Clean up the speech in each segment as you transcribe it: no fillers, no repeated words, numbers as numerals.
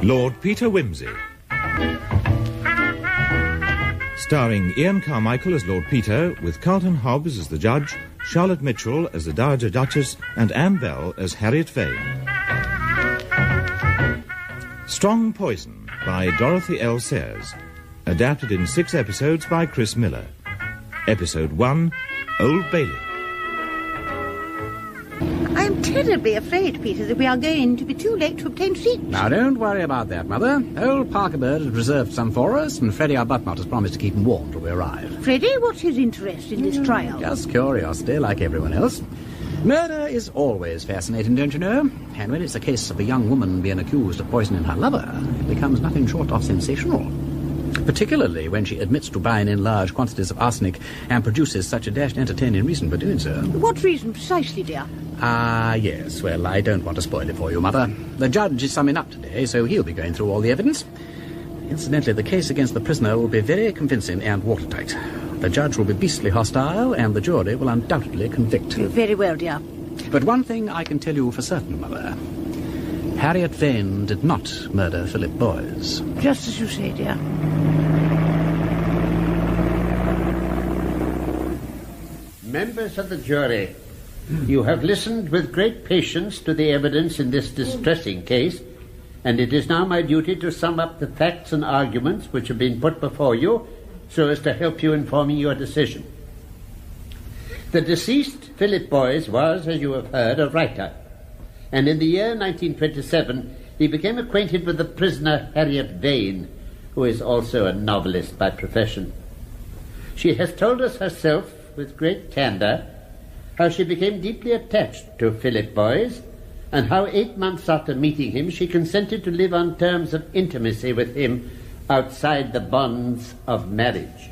Lord Peter Wimsey. Starring Ian Carmichael as Lord Peter, with Carlton Hobbs as the judge, Charlotte Mitchell as the Dowager Duchess, and Anne Bell as Harriet Vane. Strong Poison by Dorothy L. Sayers. Adapted in 6 episodes by Chris Miller. Episode 1, Old Bailey. I'm terribly afraid, Peter, that we are going to be too late to obtain seats. Now, don't worry about that, Mother. Old Parker Bird has reserved some for us, and Freddie Arbuthnot has promised to keep him warm till we arrive. Freddie, what's his interest in this trial? Just curiosity, like everyone else. Murder is always fascinating, don't you know? And when it's a case of a young woman being accused of poisoning her lover, it becomes nothing short of sensational. Particularly when she admits to buying in large quantities of arsenic and produces such a dashed entertaining reason for doing so. What reason precisely, dear? Yes. Well, I don't want to spoil it for you, Mother. The judge is summing up today, so he'll be going through all the evidence. Incidentally, the case against the prisoner will be very convincing and watertight. The judge will be beastly hostile, and the jury will undoubtedly convict. Very well, dear. But one thing I can tell you for certain, Mother. Harriet Vane did not murder Philip Boyes. Just as you say, dear. Members of the jury, you have listened with great patience to the evidence in this distressing case, and it is now my duty to sum up the facts and arguments which have been put before you so as to help you in forming your decision. The deceased, Philip Boyes, was, as you have heard, a writer, and in the year 1927 he became acquainted with the prisoner Harriet Vane, who is also a novelist by profession. She has told us herself with great candour how she became deeply attached to Philip Boyes, and how 8 months after meeting him she consented to live on terms of intimacy with him outside the bonds of marriage.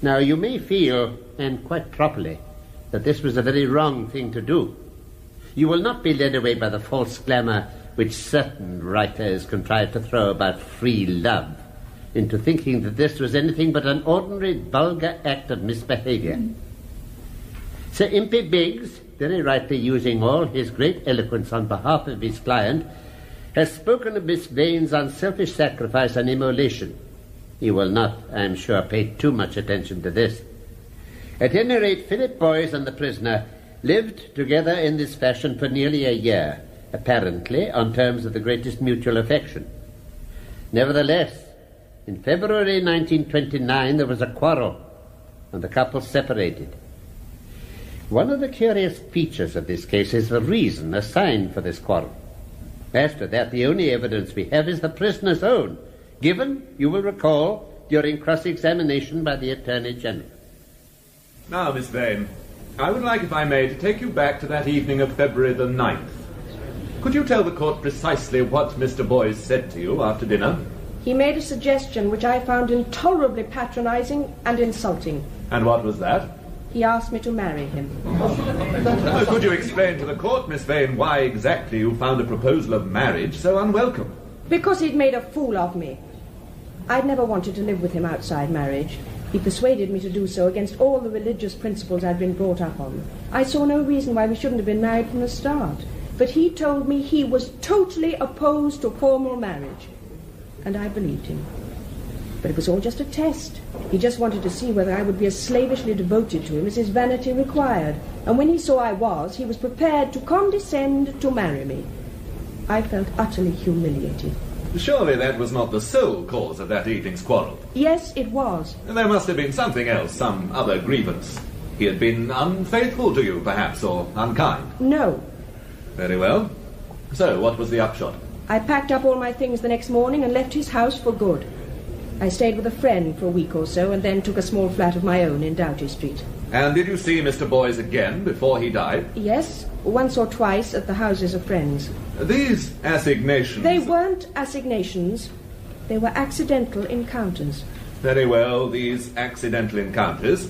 Now, you may feel, and quite properly, that this was a very wrong thing to do. You will not be led away by the false glamour which certain writers contrive to throw about free love into thinking that this was anything but an ordinary vulgar act of misbehaviour. Sir Impey Biggs, very rightly using all his great eloquence on behalf of his client, has spoken of Miss Vane's unselfish sacrifice and immolation. He will not, I am sure, pay too much attention to this. At any rate, Philip Boyes and the prisoner lived together in this fashion for nearly a year, apparently on terms of the greatest mutual affection. Nevertheless, in February 1929 there was a quarrel, and the couple separated. One of the curious features of this case is the reason assigned for this quarrel. As to that, the only evidence we have is the prisoner's own, given, you will recall, during cross-examination by the Attorney General. Now, Miss Vane, I would like, if I may, to take you back to that evening of February the 9th. Could you tell the court precisely what Mr. Boyes said to you after dinner? He made a suggestion which I found intolerably patronizing and insulting. And what was that? He asked me to marry him. Could you explain to the court, Miss Vane, why exactly you found a proposal of marriage so unwelcome? Because he'd made a fool of me. I'd never wanted to live with him outside marriage. He persuaded me to do so against all the religious principles I'd been brought up on. I saw no reason why we shouldn't have been married from the start. But he told me he was totally opposed to formal marriage. And I believed him. But it was all just a test. He just wanted to see whether I would be as slavishly devoted to him as his vanity required. And when he saw I was, he was prepared to condescend to marry me. I felt utterly humiliated. Surely that was not the sole cause of that evening's quarrel. Yes, it was. There must have been something else, some other grievance. He had been unfaithful to you, perhaps, or unkind. No. Very well. So, what was the upshot? I packed up all my things the next morning and left his house for good. I stayed with a friend for a week or so and then took a small flat of my own in Doughty Street. And did you see Mr. Boyes again before he died? Yes, once or twice at the houses of friends. These assignations... They weren't assignations. They were accidental encounters. Very well, these accidental encounters.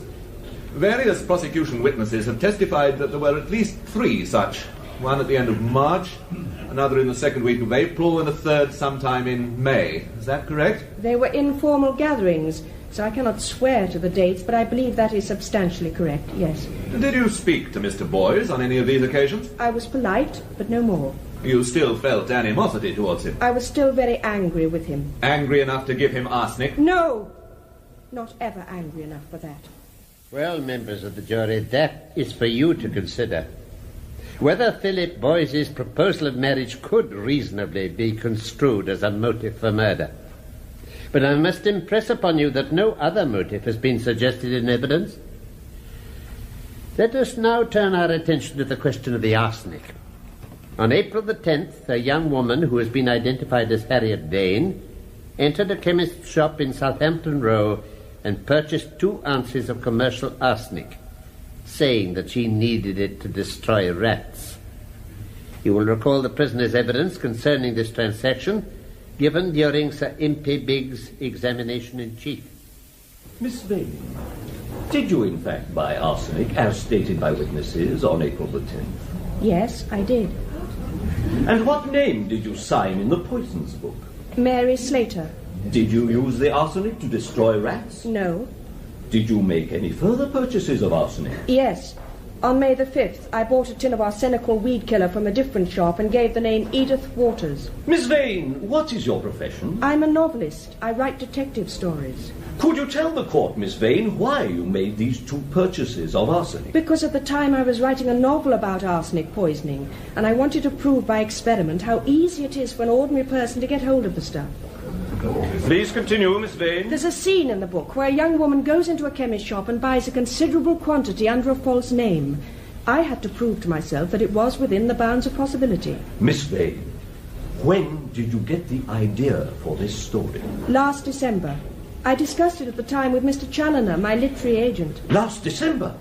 Various prosecution witnesses have testified that there were at least 3 such. One at the end of March, another in the second week of April, and a third sometime in May. Is that correct? They were informal gatherings, so I cannot swear to the dates, but I believe that is substantially correct, yes. Did you speak to Mr. Boyes on any of these occasions? I was polite, but no more. You still felt animosity towards him? I was still very angry with him. Angry enough to give him arsenic? No! Not ever angry enough for that. Well, members of the jury, that is for you to consider. Whether Philip Boyce's proposal of marriage could reasonably be construed as a motive for murder. But I must impress upon you that no other motive has been suggested in evidence. Let us now turn our attention to the question of the arsenic. On April the 10th, a young woman who has been identified as Harriet Vane entered a chemist's shop in Southampton Row and purchased 2 ounces of commercial arsenic, saying that she needed it to destroy rats. You will recall the prisoner's evidence concerning this transaction given during Sir Impey Biggs' examination in chief. Miss Vane, did you in fact buy arsenic as stated by witnesses on April the 10th? Yes, I did. And what name did you sign in the poisons book? Mary Slater. Did you use the arsenic to destroy rats? No. Did you make any further purchases of arsenic? Yes. On May the 5th, I bought a tin of arsenical weed killer from a different shop and gave the name Edith Waters. Miss Vane, what is your profession? I'm a novelist. I write detective stories. Could you tell the court, Miss Vane, why you made these 2 purchases of arsenic? Because at the time I was writing a novel about arsenic poisoning, and I wanted to prove by experiment how easy it is for an ordinary person to get hold of the stuff. Please continue, Miss Vane. There's a scene in the book where a young woman goes into a chemist shop and buys a considerable quantity under a false name. I had to prove to myself that it was within the bounds of possibility. Miss Vane, when did you get the idea for this story? Last December. I discussed it at the time with Mr. Challoner, my literary agent. Last December?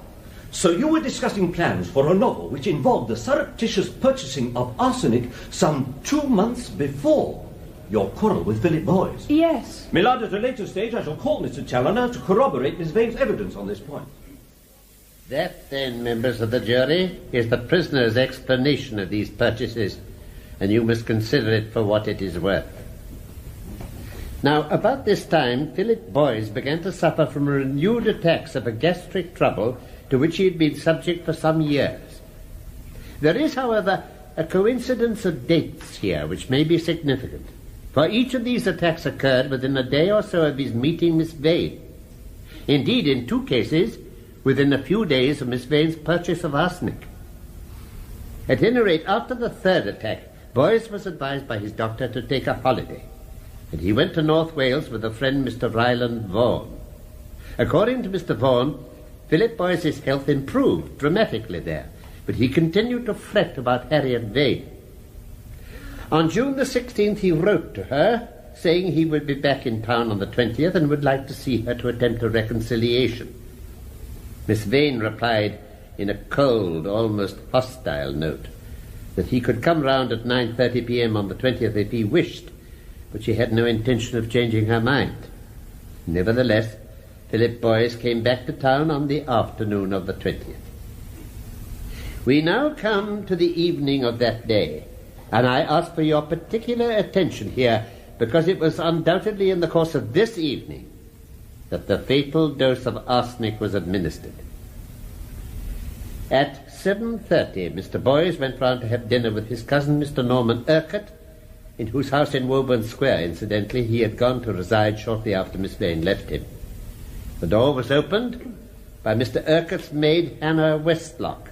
So you were discussing plans for a novel which involved the surreptitious purchasing of arsenic some 2 months before your quarrel with Philip Boyce? Yes. My lord, at a later stage I shall call Mr. Challoner to corroborate Miss Vane's evidence on this point. That, then, members of the jury, is the prisoner's explanation of these purchases, and you must consider it for what it is worth. Now, about this time, Philip Boyce began to suffer from renewed attacks of a gastric trouble to which he had been subject for some years. There is, however, a coincidence of dates here which may be significant, for each of these attacks occurred within a day or so of his meeting Miss Vane. Indeed, in 2 cases, within a few days of Miss Vane's purchase of arsenic. At any rate, after the 3rd attack, Boyce was advised by his doctor to take a holiday, and he went to North Wales with a friend, Mr. Ryland Vaughan. According to Mr. Vaughan, Philip Boyce's health improved dramatically there, but he continued to fret about Harriet Vane. On June the 16th, he wrote to her, saying he would be back in town on the 20th and would like to see her to attempt a reconciliation. Miss Vane replied in a cold, almost hostile note that he could come round at 9:30 p.m. on the 20th if he wished, but she had no intention of changing her mind. Nevertheless, Philip Boyce came back to town on the afternoon of the 20th. We now come to the evening of that day, and I ask for your particular attention here because it was undoubtedly in the course of this evening that the fatal dose of arsenic was administered. At 7:30, Mr. Boyce went round to have dinner with his cousin, Mr. Norman Urquhart, in whose house in Woburn Square, incidentally, he had gone to reside shortly after Miss Vane left him. The door was opened by Mr. Urquhart's maid, Hannah Westlock,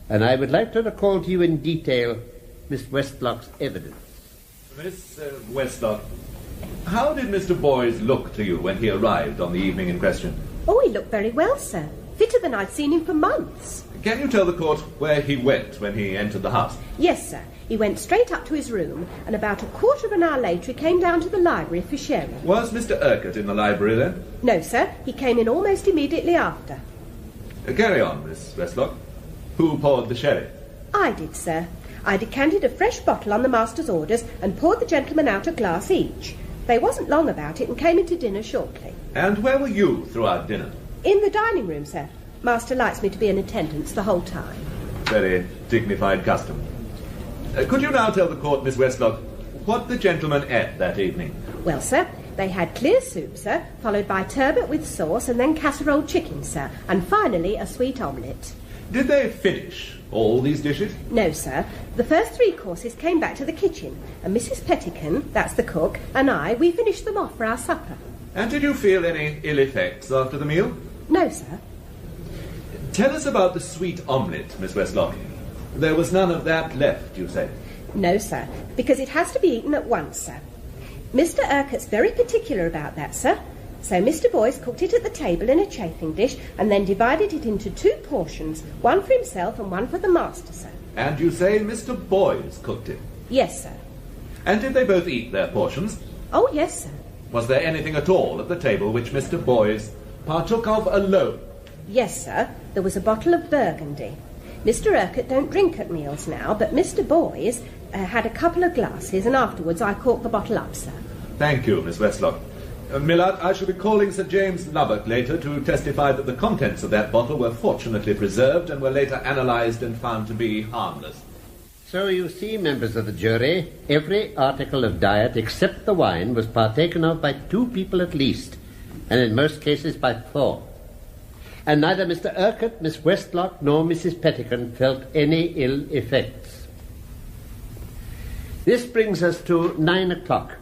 and I would like to recall to you in detail Miss Westlock's evidence. Miss Westlock, how did Mr. Boyce look to you when he arrived on the evening in question? Oh, he looked very well, sir. Fitter than I'd seen him for months. Can you tell the court where he went when he entered the house? Yes, sir. He went straight up to his room, and about a quarter of an hour later he came down to the library for sherry. Was Mr. Urquhart in the library then? No, sir. He came in almost immediately after. Carry on, Miss Westlock. Who poured the sherry? I did, sir. I decanted a fresh bottle on the master's orders and poured the gentlemen out a glass each. They wasn't long about it and came into dinner shortly. And where were you throughout dinner? In the dining room, sir. Master likes me to be in attendance the whole time. Very dignified custom. Could you now tell the court, Miss Westlock, what the gentlemen ate that evening? Well, sir, they had clear soup, sir, followed by turbot with sauce and then casserole chicken, sir, and finally a sweet omelette. Did they finish all these dishes? No, sir. The first 3 courses came back to the kitchen, and Mrs. Pettican, that's the cook, and we finished them off for our supper. And did you feel any ill effects after the meal? No, sir. Tell us about the sweet omelette, Miss Westlock. There was none of that left, you say? No, sir, because it has to be eaten at once, sir. Mr. Urquhart's very particular about that, sir. So Mr. Boyce cooked it at the table in a chafing dish and then divided it into 2 portions, one for himself and one for the master, sir. And you say Mr. Boyce cooked it? Yes, sir. And did they both eat their portions? Oh, yes, sir. Was there anything at all at the table which Mr. Boyce partook of alone? Yes, sir. There was a bottle of Burgundy. Mr. Urquhart don't drink at meals now, but Mr. Boyce had a couple of glasses, and afterwards I corked the bottle up, sir. Thank you, Miss Westlock. Millard, I shall be calling Sir James Lubbock later to testify that the contents of that bottle were fortunately preserved and were later analysed and found to be harmless. So you see, members of the jury, every article of diet except the wine was partaken of by 2 people at least, and in most cases by 4. And neither Mr. Urquhart, Miss Westlock, nor Mrs. Pettican felt any ill effects. This brings us to 9 o'clock.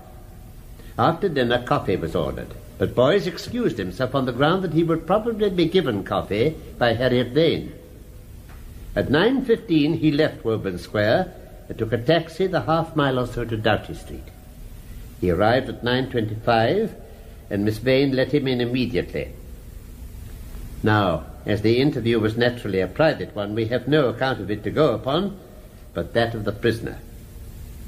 After dinner, coffee was ordered, but Boyce excused himself on the ground that he would probably be given coffee by Harriet Vane. At 9:15 he left Woburn Square and took a taxi the half-mile or so to Doughty Street. He arrived at 9:25, and Miss Vane let him in immediately. Now, as the interview was naturally a private one, we have no account of it to go upon, but that of the prisoner.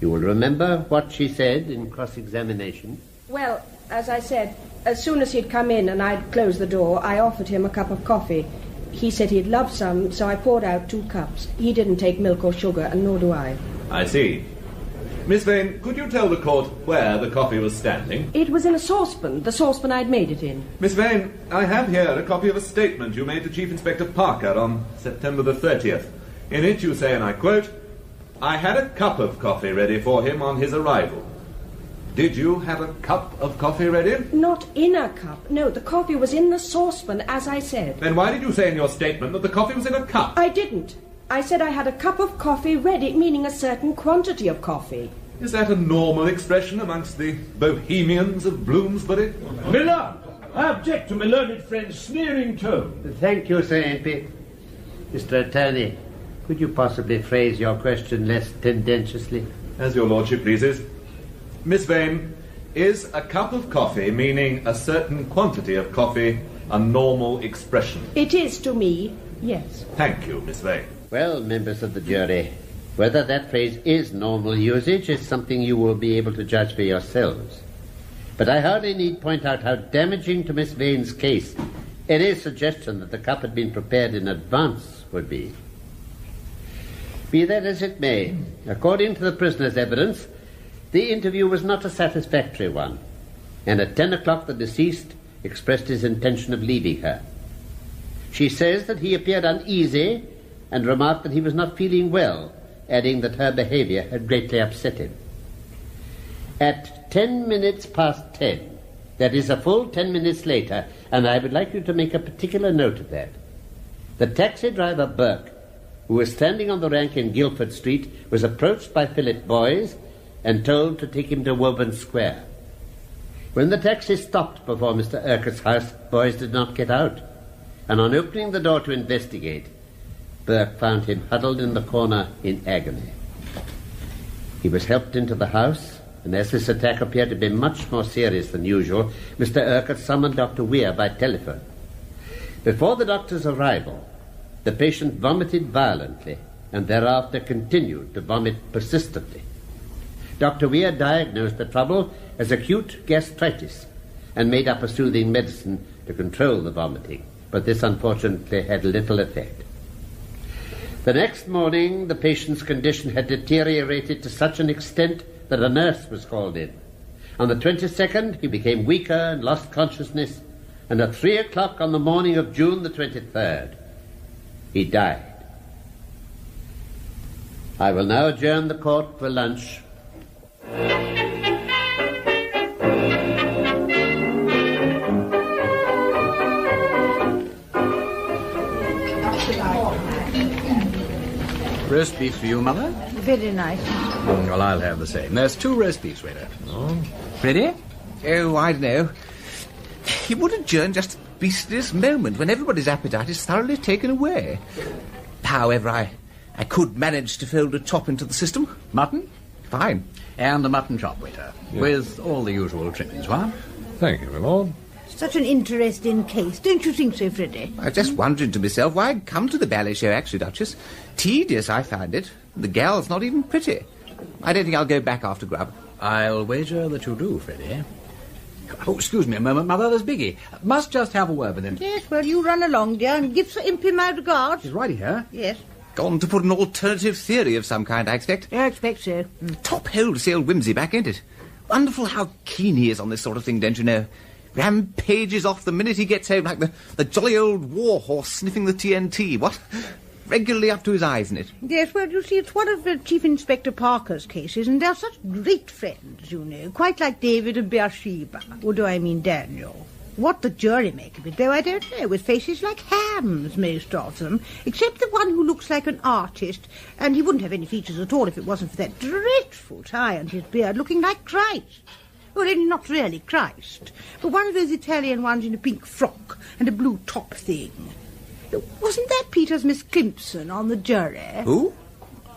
You will remember what she said in cross-examination? Well, as I said, as soon as he'd come in and I'd closed the door, I offered him a cup of coffee. He said he'd love some, so I poured out 2 cups. He didn't take milk or sugar, and nor do I. I see. Miss Vane, could you tell the court where the coffee was standing? It was in a saucepan, the saucepan I'd made it in. Miss Vane, I have here a copy of a statement you made to Chief Inspector Parker on September the 30th. In it you say, and I quote, "I had a cup of coffee ready for him on his arrival." Did you have a cup of coffee ready? Not in a cup. No, the coffee was in the saucepan, as I said. Then why did you say in your statement that the coffee was in a cup? I didn't. I said I had a cup of coffee ready, meaning a certain quantity of coffee. Is that a normal expression amongst the bohemians of Bloomsbury? Millard, I object to my learned friend's sneering tone. Thank you, Sir Impey. Mr. Attorney, could you possibly phrase your question less tendentiously? As your lordship pleases. Miss Vane, is a cup of coffee, meaning a certain quantity of coffee, a normal expression? It is to me, yes. Thank you, Miss Vane. Well, members of the jury, whether that phrase is normal usage is something you will be able to judge for yourselves. But I hardly need point out how damaging to Miss Vane's case any suggestion that the cup had been prepared in advance would be. Be that as it may, according to the prisoner's evidence, the interview was not a satisfactory one, and at 10 o'clock the deceased expressed his intention of leaving her. She says that he appeared uneasy and remarked that he was not feeling well, adding that her behavior had greatly upset him. At 10 minutes past 10, that is a full 10 minutes later, and I would like you to make a particular note of that, the taxi driver Burke, who was standing on the rank in Guildford Street, was approached by Philip Boyce and told to take him to Woburn Square. When the taxi stopped before Mr. Urquhart's house, Boyce did not get out, and on opening the door to investigate, Burke found him huddled in the corner in agony. He was helped into the house, and as this attack appeared to be much more serious than usual, Mr. Urquhart summoned Dr. Weir by telephone. Before the doctor's arrival, the patient vomited violently and thereafter continued to vomit persistently. Dr. Weir diagnosed the trouble as acute gastritis and made up a soothing medicine to control the vomiting, but this unfortunately had little effect. The next morning, the patient's condition had deteriorated to such an extent that a nurse was called in. On the 22nd, he became weaker and lost consciousness, and at 3 o'clock on the morning of June the 23rd, he died. I will now adjourn the court for lunch. Roast beef for you, Mother? Very nice. Well, I'll have the same. There's 2 roast beefs, waiter. Oh. Ready? Oh, I don't know. He would adjourn just at the beastliest moment when everybody's appetite is thoroughly taken away. However, I could manage to fold a chop into the system. Mutton? Fine. And a mutton chop, waiter. Yeah. With all the usual trimmings, what? Thank you, my lord. Such an interesting case, don't you think so, Freddie? I was just wondering to myself why I'd come to the ballet show, actually, Duchess. Tedious, I find it. The gal's not even pretty. I don't think I'll go back after grub. I'll wager that you do, Freddie. Oh, excuse me a moment, Mother, there's Biggie. Must just have a word with him. Yes, well, you run along, dear, and give Sir Impey my regards. He's right here. Yes. Gone to put an alternative theory of some kind, I expect. I expect so. Top hole to see old Wimsey back, ain't it? Wonderful how keen he is on this sort of thing, don't you know? Rampages off the minute he gets home like the jolly old war horse sniffing the TNT, what? Regularly up to his eyes in it. Yes, well, you see, it's one of Chief Inspector Parker's cases, and they're such great friends, you know, quite like David and Beersheba. Or do I mean Daniel? What the jury make of it, though, I don't know, with faces like hams, most of them, except the one who looks like an artist, and he wouldn't have any features at all if it wasn't for that dreadful tie on his beard, looking like Christ. Well, only not really Christ, but one of those Italian ones in a pink frock and a blue top thing. Wasn't that Peter's Miss Climpson on the jury? Who?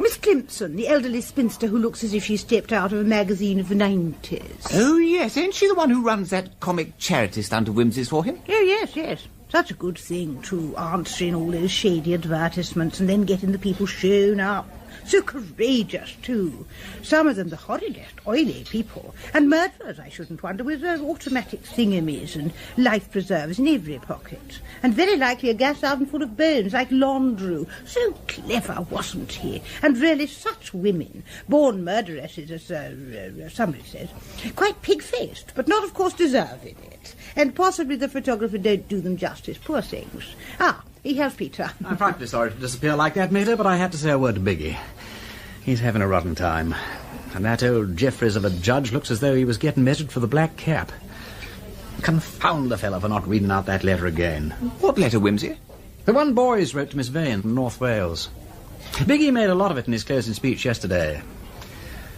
Miss Climpson, the elderly spinster who looks as if she stepped out of a magazine of the 90s. Oh, yes, ain't she the one who runs that comic charity stunt of Wimsey's for him? Oh, yes, yes. Such a good thing, too, answering all those shady advertisements and then getting the people shown up. So courageous, too. Some of them the horridest, oily people. And murderers, I shouldn't wonder, with automatic thingamies and life preservers in every pocket. And very likely a gas oven full of bones, like Landru. So clever, wasn't he? And really such women. Born murderesses, as somebody says. Quite pig-faced, but not, of course, deserving it. And possibly the photographer don't do them justice, poor things. Ah, he has Peter. I'm frightfully sorry to disappear like that, Mater, but I had to say a word to Biggie. He's having a rotten time. And that old Jeffries of a judge looks as though he was getting measured for the black cap. Confound the fellow for not reading out that letter again. What letter, Wimsey? The one Boys wrote to Miss Vane from North Wales. Biggie made a lot of it in his closing speech yesterday.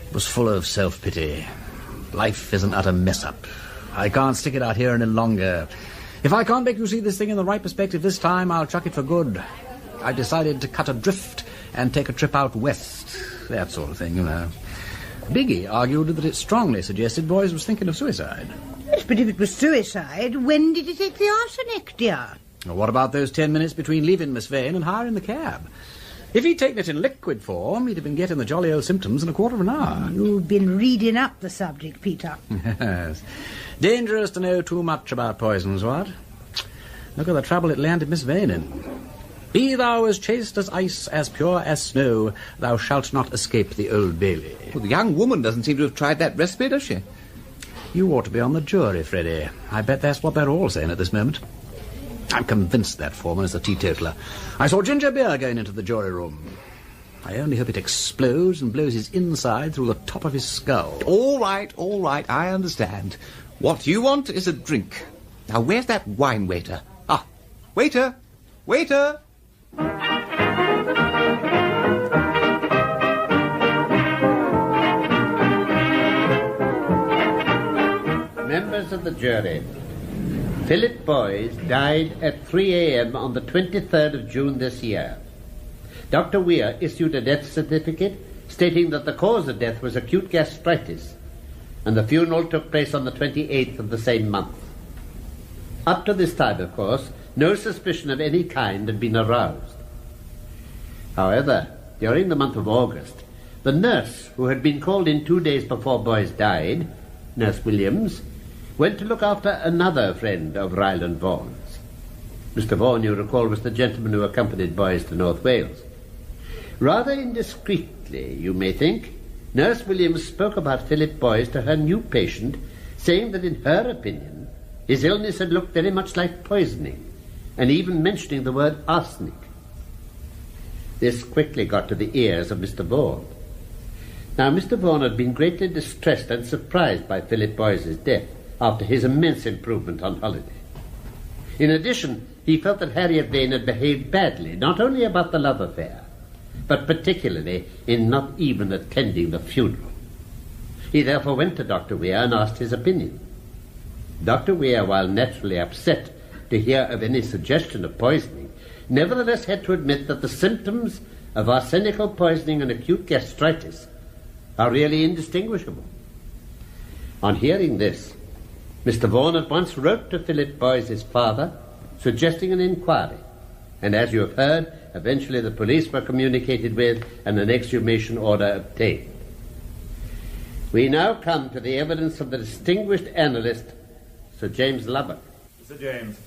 It was full of self-pity. Life is an utter mess-up. I can't stick it out here any longer. If I can't make you see this thing in the right perspective this time, I'll chuck it for good. I've decided to cut adrift and take a trip out west. That sort of thing, you know. Biggie argued that it strongly suggested Boys was thinking of suicide. Yes, but if it was suicide, when did he take the arsenic, dear? Well, what about those 10 minutes between leaving Miss Vane and hiring the cab? If he'd taken it in liquid form, he'd have been getting the jolly old symptoms in a quarter of an hour. You've been reading up the subject, Peter. Yes. Dangerous to know too much about poisons, what? Look at the trouble it landed Miss Vane in. Be thou as chaste as ice, as pure as snow, thou shalt not escape the Old Bailey. Well, the young woman doesn't seem to have tried that recipe, does she? You ought to be on the jury, Freddie. I bet that's what they're all saying at this moment. I'm convinced that foreman is a teetotaler. I saw ginger beer going into the jury room. I only hope it explodes and blows his inside through the top of his skull. All right, I understand. What you want is a drink. Now, where's that wine waiter? Ah, waiter! Waiter! Members of the jury, Philip Boys died at 3 a.m. on the 23rd of June this year. Dr. Weir issued a death certificate stating that the cause of death was acute gastritis, and the funeral took place on the 28th of the same month. Up to this time, of course, no suspicion of any kind had been aroused. However, during the month of August, the nurse who had been called in 2 days before Boys died, Nurse Williams, went to look after another friend of Ryland Vaughan's. Mr. Vaughan, you recall, was the gentleman who accompanied Boys to North Wales. Rather indiscreetly, you may think, Nurse Williams spoke about Philip Boys to her new patient, saying that in her opinion, his illness had looked very much like poisoning, and even mentioning the word arsenic. This quickly got to the ears of Mr. Vaughan. Now, Mr. Vaughan had been greatly distressed and surprised by Philip Boys's death after his immense improvement on holiday. In addition, he felt that Harriet Vane had behaved badly, not only about the love affair, but particularly in not even attending the funeral. He therefore went to Dr. Weir and asked his opinion. Dr. Weir, while naturally upset to hear of any suggestion of poisoning, nevertheless had to admit that the symptoms of arsenical poisoning and acute gastritis are really indistinguishable. On hearing this, Mr. Vaughan at once wrote to Philip Boyce's father, suggesting an inquiry, and as you have heard, eventually the police were communicated with and an exhumation order obtained. We now come to the evidence of the distinguished analyst, Sir James Lubbock. Sir James,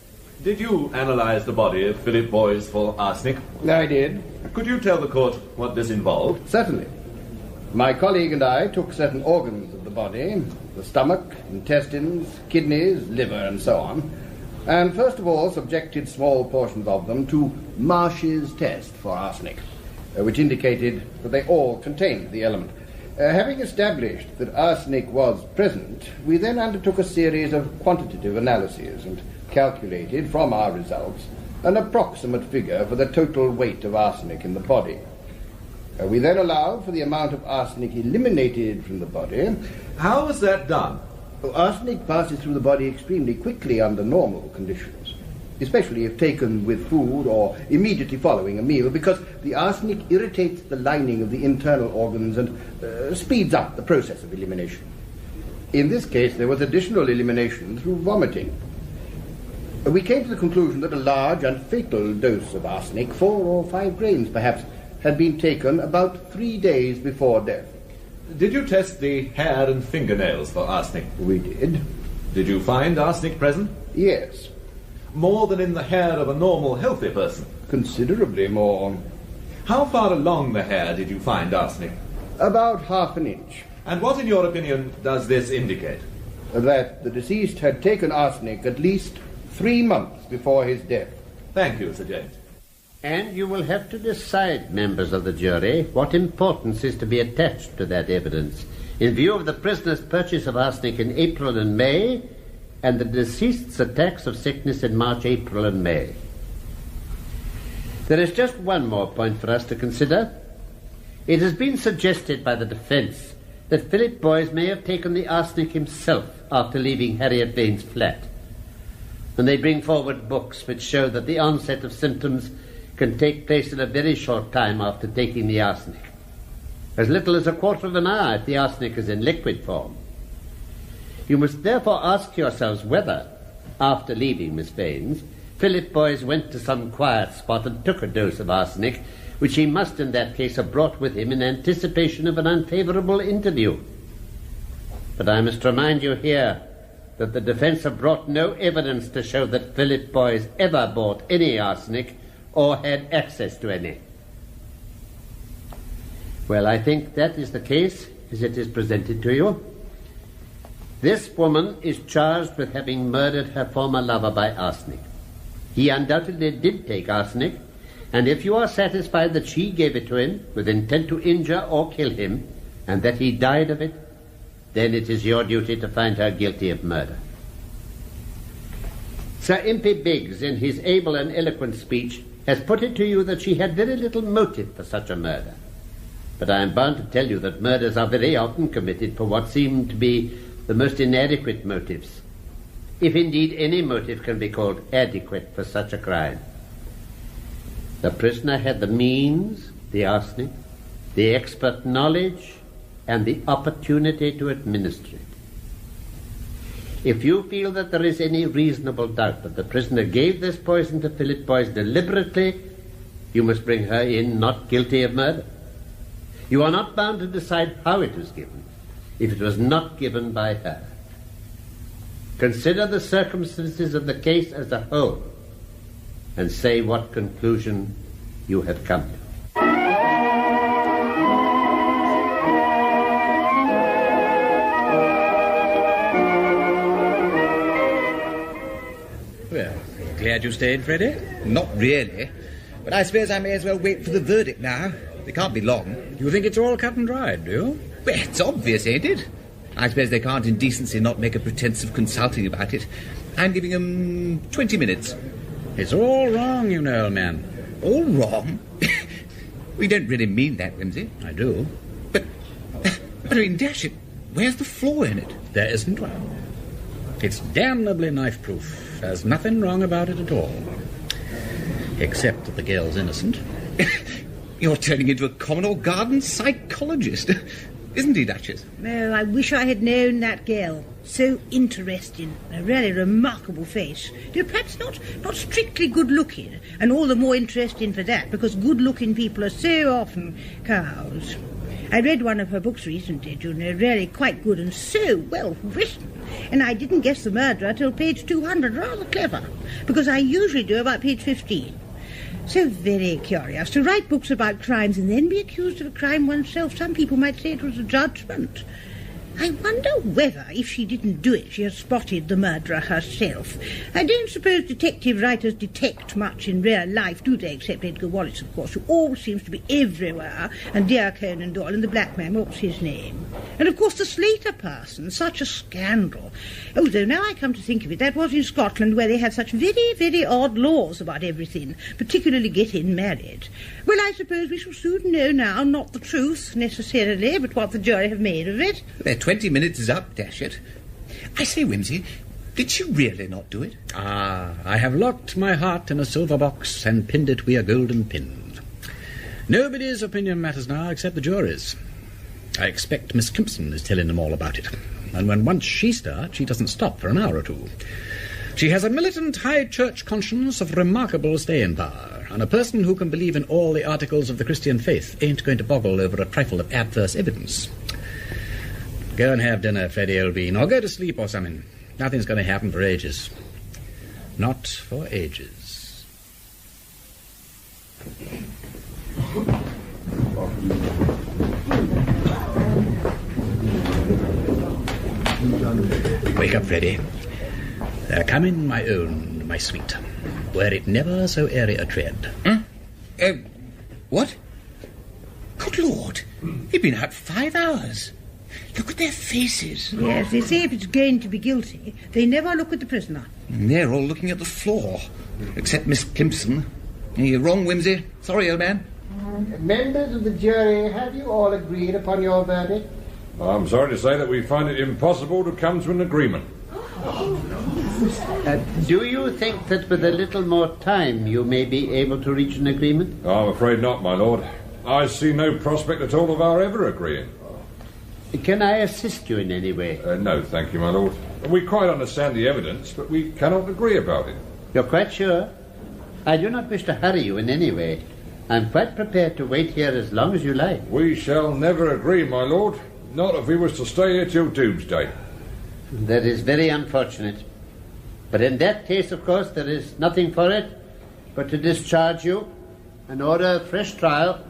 did you analyze the body of Philip Boyce for arsenic? I did. Could you tell the court what this involved? Certainly. My colleague and I took certain organs of the body, the stomach, intestines, kidneys, liver, and so on, and first of all subjected small portions of them to Marsh's test for arsenic, which indicated that they all contained the element. Having established that arsenic was present, we then undertook a series of quantitative analyses and calculated from our results an approximate figure for the total weight of arsenic in the body. We then allowed for the amount of arsenic eliminated from the body. How was that done? Arsenic passes through the body extremely quickly under normal conditions, especially if taken with food or immediately following a meal, because the arsenic irritates the lining of the internal organs and speeds up the process of elimination. In this case, there was additional elimination through vomiting. We came to the conclusion that a large and fatal dose of arsenic, 4 or 5 grains perhaps, had been taken about 3 days before death. Did you test the hair and fingernails for arsenic? We did. Did you find arsenic present? Yes. More than in the hair of a normal, healthy person? Considerably more. How far along the hair did you find arsenic? About half an inch. And what, in your opinion, does this indicate? That the deceased had taken arsenic at least 3 months before his death. Thank you, Sir James. And you will have to decide, members of the jury, what importance is to be attached to that evidence in view of the prisoner's purchase of arsenic in April and May and the deceased's attacks of sickness in March, April and May. There is just one more point for us to consider. It has been suggested by the defence that Philip Boyce may have taken the arsenic himself after leaving Harriet Vane's flat. And they bring forward books which show that the onset of symptoms can take place in a very short time after taking the arsenic. As little as a quarter of an hour if the arsenic is in liquid form. You must therefore ask yourselves whether, after leaving Miss Vane's, Philip Boyce went to some quiet spot and took a dose of arsenic, which he must in that case have brought with him in anticipation of an unfavourable interview. But I must remind you here that the defence have brought no evidence to show that Philip Boyce ever bought any arsenic or had access to any. Well, I think that is the case as it is presented to you. This woman is charged with having murdered her former lover by arsenic. He undoubtedly did take arsenic, and if you are satisfied that she gave it to him with intent to injure or kill him, and that he died of it, then it is your duty to find her guilty of murder. Sir Impey Biggs, in his able and eloquent speech, has put it to you that she had very little motive for such a murder. But I am bound to tell you that murders are very often committed for what seem to be the most inadequate motives, if indeed any motive can be called adequate for such a crime. The prisoner had the means, the arsenic, the expert knowledge, and the opportunity to administer it. If you feel that there is any reasonable doubt that the prisoner gave this poison to Philip Boyce deliberately, you must bring her in not guilty of murder. You are not bound to decide how it was given, if it was not given by her. Consider the circumstances of the case as a whole, and say what conclusion you have come to. Well, glad you stayed, Freddie? Not really. But I suppose I may as well wait for the verdict now. It can't be long. You think it's all cut and dried, do you? Well, it's obvious, ain't it? I suppose they can't in decency not make a pretence of consulting about it. I'm giving them 20 minutes. It's all wrong, you know, old man. All wrong? We don't really mean that, Wimsey. I do. But I mean, dash it, where's the flaw in it? There isn't one. It's damnably knife-proof. There's nothing wrong about it at all. Except that the girl's innocent. You're turning into a common or garden psychologist, isn't he, Duchess? Oh, I wish I had known that girl. So interesting. A really remarkable face. Perhaps not strictly good-looking, and all the more interesting for that, because good-looking people are so often cows. I read one of her books recently, really quite good and so well written. And I didn't guess the murderer till page 200. Rather clever, because I usually do about page 15. So very curious to write books about crimes and then be accused of a crime oneself. Some people might say it was a judgment. I wonder whether, if she didn't do it, she has spotted the murderer herself. I don't suppose detective writers detect much in real life, do they, except Edgar Wallace, of course, who always seems to be everywhere, and dear Conan Doyle, and the black man, what's his name? And, of course, the Slater person, such a scandal. Oh, though now I come to think of it, that was in Scotland, where they have such very, very odd laws about everything, particularly getting married. Well, I suppose we shall soon know now, not the truth, necessarily, but what the jury have made of it. 20 minutes is up, dash it. I say, Wimsey, did she really not do it? I have locked my heart in a silver box and pinned it with a golden pin. Nobody's opinion matters now except the jury's. I expect Miss Kimpson is telling them all about it. And when once she starts, she doesn't stop for an hour or two. She has a militant high church conscience of remarkable staying power, and a person who can believe in all the articles of the Christian faith ain't going to boggle over a trifle of adverse evidence. Go and have dinner, Freddie L. Bean, or go to sleep or something. Nothing's going to happen for ages. Not for ages. Wake up, Freddie. They're coming, my own, my sweet. Were it never so airy a tread. What? Good Lord, you've been out 5 hours. Look at their faces. Yes, they say if it's going to be guilty, they never look at the prisoner. They're all looking at the floor, except Miss Kimpson. You're wrong, Wimsey. Sorry, old man. Members of the jury, have you all agreed upon your verdict? I'm sorry to say that we find it impossible to come to an agreement. Do you think that with a little more time you may be able to reach an agreement? I'm afraid not, my lord. I see no prospect at all of our ever agreeing. Can I assist you in any way? No, thank you, my lord. We quite understand the evidence, but we cannot agree about it. You're quite sure? I do not wish to hurry you in any way. I'm quite prepared to wait here as long as you like. We shall never agree, my lord. Not if we was to stay here till doomsday. That is very unfortunate. But in that case, of course, there is nothing for it but to discharge you and order a fresh trial.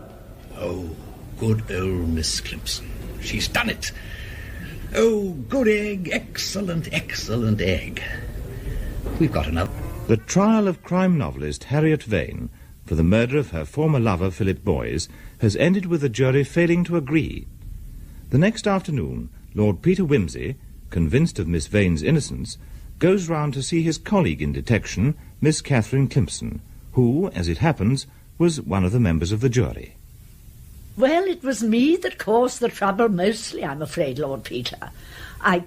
Oh, good old Miss Kimpson. She's done it. Oh, good egg. Excellent, excellent egg. We've got another. The trial of crime novelist Harriet Vane for the murder of her former lover, Philip Boyes, has ended with the jury failing to agree. The next afternoon, Lord Peter Wimsey, convinced of Miss Vane's innocence, goes round to see his colleague in detection, Miss Catherine Kimpson, who, as it happens, was one of the members of the jury. Well, it was me that caused the trouble mostly, I'm afraid, Lord Peter. I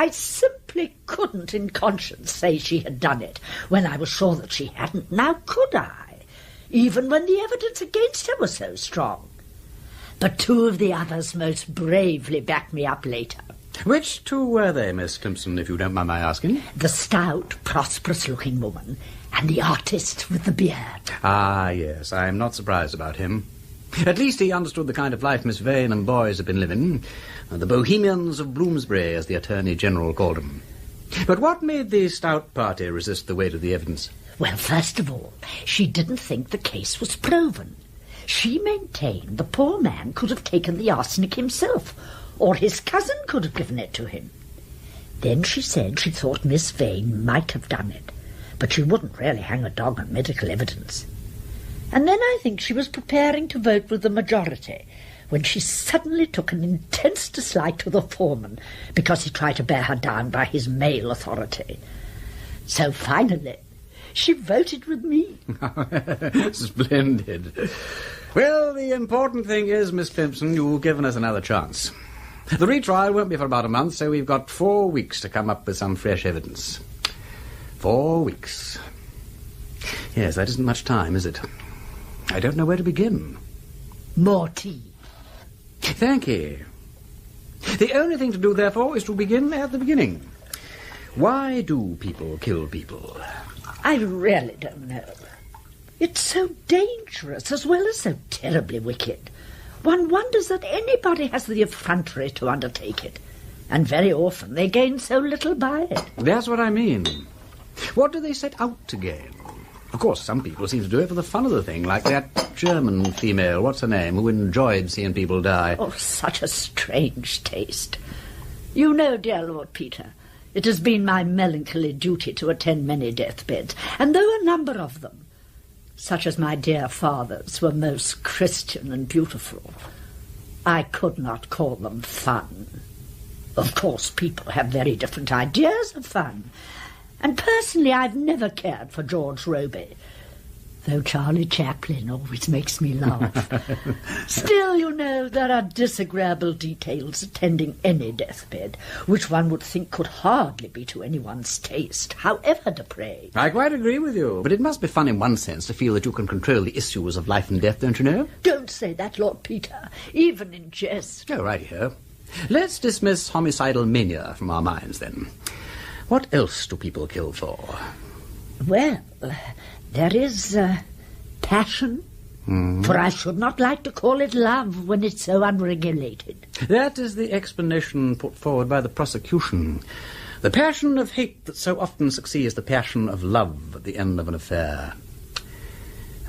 simply couldn't in conscience say she had done it when I was sure that she hadn't. Now could I? Even when the evidence against her was so strong. But two of the others most bravely backed me up later. Which two were they, Miss Kimpson, if you don't mind my asking? The stout, prosperous-looking woman and the artist with the beard. Ah, yes, I'm not surprised about him. At least he understood the kind of life Miss Vane and Boyes have been living. The Bohemians of Bloomsbury, as the Attorney General called them. But what made the stout party resist the weight of the evidence? Well, first of all, she didn't think the case was proven. She maintained the poor man could have taken the arsenic himself, or his cousin could have given it to him. Then she said she thought Miss Vane might have done it, but she wouldn't really hang a dog on medical evidence. And then I think she was preparing to vote with the majority when she suddenly took an intense dislike to the foreman because he tried to bear her down by his male authority. So finally, she voted with me. Splendid. Well, the important thing is, Miss Simpson, you've given us another chance. The retrial won't be for about a month, so we've got 4 weeks to come up with some fresh evidence. 4 weeks. Yes, that isn't much time, is it? I don't know where to begin. More tea. Thank you. The only thing to do, therefore, is to begin at the beginning. Why do people kill people? I really don't know. It's so dangerous as well as so terribly wicked. One wonders that anybody has the effrontery to undertake it. And very often they gain so little by it. That's what I mean. What do they set out to gain? Of course, some people seem to do it for the fun of the thing, like that German female, what's her name, who enjoyed seeing people die. Oh, such a strange taste. You know, dear Lord Peter, it has been my melancholy duty to attend many deathbeds, and though a number of them, such as my dear father's, were most Christian and beautiful, I could not call them fun. Of course, people have very different ideas of fun, and personally I've never cared for George Roby, though Charlie Chaplin always makes me laugh. Still, you know, there are disagreeable details attending any deathbed, which one would think could hardly be to anyone's taste, however depraved. I quite agree with you, but it must be fun in one sense to feel that you can control the issues of life and death, don't you know? Don't say that, Lord Peter, even in jest. Oh, righty-ho. Let's dismiss homicidal mania from our minds, then. What else do people kill for? Well, there is passion, for I should not like to call it love when it's so unregulated. That is the explanation put forward by the prosecution. The passion of hate that so often succeeds the passion of love at the end of an affair.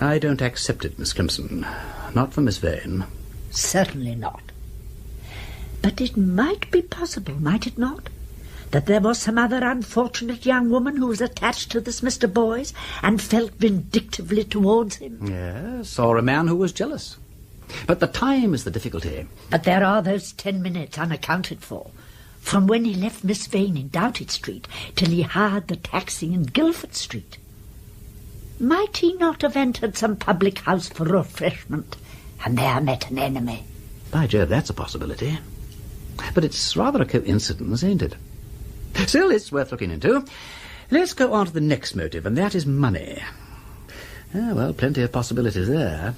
I don't accept it, Miss Clemson. Not for Miss Vane. Certainly not. But it might be possible, might it not, that there was some other unfortunate young woman who was attached to this Mr. Boyce and felt vindictively towards him? Yes, or a man who was jealous. But the time is the difficulty. But there are those 10 minutes unaccounted for, from when he left Miss Vane in Doughty Street till he hired the taxi in Guildford Street. Might he not have entered some public house for refreshment and there met an enemy? By Jove, that's a possibility. But it's rather a coincidence, ain't it? Still, it's worth looking into. Let's go on to the next motive, and that is money. Ah, well, plenty of possibilities there.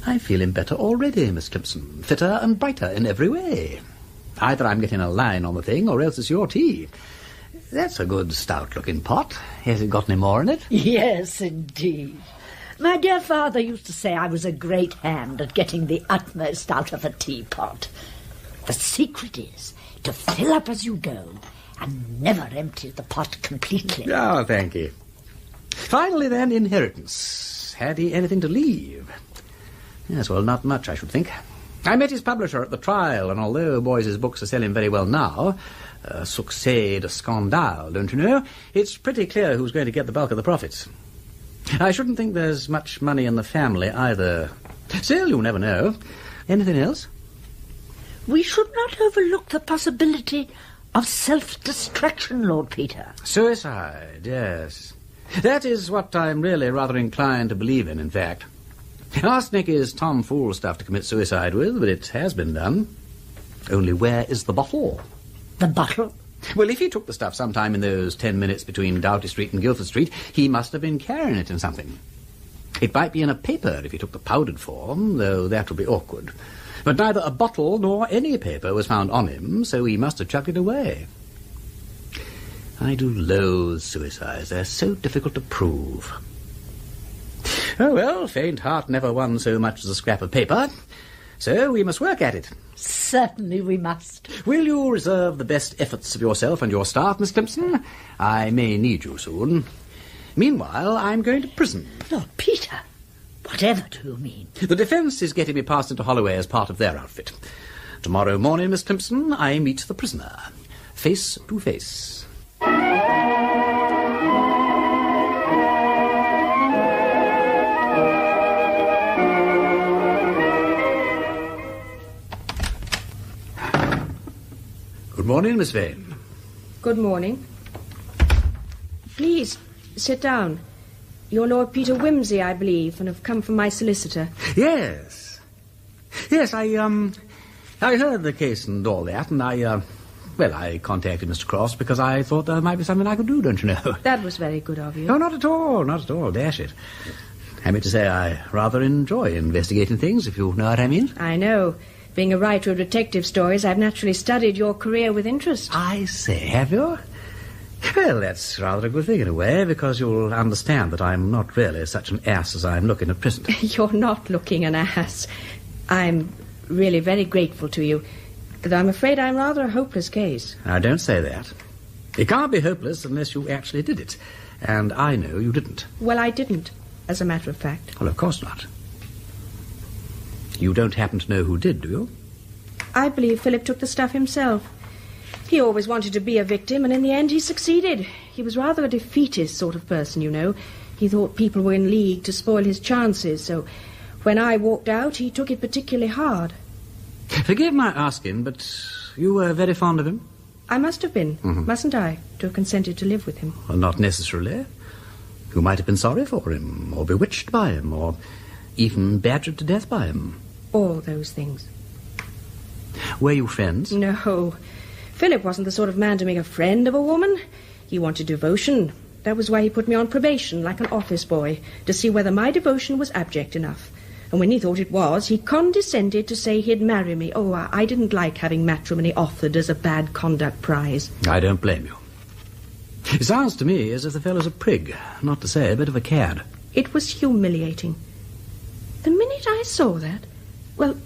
I'm feeling better already, Miss Clemson. Fitter and brighter in every way. Either I'm getting a line on the thing, or else it's your tea. That's a good stout-looking pot. Has it got any more in it? Yes, indeed. My dear father used to say I was a great hand at getting the utmost out of a teapot. The secret is to fill up as you go and never empty the pot completely. Oh, thank you. Finally, then, inheritance. Had he anything to leave? Yes, well, not much, I should think. I met his publisher at the trial, and although Boyce's books are selling very well now, succès de scandale, don't you know, it's pretty clear who's going to get the bulk of the profits. I shouldn't think there's much money in the family either. Still, you never know. Anything else? We should not overlook the possibility of self-destruction, Lord Peter. Suicide, yes. That is what I'm really rather inclined to believe in fact. Arsenic is tomfool stuff to commit suicide with, but it has been done. Only where is the bottle? The bottle? Well, if he took the stuff sometime in those 10 minutes between Doughty Street and Guildford Street, he must have been carrying it in something. It might be in a paper if he took the powdered form, though that would be awkward. But neither a bottle nor any paper was found on him, so he must have chucked it away. I do loathe suicides. They're so difficult to prove. Oh, well, faint heart never won so much as a scrap of paper, so we must work at it. Certainly we must. Will you reserve the best efforts of yourself and your staff, Miss Clemson? I may need you soon. Meanwhile, I'm going to prison. Lord Peter, whatever do you mean? The defence is getting me passed into Holloway as part of their outfit. Tomorrow morning, Miss Clemson, I meet the prisoner, face to face. Good morning, Miss Vane. Good morning. Please, sit down. You're Lord Peter Wimsey, I believe, and have come from my solicitor. Yes. Yes, I heard the case and all that, and I contacted Mr. Cross because I thought there might be something I could do, don't you know? That was very good of you. No, not at all, dash it. I mean to say I rather enjoy investigating things, if you know what I mean. I know. Being a writer of detective stories, I've naturally studied your career with interest. I say, have you? Well, that's rather a good thing in a way, because you'll understand that I'm not really such an ass as I'm looking at present. You're not looking an ass. I'm really very grateful to you, but I'm afraid I'm rather a hopeless case. Now, don't say that. It can't be hopeless unless you actually did it, and I know you didn't. Well, I didn't, as a matter of fact. Well, of course not. You don't happen to know who did, do you? I believe Philip took the stuff himself. He always wanted to be a victim, and in the end he succeeded. He was rather a defeatist sort of person, you know. He thought people were in league to spoil his chances, so when I walked out, he took it particularly hard. Forgive my asking, but you were very fond of him? I must have been, mustn't I, to have consented to live with him? Well, not necessarily. You might have been sorry for him, or bewitched by him, or even badgered to death by him. All those things. Were you friends? No. Philip wasn't the sort of man to make a friend of a woman. He wanted devotion. That was why he put me on probation, like an office boy, to see whether my devotion was abject enough. And when he thought it was, he condescended to say he'd marry me. Oh, I didn't like having matrimony offered as a bad conduct prize. I don't blame you. It sounds to me as if the fellow's a prig, not to say a bit of a cad. It was humiliating. The minute I saw that, well,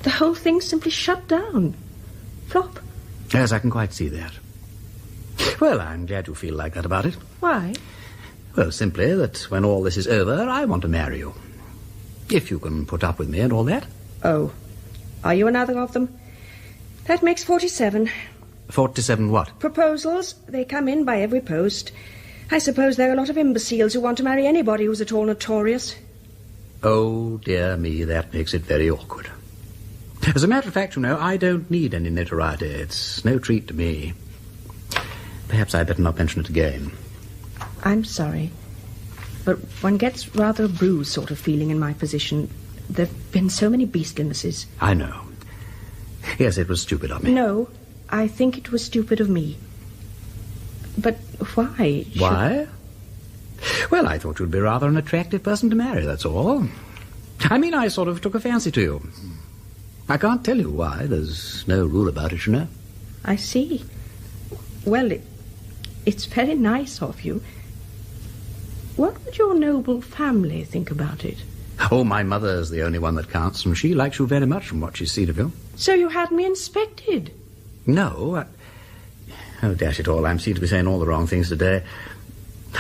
the whole thing simply shut down. Flop. Yes, I can quite see that. Well, I'm glad you feel like that about it. Why? Well, simply that when all this is over, I want to marry you. If you can put up with me and all that. Oh. Are you another of them? That makes 47. 47 what? Proposals. They come in by every post. I suppose there are a lot of imbeciles who want to marry anybody who's at all notorious. Oh, dear me, that makes it very awkward. As a matter of fact, you know, I don't need any notoriety. It's no treat to me. Perhaps I'd better not mention it again. I'm sorry, but one gets rather a bruised sort of feeling in my position. There have been so many beastlinesses. I know. Yes, it was stupid of me. No, I think it was stupid of me. But why? Why? Well, I thought you'd be rather an attractive person to marry, that's all. I mean, I sort of took a fancy to you. I can't tell you why. There's no rule about it, you know. I see. Well, it's very nice of you. What would your noble family think about it? Oh, my mother's the only one that counts, and she likes you very much from what she's seen of you. So you had me inspected? No. Oh, dash it all, I seem to be saying all the wrong things today.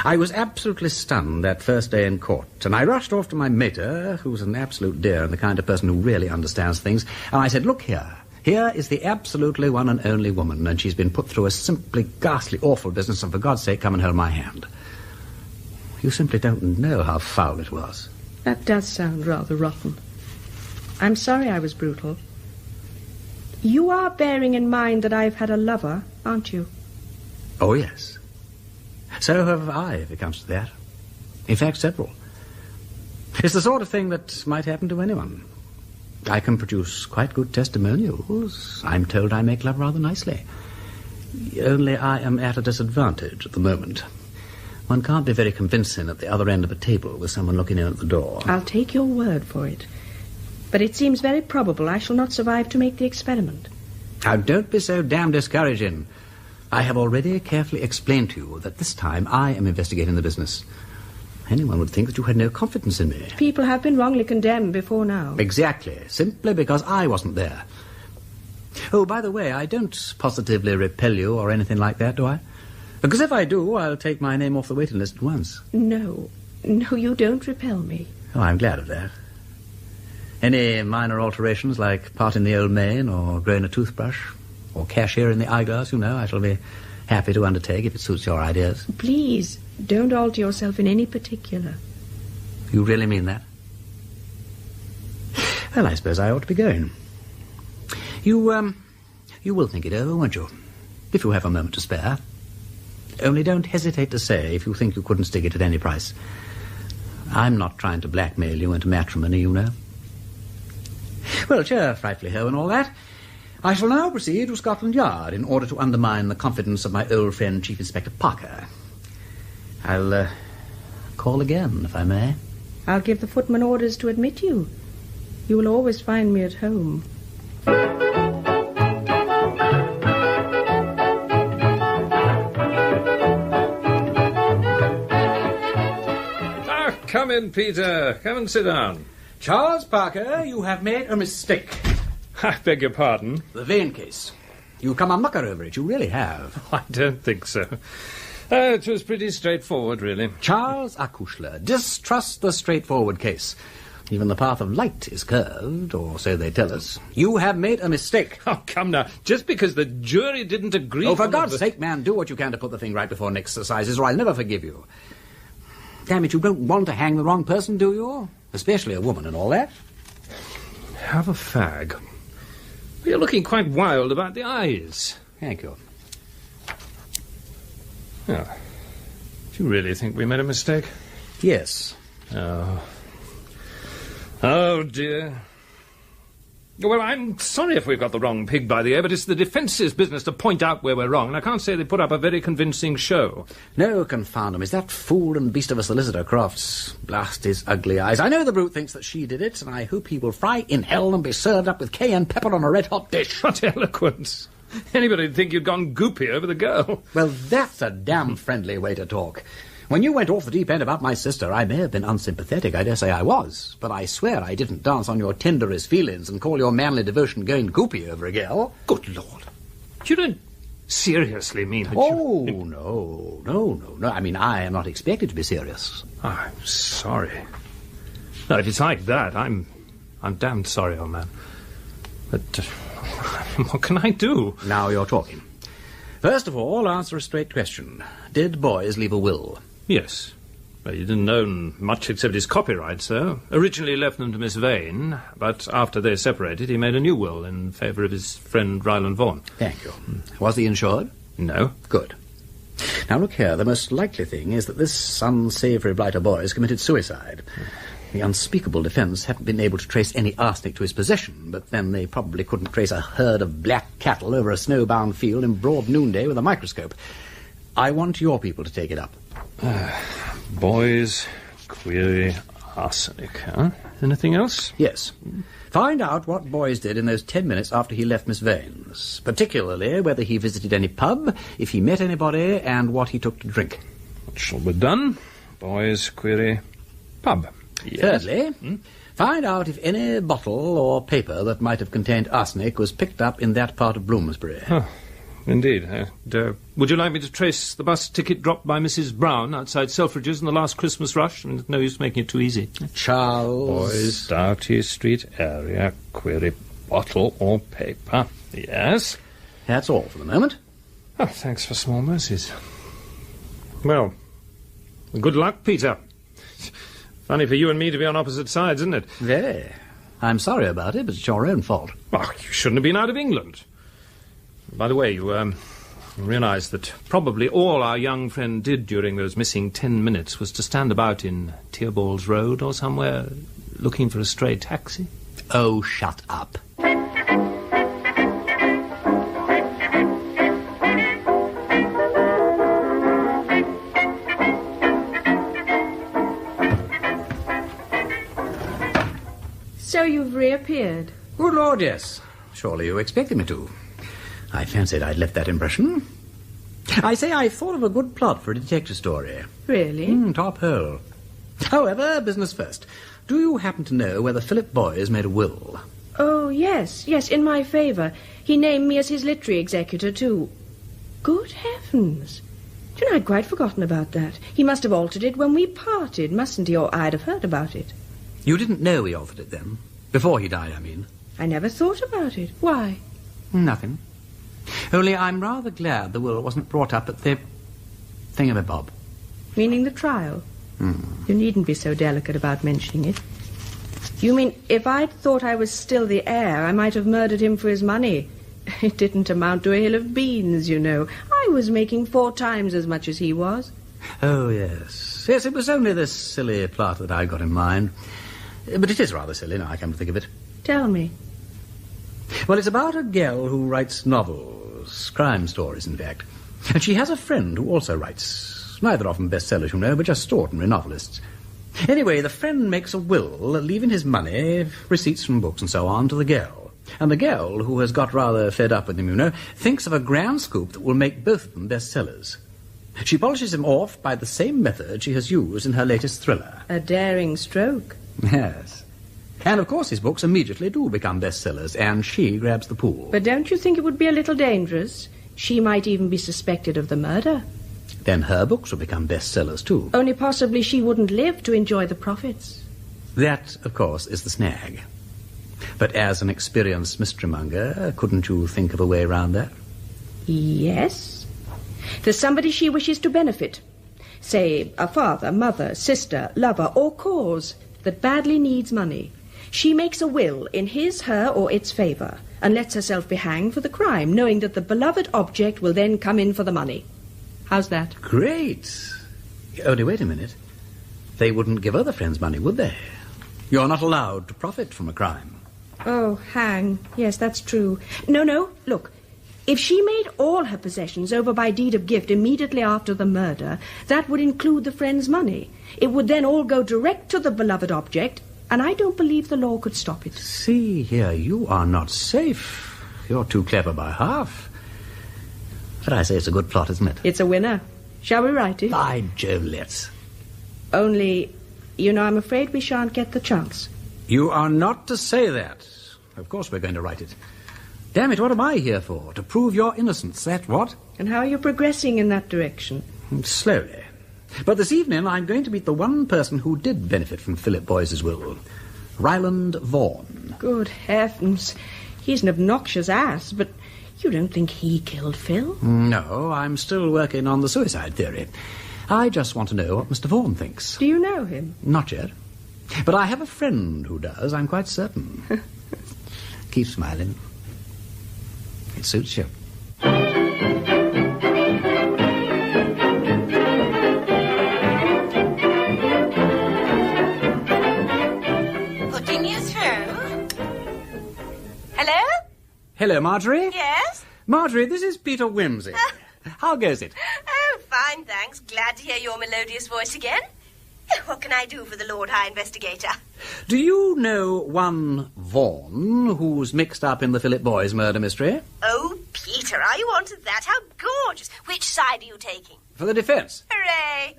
I was absolutely stunned that first day in court, and I rushed off to my mater, who's an absolute dear and the kind of person who really understands things, and I said, look here. Here is the absolutely one and only woman, and she's been put through a simply ghastly, awful business, and for God's sake, come and hold my hand. You simply don't know how foul it was. That does sound rather rotten. I'm sorry I was brutal. You are bearing in mind that I've had a lover, aren't you? Oh, yes. So have I, if it comes to that. In fact, several. It's the sort of thing that might happen to anyone. I can produce quite good testimonials. I'm told I make love rather nicely. Only I am at a disadvantage at the moment. One can't be very convincing at the other end of a table with someone looking in at the door. I'll take your word for it. But it seems very probable I shall not survive to make the experiment. Now, don't be so damn discouraging. I have already carefully explained to you that this time I am investigating the business. Anyone would think that you had no confidence in me. People have been wrongly condemned before now. Exactly. Simply because I wasn't there. Oh, by the way, I don't positively repel you or anything like that, do I? Because if I do, I'll take my name off the waiting list at once. No, you don't repel me. Oh, I'm glad of that. Any minor alterations, like parting the old mane or growing a toothbrush or cashier in the eyeglass, you know, I shall be happy to undertake if it suits your ideas. Please, don't alter yourself in any particular. You really mean that? Well, I suppose I ought to be going. You will think it over, won't you? If you have a moment to spare. Only don't hesitate to say if you think you couldn't stick it at any price. I'm not trying to blackmail you into matrimony, you know. Well, cheer, frightfully ho and all that. I shall now proceed to Scotland Yard in order to undermine the confidence of my old friend Chief Inspector Parker. I'll call again, if I may. I'll give the footman orders to admit you. You will always find me at home. Come in, Peter. Come and sit down. Charles Parker, you have made a mistake. I beg your pardon? The Vane case. You've come unmucker over it, you really have. I don't think so. It was pretty straightforward, really. Charles Acushla, distrust the straightforward case. Even the path of light is curved, or so they tell us. You have made a mistake. Oh, come now. Just because the jury didn't agree... Oh, for God's sake, man, do what you can to put the thing right before next assizes, or I'll never forgive you. Damn it, you don't want to hang the wrong person, do you? Especially a woman and all that. Have a fag. You're looking quite wild about the eyes. Thank you. Oh. Do you really think we made a mistake? Yes. Oh. Oh, dear. Well, I'm sorry if we've got the wrong pig by the ear, but it's the defence's business to point out where we're wrong, and I can't say they put up a very convincing show. No, confound him. Is that fool and beast of a solicitor, Crofts? Blast his ugly eyes. I know the brute thinks that she did it, and I hope he will fry in hell and be served up with cayenne pepper on a red-hot dish. What eloquence. Anybody'd think you'd gone goopy over the girl. Well, that's a damn friendly way to talk. When you went off the deep end about my sister, I may have been unsympathetic, I dare say I was, but I swear I didn't dance on your tenderest feelings and call your manly devotion going goopy over a girl. Good Lord. You don't seriously mean that Oh, no. I mean, I am not expected to be serious. I'm sorry. No, if it's like that, I'm damned sorry, old man. But what can I do? Now you're talking. First of all, answer a straight question. Did Boys leave a will? Yes. Well, he didn't own much except his copyrights, though. Originally left them to Miss Vane, but after they separated, he made a new will in favour of his friend Ryland Vaughan. Thank you. Was he insured? No. Good. Now look here, the most likely thing is that this unsavoury blighter Boys committed suicide. The unspeakable defence haven't been able to trace any arsenic to his possession, but then they probably couldn't trace a herd of black cattle over a snowbound field in broad noonday with a microscope. I want your people to take it up. Boys, query, arsenic, huh? Anything else? Yes. Find out what Boys did in those 10 minutes after he left Miss Vane's, particularly whether he visited any pub, if he met anybody, and what he took to drink. That shall be done. Boys, query, pub. Yes. Thirdly, find out if any bottle or paper that might have contained arsenic was picked up in that part of Bloomsbury. Oh, indeed. Would you like me to trace the bus ticket dropped by Mrs. Brown outside Selfridge's in the last Christmas rush? I mean, there's no use making it too easy. Charles... Boys, Doughty Street area, query, bottle or paper. Yes? That's all for the moment. Oh, thanks for small mercies. Well, good luck, Peter. Funny for you and me to be on opposite sides, isn't it? Very. I'm sorry about it, but it's your own fault. Well, you shouldn't have been out of England. By the way, you realise that probably all our young friend did during those missing 10 minutes was to stand about in Tearballs Road or somewhere looking for a stray taxi? Oh, shut up. So you've reappeared? Good Lord, yes. Surely you expected me to. I fancied I'd left that impression. I say I thought of a good plot for a detective story. Really? Top hole. However, business first. Do you happen to know whether Philip Boys made a will? Oh, yes, in my favour. He named me as his literary executor, too. Good heavens. Do you know, I'd quite forgotten about that. He must have altered it when we parted, mustn't he? Or I'd have heard about it. You didn't know he altered it then? Before he died, I mean. I never thought about it. Why? Nothing. Only I'm rather glad the will wasn't brought up at the thingamabob. Meaning the trial? You needn't be so delicate about mentioning it. You mean if I'd thought I was still the heir, I might have murdered him for his money? It didn't amount to a hill of beans, you know. I was making 4 times as much as he was. Oh, yes. Yes, it was only this silly plot that I got in mind. But it is rather silly, now I come to think of it. Tell me. Well, it's about a girl who writes novels, crime stories, in fact. And she has a friend who also writes. Neither of them bestsellers, you know, but just ordinary novelists. Anyway, the friend makes a will, leaving his money, receipts from books and so on, to the girl. And the girl, who has got rather fed up with him, you know, thinks of a grand scoop that will make both of them bestsellers. She polishes him off by the same method she has used in her latest thriller. A daring stroke. Yes. And, of course, his books immediately do become bestsellers, and she grabs the pool. But don't you think it would be a little dangerous? She might even be suspected of the murder. Then her books will become bestsellers, too. Only possibly she wouldn't live to enjoy the profits. That, of course, is the snag. But as an experienced mystery-monger, couldn't you think of a way round that? Yes. There's somebody she wishes to benefit. Say, a father, mother, sister, lover, or cause that badly needs money. She makes a will in his, her, or its favour, and lets herself be hanged for the crime, knowing that the beloved object will then come in for the money. How's that? Great. Only wait a minute. They wouldn't give other friends money, would they? You're not allowed to profit from a crime. Oh, hang. Yes, that's true. No, look. If she made all her possessions over by deed of gift immediately after the murder, that would include the friend's money. It would then all go direct to the beloved object, and I don't believe the law could stop it. See here, you are not safe. You're too clever by half. But I say it's a good plot, isn't it? It's a winner. Shall we write it? By Jove, let's. Only, you know, I'm afraid we shan't get the chance. You are not to say that. Of course we're going to write it. Damn it, what am I here for? To prove your innocence, that what? And how are you progressing in that direction? Slowly. But this evening I'm going to meet the one person who did benefit from Philip Boyce's will. Ryland Vaughan. Good heavens. He's an obnoxious ass, but you don't think he killed Phil? No, I'm still working on the suicide theory. I just want to know what Mr. Vaughan thinks. Do you know him? Not yet. But I have a friend who does, I'm quite certain. Keep smiling. It suits you. Putting you through. Hello? Hello, Marjorie. Yes? Marjorie, this is Peter Wimsey. How goes it? Oh, fine, thanks. Glad to hear your melodious voice again. What can I do for the Lord High Investigator? Do you know one Vaughan who's mixed up in the Philip Boyce murder mystery? Oh, Peter, are you on to that? How gorgeous. Which side are you taking? For the defence. Hooray!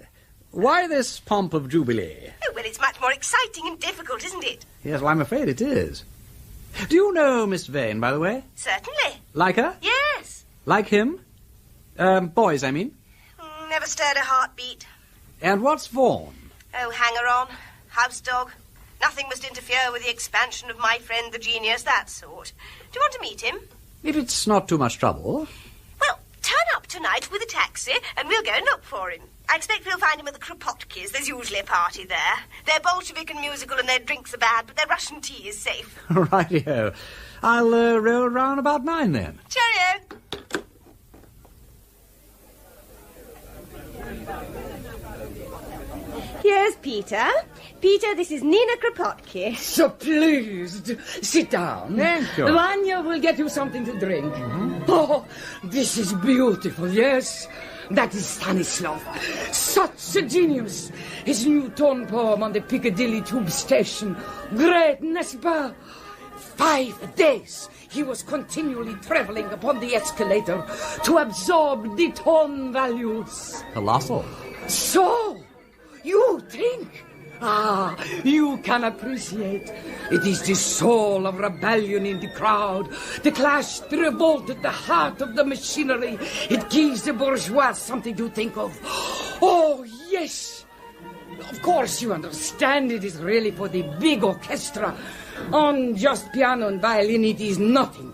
Why this pomp of jubilee? Oh, well, it's much more exciting and difficult, isn't it? Yes, well, I'm afraid it is. Do you know Miss Vane, by the way? Certainly. Like her? Yes. Like him? Boys, I mean. Never stirred a heartbeat. And what's Vaughan? Oh, hanger-on, house dog. Nothing must interfere with the expansion of my friend the genius, that sort. Do you want to meet him? If it's not too much trouble. Well, turn up tonight with a taxi and we'll go and look for him. I expect we'll find him at the Kropotki's. There's usually a party there. They're Bolshevik and musical and their drinks are bad, but their Russian tea is safe. Rightio. I'll roll round about 9 then. Cheerio. Yes, Peter. Peter, this is Nina Kropotki. So pleased. Sit down. Thank you. Vanya will get you something to drink. Oh, this is beautiful, yes. That is Stanislav. Such a genius. His new tone poem on the Piccadilly tube station. Great, n'est-ce pas? 5 days he was continually travelling upon the escalator to absorb the tone values. Colossal. So, you think? Ah, you can appreciate. It is the soul of rebellion in the crowd. The clash, the revolt at the heart of the machinery. It gives the bourgeois something to think of. Oh, yes. Of course, you understand it is really for the big orchestra. On just piano and violin, it is nothing.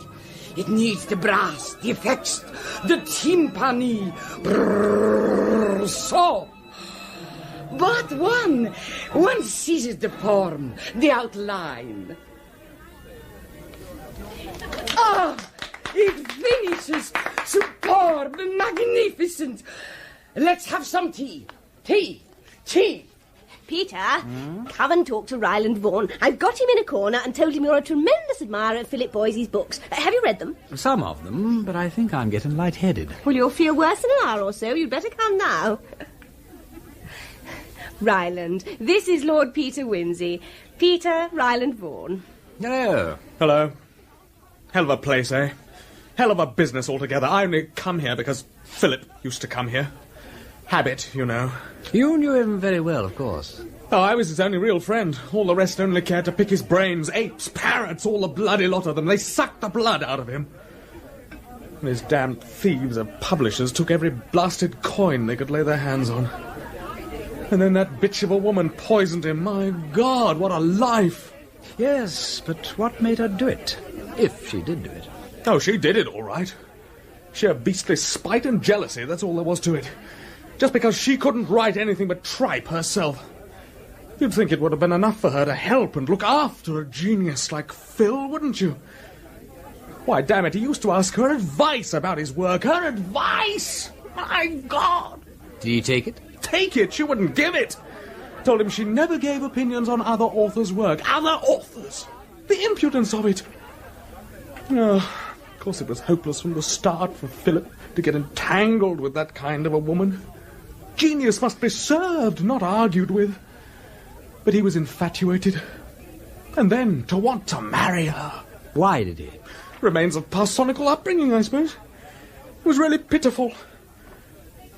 It needs the brass, the effects, the timpani. Brrr, so... But one seizes the form, the outline. Ah, it finishes superb, magnificent. Let's have some tea. Tea! Tea! Peter, come and talk to Ryland Vaughan. I've got him in a corner and told him you're a tremendous admirer of Philip Boyce's books. Have you read them? Some of them, but I think I'm getting lightheaded. Well, you'll feel worse in an hour or so. You'd better come now. Ryland, this is Lord Peter Wimsey. Peter Ryland Vaughan. Hello. Hello. Hell of a place, eh? Hell of a business altogether. I only come here because Philip used to come here. Habit, you know. You knew him very well, of course. Oh, I was his only real friend. All the rest only cared to pick his brains. Apes, parrots, all the bloody lot of them. They sucked the blood out of him. And his damned thieves of publishers took every blasted coin they could lay their hands on. And then that bitch of a woman poisoned him. My God, what a life! Yes, but what made her do it? If she did do it. Oh, she did it, all right. Sheer beastly spite and jealousy, that's all there was to it. Just because she couldn't write anything but tripe herself. You'd think it would have been enough for her to help and look after a genius like Phil, wouldn't you? Why, damn it, he used to ask her advice about his work. Her advice! My God! Did he take it? Take it? She wouldn't give it. Told him she never gave opinions on other authors' work. Other authors! The impudence of it! Oh, of course it was hopeless from the start for Philip to get entangled with that kind of a woman. Genius must be served, not argued with. But he was infatuated. And then to want to marry her. Why did he? Remains of parsonical upbringing, I suppose. It was really pitiful.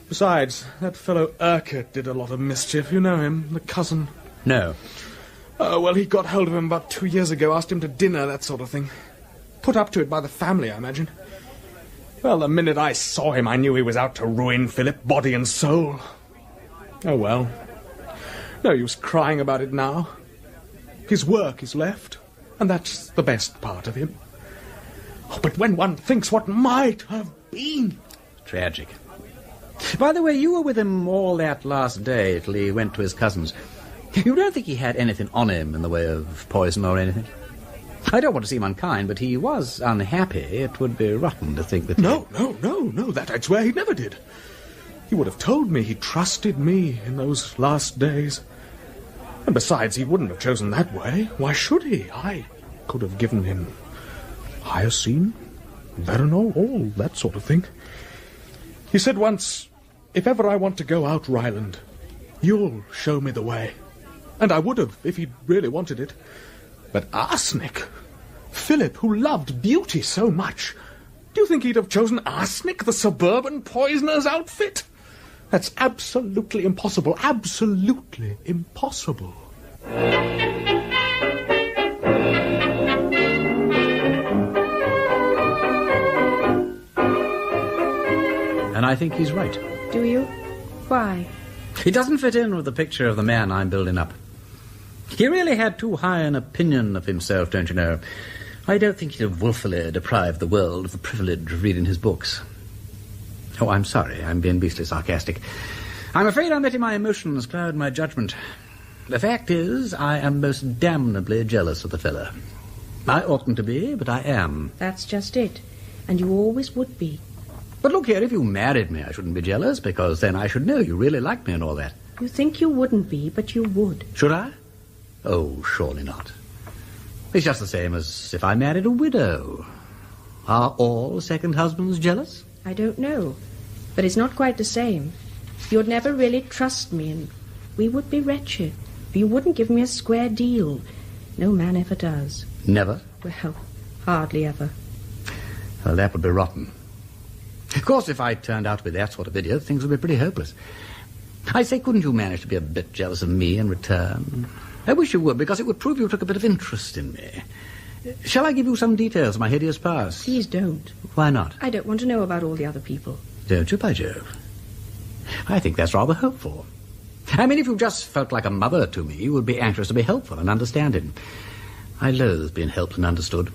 Besides, that fellow Urquhart did a lot of mischief. You know him, the cousin. No. Oh, well, he got hold of him about 2 years ago, asked him to dinner, that sort of thing. Put up to it by the family, I imagine. Well, the minute I saw him, I knew he was out to ruin Philip, body and soul. Oh, well. No use crying about it now. His work is left, and that's the best part of him. Oh, but when one thinks what might have been... Tragic. By the way, you were with him all that last day till he went to his cousin's. You don't think he had anything on him in the way of poison or anything? I don't want to seem unkind, but he was unhappy. It would be rotten to think that... No, that I'd swear he never did. He would have told me he trusted me in those last days. And besides, he wouldn't have chosen that way. Why should he? I could have given him hyoscine, veronal, all that sort of thing. He said once, if ever I want to go out, Ryland, you'll show me the way. And I would have, if he'd really wanted it. But arsenic? Philip, who loved beauty so much, do you think he'd have chosen arsenic, the suburban poisoner's outfit? That's absolutely impossible. Absolutely impossible. And I think he's right. Do you? Why? He doesn't fit in with the picture of the man I'm building up. He really had too high an opinion of himself, don't you know? I don't think he'd have willfully deprived the world of the privilege of reading his books. Oh, I'm sorry, I'm being beastly sarcastic. I'm afraid I'm letting my emotions cloud my judgment. The fact is, I am most damnably jealous of the fellow. I oughtn't to be, but I am. That's just it. And you always would be. But look here, if you married me, I shouldn't be jealous, because then I should know you really like me and all that. You think you wouldn't be, but you would. Should I? Oh, surely not. It's just the same as if I married a widow. Are all second husbands jealous? I don't know. But it's not quite the same. You'd never really trust me, and we would be wretched. You wouldn't give me a square deal. No man ever does. Never? Well, hardly ever. Well, that would be rotten. Of course, if I turned out to be that sort of idiot, things would be pretty hopeless. I say, couldn't you manage to be a bit jealous of me in return? I wish you would, because it would prove you took a bit of interest in me. Shall I give you some details of my hideous past? Please don't. Why not? I don't want to know about all the other people. Don't you, by Jove? I think that's rather hopeful. I mean, if you just felt like a mother to me, you would be anxious to be helpful and understanding. I loathe being helped and understood.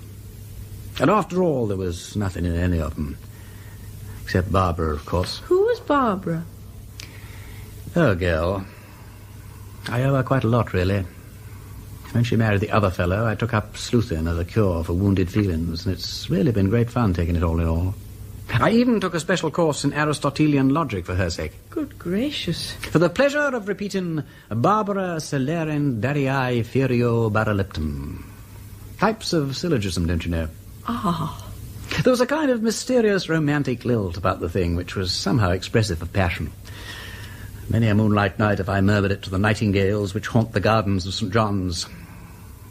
And after all, there was nothing in any of them. Except Barbara, of course. Who was Barbara? Oh, girl. I owe her quite a lot, really. When she married the other fellow, I took up sleuthing as a cure for wounded feelings, and it's really been great fun taking it all in all. I even took a special course in Aristotelian logic for her sake. Good gracious. For the pleasure of repeating Barbara Celerent Dariae Ferio Baroliptum. Types of syllogism, don't you know? Ah. There was a kind of mysterious romantic lilt about the thing which was somehow expressive of passion. Many a moonlight night have I murmured it to the nightingales which haunt the gardens of St. John's.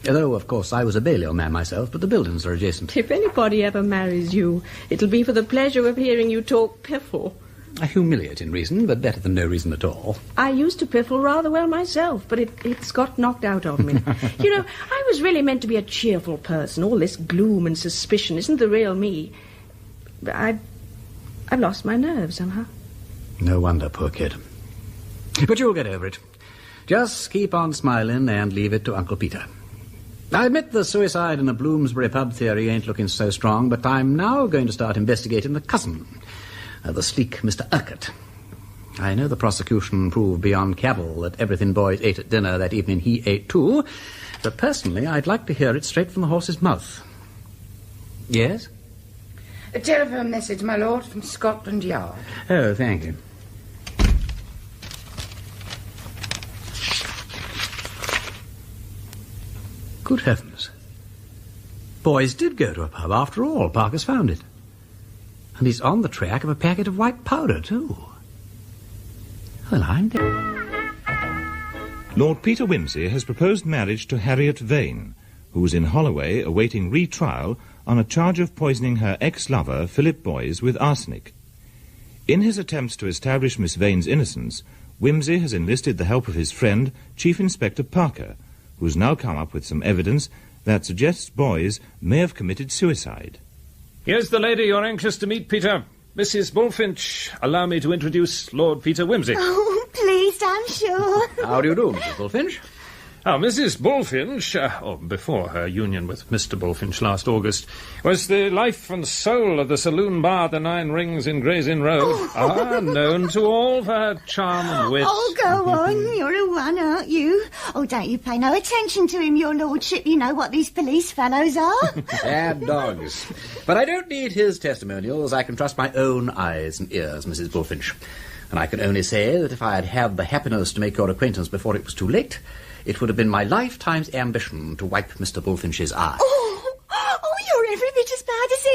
Although, of course, I was a Balliol man myself, but the buildings are adjacent. If anybody ever marries you, it'll be for the pleasure of hearing you talk piffle. A humiliating reason, but better than no reason at all. I used to piffle rather well myself, but it's got knocked out of me. You know, I was really meant to be a cheerful person. All this gloom and suspicion isn't the real me. I've lost my nerve somehow. No wonder, poor kid. But you'll get over it. Just keep on smiling and leave it to Uncle Peter. I admit the suicide in a Bloomsbury pub theory ain't looking so strong, but I'm now going to start investigating the cousin, the sleek Mr. Urquhart. I know the prosecution proved beyond cavil that everything boys ate at dinner that evening he ate too, but personally I'd like to hear it straight from the horse's mouth. Yes? A telephone message, my lord, from Scotland Yard. Oh, thank you. Good heavens. Boys did go to a pub after all. Parker's found it. And he's on the track of a packet of white powder, too. Well, I'm dead. Lord Peter Wimsey has proposed marriage to Harriet Vane, who is in Holloway awaiting re-trial on a charge of poisoning her ex-lover, Philip Boys, with arsenic. In his attempts to establish Miss Vane's innocence, Wimsey has enlisted the help of his friend, Chief Inspector Parker, who's now come up with some evidence that suggests Boys may have committed suicide. Here's the lady you're anxious to meet, Peter. Mrs. Bullfinch. Allow me to introduce Lord Peter Wimsey. Oh, pleased, I'm sure. How do you do, Mrs. Bullfinch? Now, Mrs. Bullfinch, before her union with Mr. Bullfinch last August, was the life and soul of the saloon bar The Nine Rings in Gray's Inn Road. Known to all for her charm and wit. Oh, go on, you're a one, aren't you? Oh, don't you pay no attention to him, your lordship. You know what these police fellows are. Bad dogs. But I don't need his testimonials. I can trust my own eyes and ears, Mrs. Bullfinch. And I can only say that if I had had the happiness to make your acquaintance before it was too late, it would have been my lifetime's ambition to wipe Mr. Bullfinch's eye. Oh, you're every bit as bad as he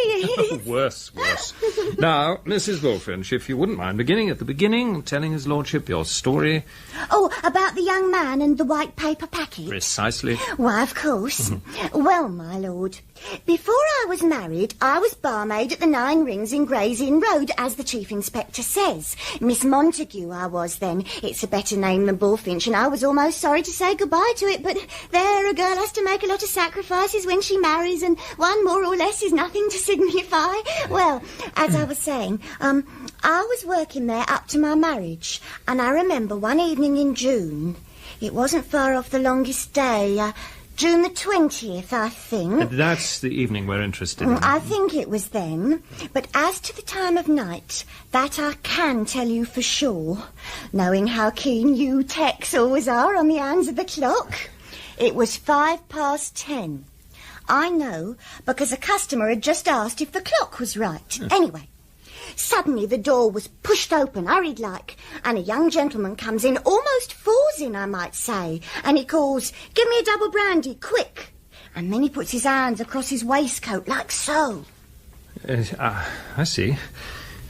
is. Worse. Now, Mrs. Bullfinch, if you wouldn't mind beginning at the beginning, telling his lordship your story. Oh, about the young man and the white paper packet? Precisely. Why, of course. Well, my lord, before I was married, I was barmaid at the Nine Rings in Gray's Inn Road, as the Chief Inspector says. Miss Montague I was then. It's a better name than Bullfinch, and I was almost sorry to say goodbye to it, but there, a girl has to make a lot of sacrifices when she marries, and one more or less is nothing to signify. Well, as I was saying, I was working there up to my marriage, and I remember one evening in June, it wasn't far off the longest day, June the 20th, I think. That's the evening we're interested in. I think it was then. But as to the time of night, that I can tell you for sure, knowing how keen you techs always are on the hands of the clock. It was 10:05. I know, because a customer had just asked if the clock was right. Anyway, suddenly the door was pushed open, hurried like, and a young gentleman comes in, almost falls in, I might say, and he calls, "Give me a double brandy, quick." And then he puts his hands across his waistcoat, like so. I see.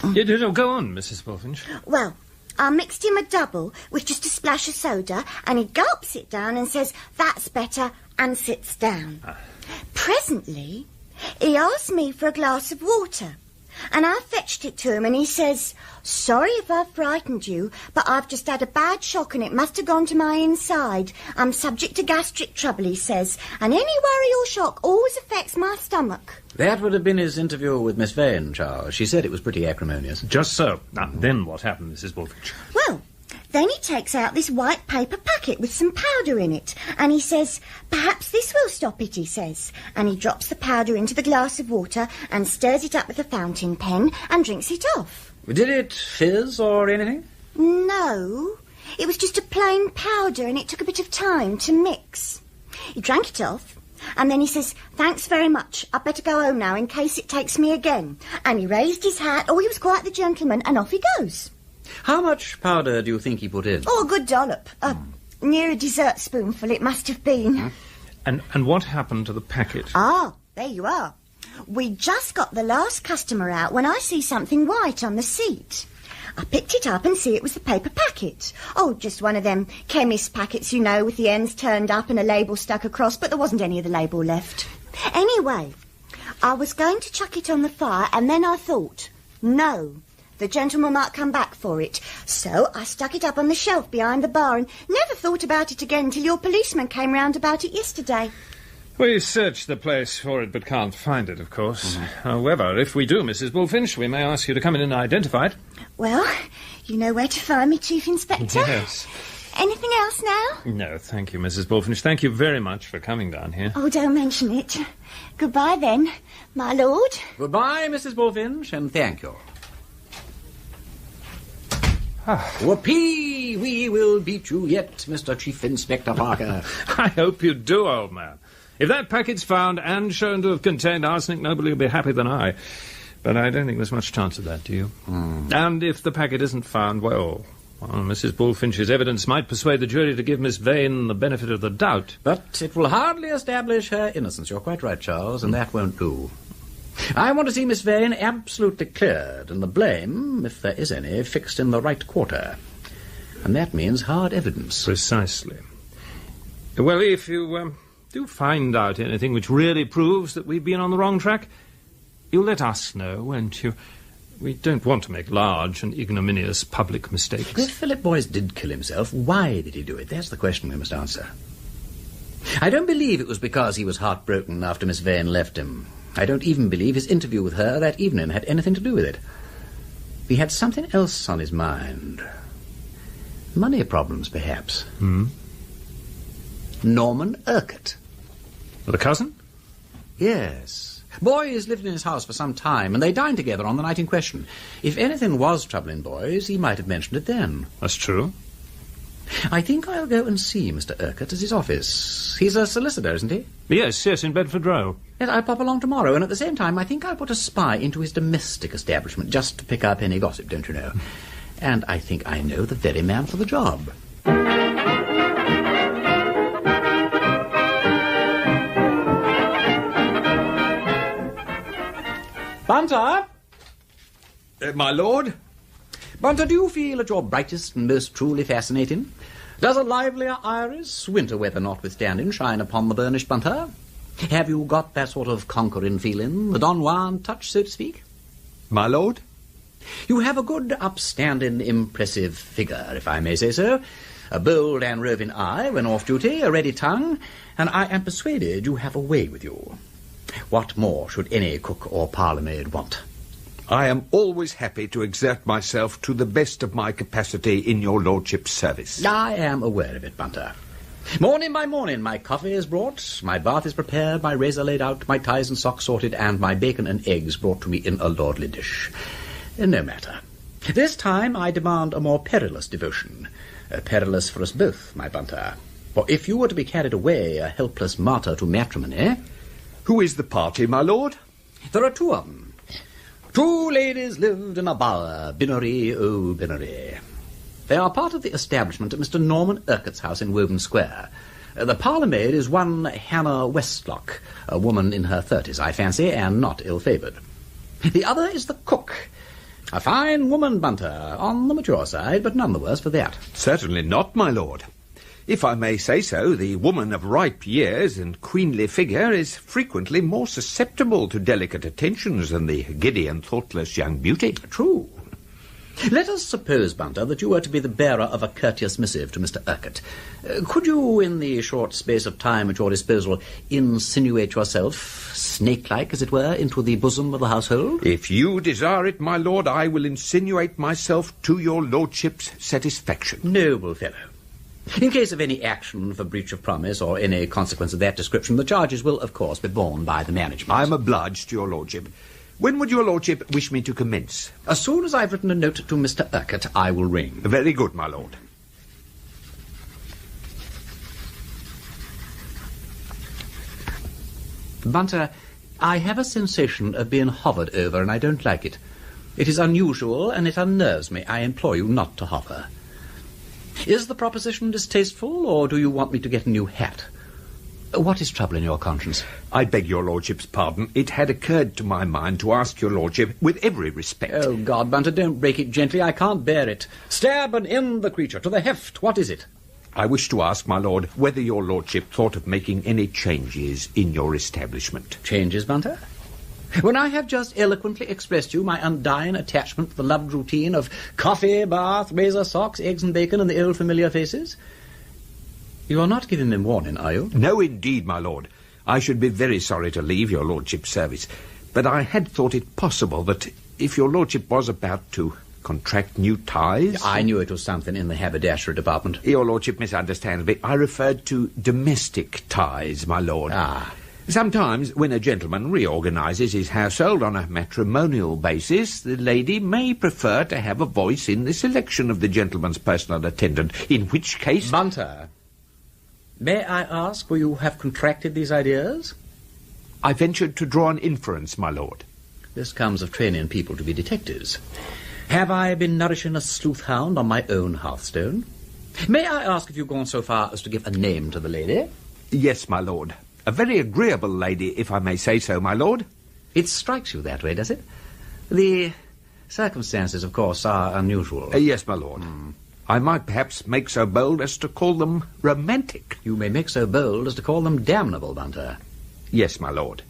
Go on, Mrs. Bullfinch. Well, I mixed him a double with just a splash of soda, and he gulps it down and says, "That's better," and sits down. Presently, he asked me for a glass of water, and I fetched it to him, and he says, "Sorry if I've frightened you, but I've just had a bad shock and it must have gone to my inside. I'm subject to gastric trouble," he says, "and any worry or shock always affects my stomach." That would have been his interview with Miss Vane, Charles. She said it was pretty acrimonious. Just so. Now, then what happened, Mrs. Bullfinch? Well, then he takes out this white paper packet with some powder in it, and he says, "Perhaps this will stop it," he says. And he drops the powder into the glass of water and stirs it up with a fountain pen and drinks it off. Did it fizz or anything? No, it was just a plain powder, and it took a bit of time to mix. He drank it off, And then he says, "Thanks very much. I'd better go home now in case it takes me again." And he raised his hat. Oh, he was quite the gentleman, and off he goes. How much powder do you think he put in? Oh, a good dollop. Near a dessert spoonful it must have been. And what happened to the packet? Ah, there you are. We just got the last customer out when I see something white on the seat. I picked it up and see it was the paper packet. Oh, just one of them chemist packets, you know, with the ends turned up and a label stuck across, but there wasn't any of the label left. Anyway, I was going to chuck it on the fire, and then I thought, no, the gentleman might come back for it. So I stuck it up on the shelf behind the bar and never thought about it again till your policeman came round about it yesterday. We searched the place for it, but can't find it, of course. However, if we do, Mrs. Bullfinch, we may ask you to come in and identify it. Well, you know where to find me, Chief Inspector. Yes. Anything else now? No, thank you, Mrs. Bullfinch. Thank you very much for coming down here. Oh, don't mention it. Goodbye, then, my lord. Goodbye, Mrs. Bullfinch, and thank you. Whoopee! We will beat you yet, Mr. Chief Inspector Parker. I hope you do, old man. If that packet's found and shown to have contained arsenic, nobody will be happier than I. But I don't think there's much chance of that, do you? And if the packet isn't found, well, Mrs. Bullfinch's evidence might persuade the jury to give Miss Vane the benefit of the doubt. But it will hardly establish her innocence. You're quite right, Charles, and that won't do. I want to see Miss Vane absolutely cleared, and the blame, if there is any, fixed in the right quarter. And that means hard evidence. Precisely. Well, if you do find out anything which really proves that we've been on the wrong track, you'll let us know, won't you? We don't want to make large and ignominious public mistakes. If Philip Boyce did kill himself, why did he do it? That's the question we must answer. I don't believe it was because he was heartbroken after Miss Vane left him. I don't even believe his interview with her that evening had anything to do with it. He had something else on his mind. Money problems, perhaps. Norman Urquhart. The cousin? Yes. Boys lived in his house for some time, and they dined together on the night in question. If anything was troubling Boys, he might have mentioned it then. That's true. I think I'll go and see Mr. Urquhart at his office. He's a solicitor, isn't he? Yes, in Bedford Row. Yes, I'll pop along tomorrow, and at the same time I think I'll put a spy into his domestic establishment just to pick up any gossip, don't you know? And I think I know the very man for the job. Bunter? My lord? Bunter, do you feel at your brightest and most truly fascinating? Does a livelier iris, winter weather notwithstanding, shine upon the burnished Bunter? Have you got that sort of conquering feeling, the Don Juan touch, so to speak? My lord? You have a good, upstanding, impressive figure, if I may say so. A bold and roving eye when off duty, a ready tongue, and I am persuaded you have a way with you. What more should any cook or parlour-maid want? I am always happy to exert myself to the best of my capacity in your lordship's service. I am aware of it, Bunter. Morning by morning, my coffee is brought, my bath is prepared, my razor laid out, my ties and socks sorted, and my bacon and eggs brought to me in a lordly dish. No matter. This time I demand a more perilous devotion. Perilous for us both, my Bunter. For if you were to be carried away, a helpless martyr to matrimony... Who is the party, my lord? There are two of them. Two ladies lived in a bower, Binnery, oh, Binnery. They are part of the establishment at Mr. Norman Urquhart's house in Woburn Square. The parlour-maid is one Hannah Westlock, a woman in her 30s, I fancy, and not ill-favoured. The other is the cook, a fine woman, Bunter, on the mature side, but none the worse for that. Certainly not, my lord. If I may say so, the woman of ripe years and queenly figure is frequently more susceptible to delicate attentions than the giddy and thoughtless young beauty. True. Let us suppose, Bunter, that you were to be the bearer of a courteous missive to Mr. Urquhart. Could you, in the short space of time at your disposal, insinuate yourself, snake-like, as it were, into the bosom of the household? If you desire it, my lord, I will insinuate myself to your lordship's satisfaction. Noble fellow. In case of any action for breach of promise or any consequence of that description, the charges will, of course, be borne by the management. I am obliged to your lordship. When would your lordship wish me to commence? As soon as I've written a note to Mr. Urquhart, I will ring. Very good, my lord. Bunter, I have a sensation of being hovered over, and I don't like it. It is unusual, and it unnerves me. I implore you not to hover. Is the proposition distasteful, or do you want me to get a new hat? What is troubling your conscience? I beg your lordship's pardon. It had occurred to my mind to ask your lordship, with every respect... Oh, God, Bunter, don't break it gently. I can't bear it. Stab and end the creature to the heft. What is it? I wish to ask, my lord, whether your lordship thought of making any changes in your establishment. Changes, Bunter? When I have just eloquently expressed to you my undying attachment to the loved routine of coffee, bath, razor, socks, eggs and bacon and the old familiar faces? You are not giving me warning, are you? No, indeed, my lord. I should be very sorry to leave your lordship's service, but I had thought it possible that if your lordship was about to contract new ties... I knew it was something in the haberdashery department. Your lordship misunderstands me. I referred to domestic ties, my lord. Ah. Sometimes, when a gentleman reorganises his household on a matrimonial basis, the lady may prefer to have a voice in the selection of the gentleman's personal attendant, in which case... Bunter, may I ask where you have contracted these ideas? I ventured to draw an inference, my lord. This comes of training people to be detectives. Have I been nourishing a sleuth hound on my own hearthstone? May I ask if you've gone so far as to give a name to the lady? Yes, my lord. A very agreeable lady, if I may say so, my lord. It strikes you that way, does it? The circumstances, of course, are unusual. Yes, my lord. I might perhaps make so bold as to call them romantic. You may make so bold as to call them damnable, Bunter. Yes, my lord.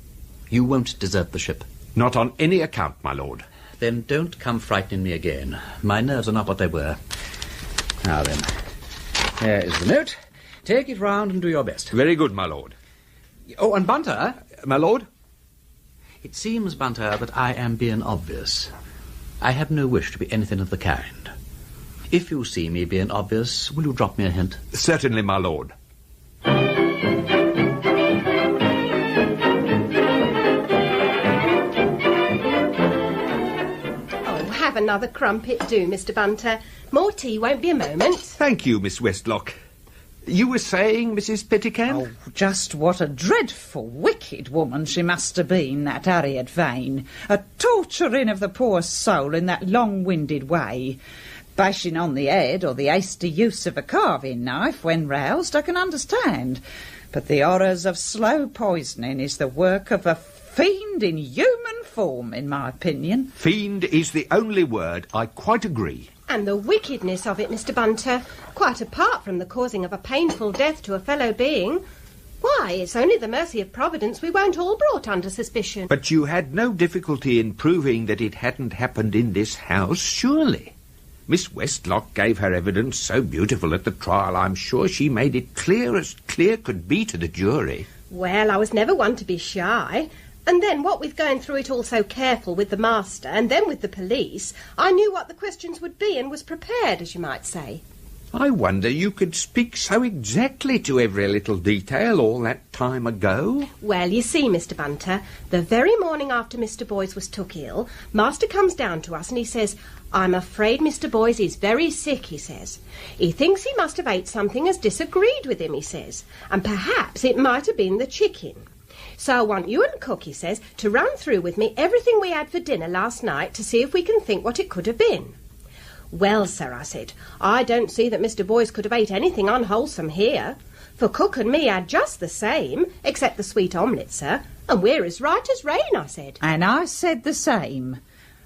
You won't desert the ship? Not on any account, my lord. Then don't come frightening me again. My nerves are not what they were. Now then, there is the note. Take it round and do your best. Very good, my lord. Oh, and Bunter... My lord? It seems, Bunter, that I am being obvious. I have no wish to be anything of the kind. If you see me being obvious, will you drop me a hint? Certainly, my lord. Have another crumpet, do, Mr. Bunter. More tea won't be a moment. Thank you, Miss Westlock. You were saying, Mrs. Pettican? Oh, just what a dreadful, wicked woman she must have been, that Harriet Vane. A torturing of the poor soul in that long-winded way. Bashing on the head or the hasty use of a carving knife when roused, I can understand. But the horrors of slow poisoning is the work of a fiend in human form, in my opinion. Fiend is the only word. I quite agree. And the wickedness of it, Mr. Bunter, quite apart from the causing of a painful death to a fellow being. Why, it's only the mercy of Providence we weren't all brought under suspicion. But you had no difficulty in proving that it hadn't happened in this house, surely? Miss Westlock gave her evidence so beautiful at the trial, I'm sure she made it clear as clear could be to the jury. Well, I was never one to be shy. And then, what with going through it all so careful with the master and then with the police, I knew what the questions would be and was prepared, as you might say. I wonder you could speak so exactly to every little detail all that time ago. Well, you see, Mr. Bunter, the very morning after Mr. Boys was took ill, Master comes down to us and he says, "I'm afraid Mr. Boys is very sick," he says. "He thinks he must have ate something as disagreed with him," he says, "and perhaps it might have been the chicken. So I want you and Cook," he says, "to run through with me everything we had for dinner last night to see if we can think what it could have been." "Well, sir," I said, "I don't see that Mr. Boys could have ate anything unwholesome here. For Cook and me had just the same, except the sweet omelette, sir, and we're as right as rain," I said. And I said the same.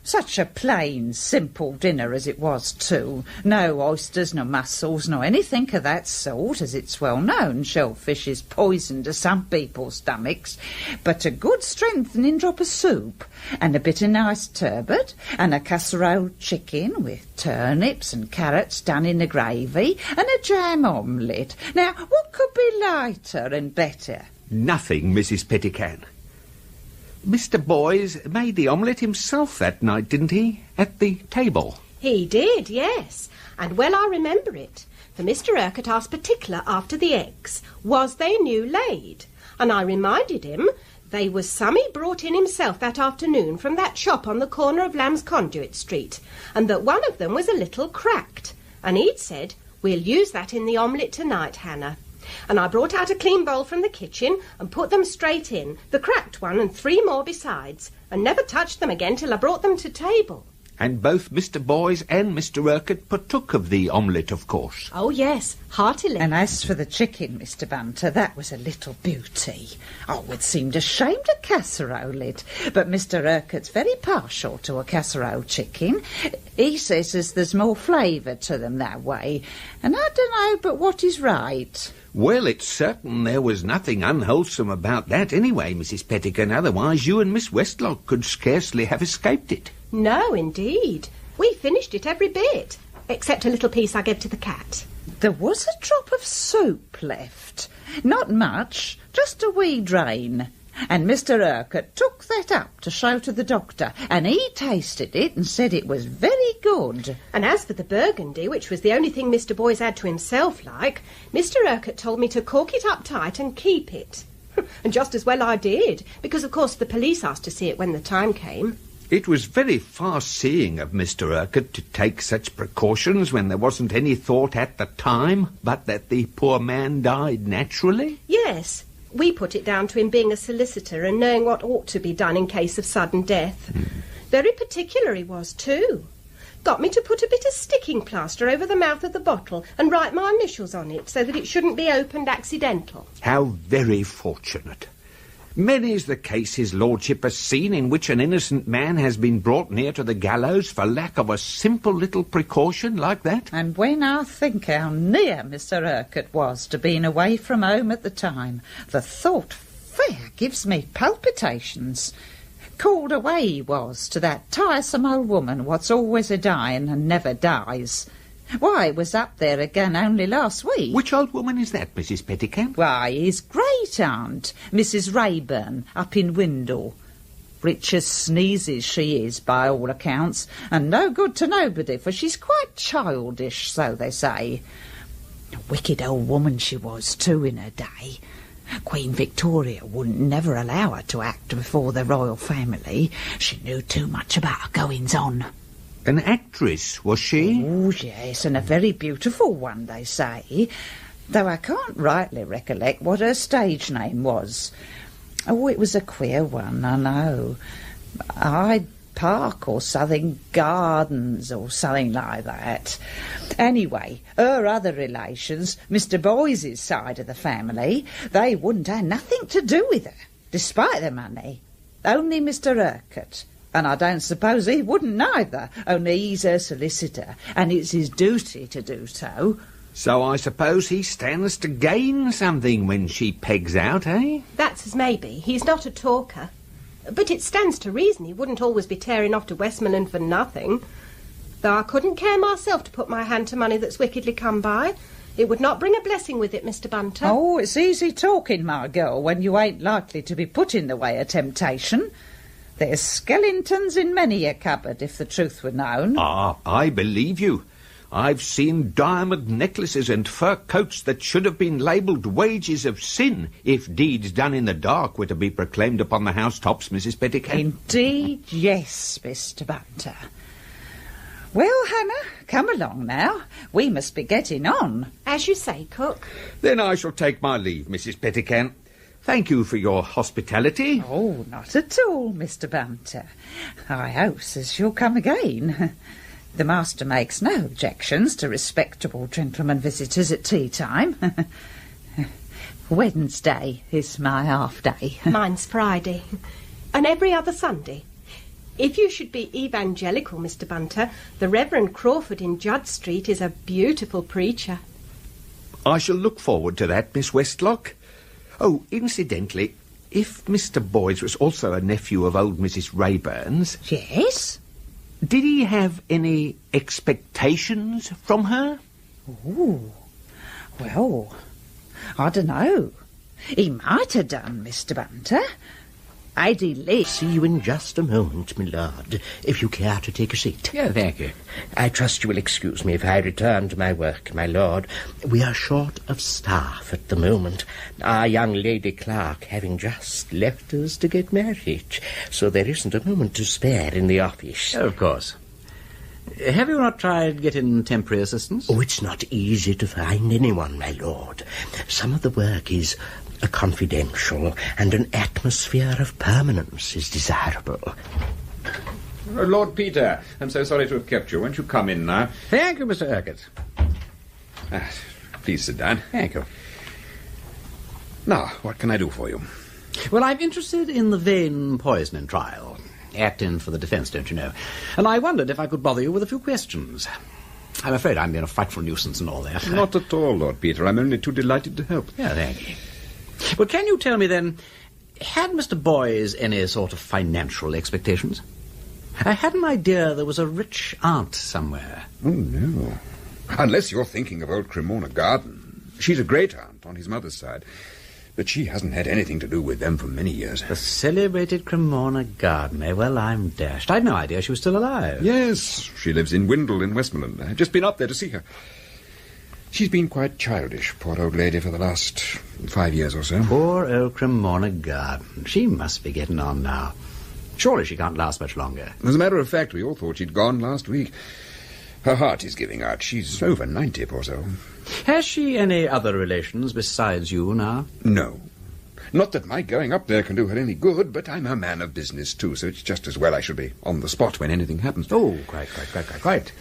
Such a plain, simple dinner as it was, too. No oysters, no mussels, no anything of that sort, as it's well known. Shellfish is poison to some people's stomachs. But a good strengthening drop of soup, and a bit of nice turbot, and a casserole chicken with turnips and carrots done in the gravy, and a jam omelette. Now, what could be lighter and better? Nothing, Mrs. Pettican. Mr. Boys made the omelette himself that night, didn't he? At the table. He did, yes. And well I remember it. For Mr. Urquhart asked particular after the eggs. Was they new laid? And I reminded him they was some he brought in himself that afternoon from that shop on the corner of Lamb's Conduit Street, and that one of them was a little cracked. And he'd said, "We'll use that in the omelette tonight, Hannah." And I brought out a clean bowl from the kitchen and put them straight in, the cracked one and 3 more besides, and never touched them again till I brought them to table. And both Mr. Boys and Mr. Urquhart partook of the omelette, of course. Oh, yes, heartily. And as for the chicken, Mr. Bunter, that was a little beauty. Oh, it seemed a shame to casserole it. But Mr. Urquhart's very partial to a casserole chicken. He says as there's more flavour to them that way. And I don't know but what is right. Well, it's certain there was nothing unwholesome about that anyway, Mrs. Pettican. Otherwise you and Miss Westlock could scarcely have escaped it. No, indeed. We finished it every bit, except a little piece I gave to the cat. There was a drop of soup left. Not much, just a wee drain. And Mr. Urquhart took that up to show to the doctor, and he tasted it and said it was very good. And as for the burgundy, which was the only thing Mr. Boys had to himself like, Mr. Urquhart told me to cork it up tight and keep it. And just as well I did, because of course the police asked to see it when the time came. It was very far-seeing of Mr. Urquhart to take such precautions when there wasn't any thought at the time but that the poor man died naturally. Yes, we put it down to him being a solicitor and knowing what ought to be done in case of sudden death. Very particular he was, too. Got me to put a bit of sticking plaster over the mouth of the bottle and write my initials on it so that it shouldn't be opened accidental. How very fortunate. Many's the case his lordship has seen in which an innocent man has been brought near to the gallows for lack of a simple little precaution like that. And when I think how near Mr. Urquhart was to being away from home at the time, the thought fair gives me palpitations. Called away he was to that tiresome old woman what's always a-dying and never dies. Why, it was up there again only last week. Which old woman is that, Mrs. Pettican? Why, his great-aunt, Mrs. Rayburn, up in Windle. Rich as sneezes she is, by all accounts, and no good to nobody, for she's quite childish, so they say. A wicked old woman she was, too, in her day. Queen Victoria wouldn't never allow her to act before the royal family. She knew too much about her goings-on. An actress, was she? Oh, yes, and a very beautiful one, they say, though I can't rightly recollect what her stage name was. Oh, it was a queer one, I know. Hyde Park or Southern Gardens or something like that. Anyway, her other relations, Mr. Boyce's side of the family, they wouldn't have nothing to do with her, despite the money. Only Mr. Urquhart. And I don't suppose he wouldn't neither, only he's her solicitor, and it's his duty to do so. So I suppose he stands to gain something when she pegs out, eh? That's as maybe. He's not a talker. But it stands to reason he wouldn't always be tearing off to Westmoreland for nothing. Though I couldn't care myself to put my hand to money that's wickedly come by. It would not bring a blessing with it, Mr. Bunter. Oh, it's easy talking, my girl, when you ain't likely to be put in the way of temptation. There's skeletons in many a cupboard, if the truth were known. Ah, I believe you. I've seen diamond necklaces and fur coats that should have been labelled wages of sin if deeds done in the dark were to be proclaimed upon the housetops, Mrs. Pettican. Indeed, yes, Mr. Bunter. Well, Hannah, come along now. We must be getting on. As you say, cook. Then I shall take my leave, Mrs. Pettican. Thank you for your hospitality. Oh, not at all, Mr. Bunter. I hope as you'll come again. The master makes no objections to respectable gentlemen visitors at tea time. Wednesday is my half-day. Mine's Friday. And every other Sunday. If you should be evangelical, Mr. Bunter, the Reverend Crawford in Judd Street is a beautiful preacher. I shall look forward to that, Miss Westlock. Oh, incidentally, if Mr. Boys was also a nephew of old Mrs. Rayburn's... Yes? Did he have any expectations from her? Oh, well, I don't know. He might have done, Mr. Bunter. I'd see you in just a moment, my lord, if you care to take a seat. Yeah, thank you. I trust you will excuse me if I return to my work, my lord. We are short of staff at the moment, our young lady clerk having just left us to get married, so there isn't a moment to spare in the office. Of course. Have you not tried getting temporary assistance? Oh, it's not easy to find anyone, my lord. Some of the work is confidential, and an atmosphere of permanence is desirable. Lord Peter, I'm so sorry to have kept you. Won't you come in now? Thank you, Mr. Urquhart. Please sit down. Thank you. Now, what can I do for you? Well, I'm interested in the Vane poisoning trial. Acting for the defence, don't you know? And I wondered if I could bother you with a few questions. I'm afraid I'm being a frightful nuisance and all that. Not at all, Lord Peter. I'm only too delighted to help. Yeah, thank you. Well, can you tell me then, had Mr. Boys any sort of financial expectations? I had an idea there was a rich aunt somewhere. Oh, no. Unless you're thinking of old Cremona Garden. She's a great aunt on his mother's side. But she hasn't had anything to do with them for many years. The celebrated Cremona Garden, eh? Well, I'm dashed. I'd no idea she was still alive. Yes, she lives in Windle in Westmoreland. I've just been up there to see her. She's been quite childish, poor old lady, for the last 5 years or so. Poor old Cremona Garden. She must be getting on now. Surely she can't last much longer. As a matter of fact, we all thought she'd gone last week. Her heart is giving out. She's over 90, poor soul. Has she any other relations besides you now? No. Not that my going up there can do her any good, but I'm a man of business, too, so it's just as well I should be on the spot when anything happens. Oh, quite.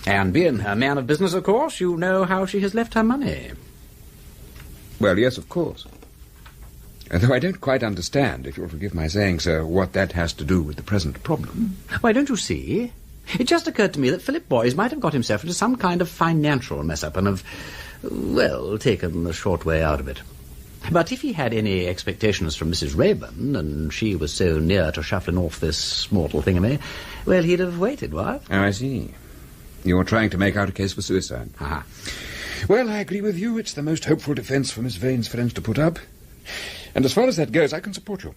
And being a man of business, of course, you know how she has left her money. Well, yes, of course. Though I don't quite understand, if you'll forgive my saying so, what that has to do with the present problem. Why, don't you see? It just occurred to me that Philip Boys might have got himself into some kind of financial mess-up and have, well, taken the short way out of it. But if he had any expectations from Mrs. Rayburn, and she was so near to shuffling off this mortal thingamy, well, he'd have waited, what? Oh, I see. You're trying to make out a case for suicide. Uh-huh. Well, I agree with you. It's the most hopeful defence for Miss Vane's friends to put up. And as far as that goes, I can support you.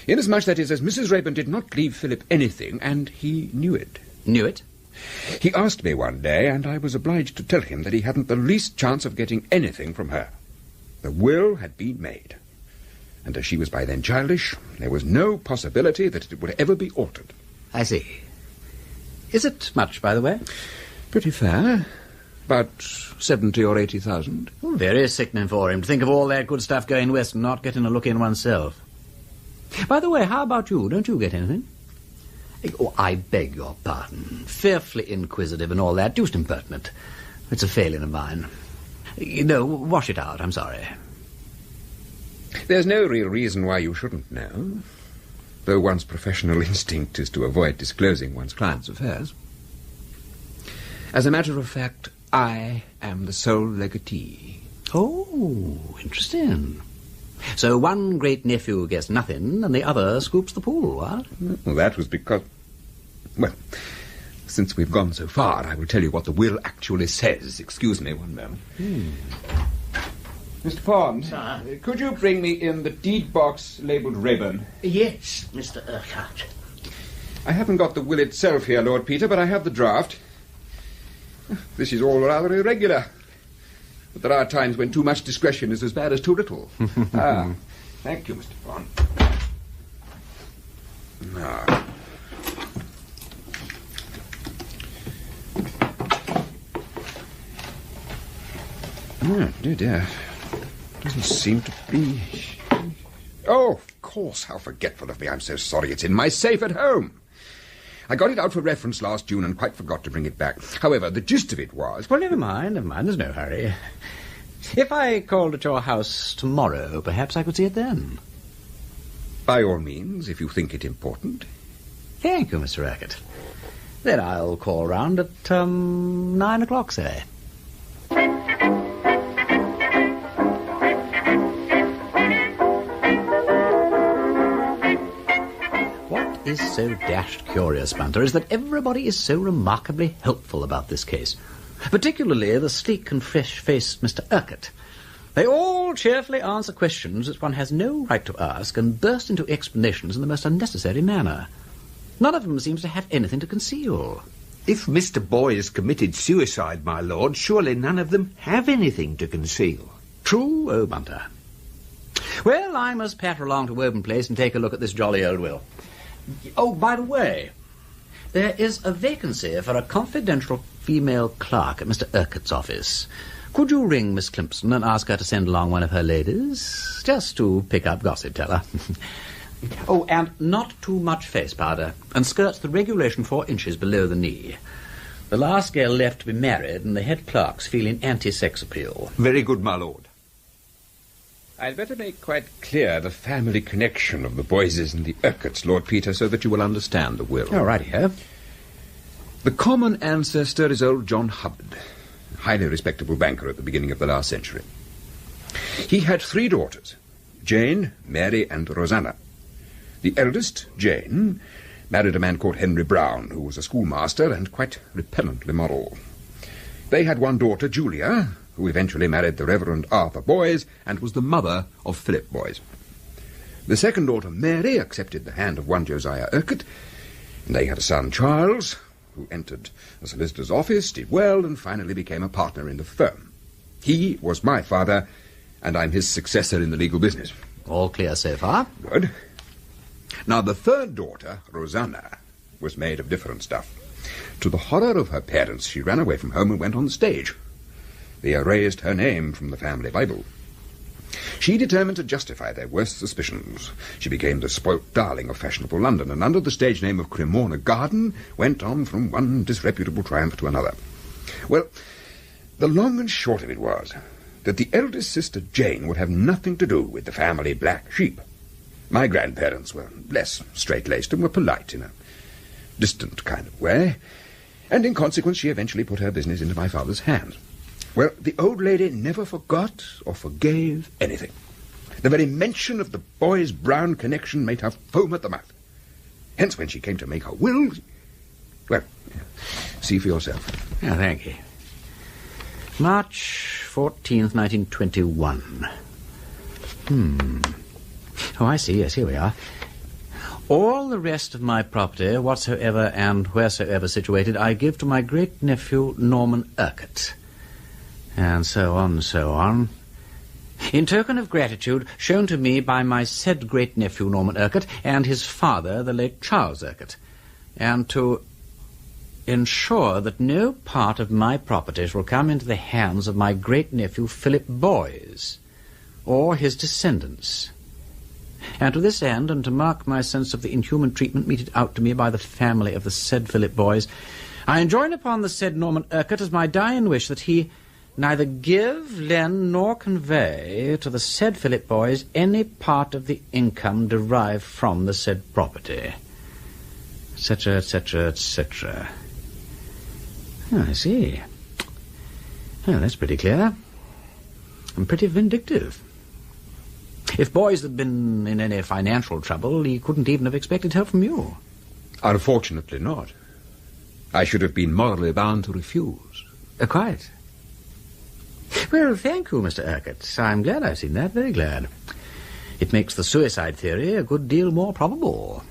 Inasmuch, that is, as Mrs. Rayburn did not leave Philip anything, and he knew it. Knew it? He asked me one day, and I was obliged to tell him that he hadn't the least chance of getting anything from her. The will had been made. And as she was by then childish, there was no possibility that it would ever be altered. I see. Is it much, by the way? Pretty fair. About 70 or 80,000. Oh, very sickening for him to think of all that good stuff going west and not getting a look in oneself. By the way, how about you? Don't you get anything? Oh, I beg your pardon. Fearfully inquisitive and all that. Deuced impertinent. It's a failing of mine. No, wash it out. I'm sorry. There's no real reason why you shouldn't know, though one's professional instinct is to avoid disclosing one's client's affairs. As a matter of fact, I am the sole legatee. Oh, interesting. So one great-nephew gets nothing, and the other scoops the pool, what? Well, that was because... Well, since we've gone so far, I will tell you what the will actually says. Excuse me one moment. Mr. Pond, could you bring me in the deed box labelled Rayburn? Yes, Mr. Urquhart. I haven't got the will itself here, Lord Peter, but I have the draft. This is all rather irregular. But there are times when too much discretion is as bad as too little. Thank you, Mr. Pond. Now. Oh, dear. Doesn't seem to be... Oh, of course, how forgetful of me. I'm so sorry. It's in my safe at home. I got it out for reference last June and quite forgot to bring it back. However, the gist of it was... Well, never mind. There's no hurry. If I called at your house tomorrow, perhaps I could see it then. By all means, if you think it important. Thank you, Mr. Urquhart. Then I'll call round at 9 o'clock, say. What is so dashed curious, Bunter, is that everybody is so remarkably helpful about this case. Particularly the sleek and fresh-faced Mr. Urquhart. They all cheerfully answer questions which one has no right to ask and burst into explanations in the most unnecessary manner. None of them seems to have anything to conceal. If Mr. Boys committed suicide, my lord, surely none of them have anything to conceal. True, oh, Bunter. Well, I must patter along to Woburn Place and take a look at this jolly old will. Oh, by the way, There is a vacancy for a confidential female clerk at Mr. Urquhart's office. Could you ring Miss Climpson and ask her to send along one of her ladies? Just to pick up gossip, tell her. Oh, and not too much face powder, and skirts the regulation 4 inches below the knee. The last girl left to be married, and the head clerk's feeling anti-sex appeal. Very good, my lord. I'd better make quite clear the family connection of the Boyses and the Urquharts, Lord Peter, so that you will understand the will. All right, here. The common ancestor is old John Hubbard, a highly respectable banker at the beginning of the last century. He had 3 daughters, Jane, Mary, and Rosanna. The eldest, Jane, married a man called Henry Brown, who was a schoolmaster and quite repellently moral. They had 1 daughter, Julia, who eventually married the Reverend Arthur Boys and was the mother of Philip Boys. The second daughter, Mary, accepted the hand of one Josiah Urquhart, and they had a son, Charles, who entered a solicitor's office, did well, and finally became a partner in the firm. He was my father, and I'm his successor in the legal business. All clear so far. Good. Now, the third daughter, Rosanna, was made of different stuff. To the horror of her parents, she ran away from home and went on the stage. They erased her name from the family Bible. She determined to justify their worst suspicions. She became the spoilt darling of fashionable London, and under the stage name of Cremorne Garden, went on from one disreputable triumph to another. Well, the long and short of it was that the eldest sister, Jane, would have nothing to do with the family black sheep. My grandparents were less straight-laced and were polite in a distant kind of way, and in consequence she eventually put her business into my father's hands. Well, the old lady never forgot or forgave anything. The very mention of the Boys-Brown connection made her foam at the mouth. Hence, when she came to make her will... Well, see for yourself. Yeah, thank you. March 14th, 1921. Oh, I see. Yes, here we are. All the rest of my property, whatsoever and wheresoever situated, I give to my great-nephew, Norman Urquhart. And so on and so on. In token of gratitude shown to me by my said great-nephew, Norman Urquhart, and his father, the late Charles Urquhart, and to ensure that no part of my properties will come into the hands of my great-nephew, Philip Boys, or his descendants. And to this end, and to mark my sense of the inhuman treatment meted out to me by the family of the said Philip Boys, I enjoin upon the said Norman Urquhart as my dying wish that he neither give, lend, nor convey to the said Philip Boys any part of the income derived from the said property, etc., etc., etc. Oh, I see. Oh, that's pretty clear. And pretty vindictive. If Boys had been in any financial trouble, he couldn't even have expected help from you. Unfortunately not. I should have been morally bound to refuse. Quite. Well, thank you, Mr. Urquhart. I'm glad I've seen that, very glad. It makes the suicide theory a good deal more probable.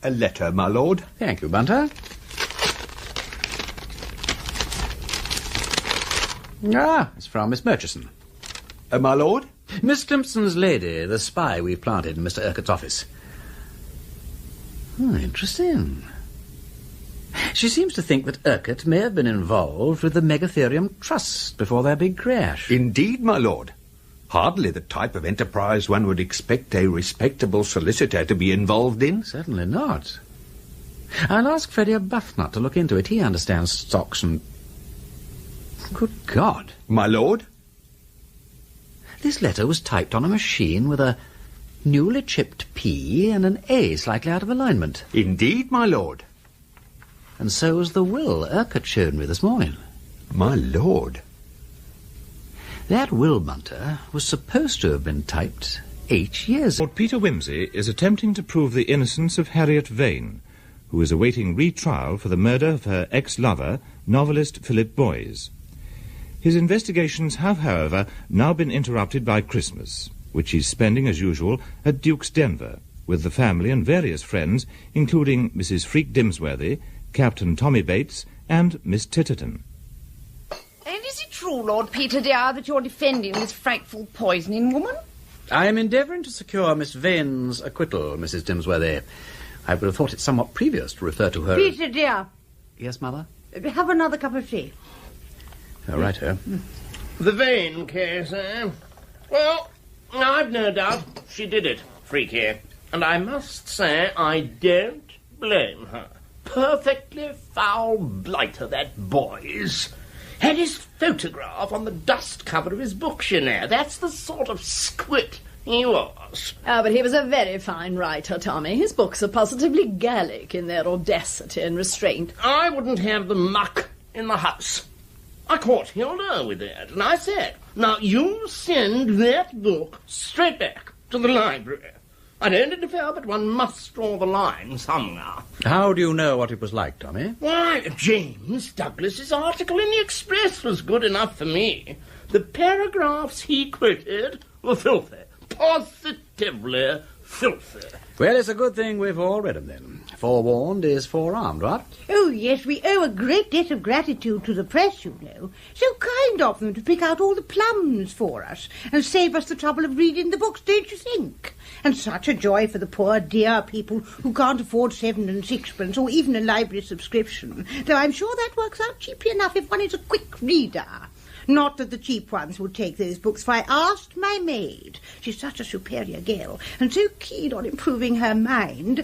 A letter, my lord. Thank you, Bunter. Ah, it's from Miss Murchison. My lord? Miss Climpson's lady, the spy we've planted in Mr. Urquhart's office. Oh, interesting. She seems to think that Urquhart may have been involved with the Megatherium Trust before their big crash. Indeed, my lord. Hardly the type of enterprise one would expect a respectable solicitor to be involved in. Certainly not. I'll ask Freddie Arbuthnot to look into it. He understands stocks and... Good God. My lord? This letter was typed on a machine with a newly chipped P and an A slightly out of alignment. Indeed, my lord. And so was the will Urquhart showed me this morning. My lord. That will, Bunter, was supposed to have been typed 8 years ago. Lord Peter Wimsey is attempting to prove the innocence of Harriet Vane, who is awaiting retrial for the murder of her ex-lover, novelist Philip Boys. His investigations have, however, now been interrupted by Christmas, which he's spending, as usual, at Duke's Denver, with the family and various friends, including Mrs. Freak Dimsworthy, Captain Tommy Bates, and Miss Titterton. And is it true, Lord Peter, dear, that you're defending this frightful poisoning woman? I am endeavouring to secure Miss Vane's acquittal, Mrs. Dimsworthy. I would have thought it somewhat previous to refer to her... Peter, dear. Yes, Mother? Have another cup of tea. Oh, righto. The Vane case, eh? Well, I've no doubt she did it, freaky. And I must say I don't blame her. Perfectly foul blighter, that boy's. Had his photograph on the dust cover of his books, you know. That's the sort of squid he was. Ah, but he was a very fine writer, Tommy. His books are positively Gallic in their audacity and restraint. I wouldn't have the muck in the house. I caught Hilda with that, and I said, now you send that book straight back to the library. I don't interfere, but one must draw the line somewhere. How do you know what it was like, Tommy? Why, James Douglas's article in the Express was good enough for me. The paragraphs he quoted were filthy. Positively filthy. Well, it's a good thing we've all read them, then. Forewarned is forearmed, right? Oh, yes, we owe a great debt of gratitude to the press, you know. So kind of them to pick out all the plums for us and save us the trouble of reading the books, don't you think? And such a joy for the poor dear people who can't afford 7 and 6pence or even a library subscription, though I'm sure that works out cheaply enough if one is a quick reader. Not that the cheap ones would take those books, for I asked my maid. She's such a superior girl, and so keen on improving her mind,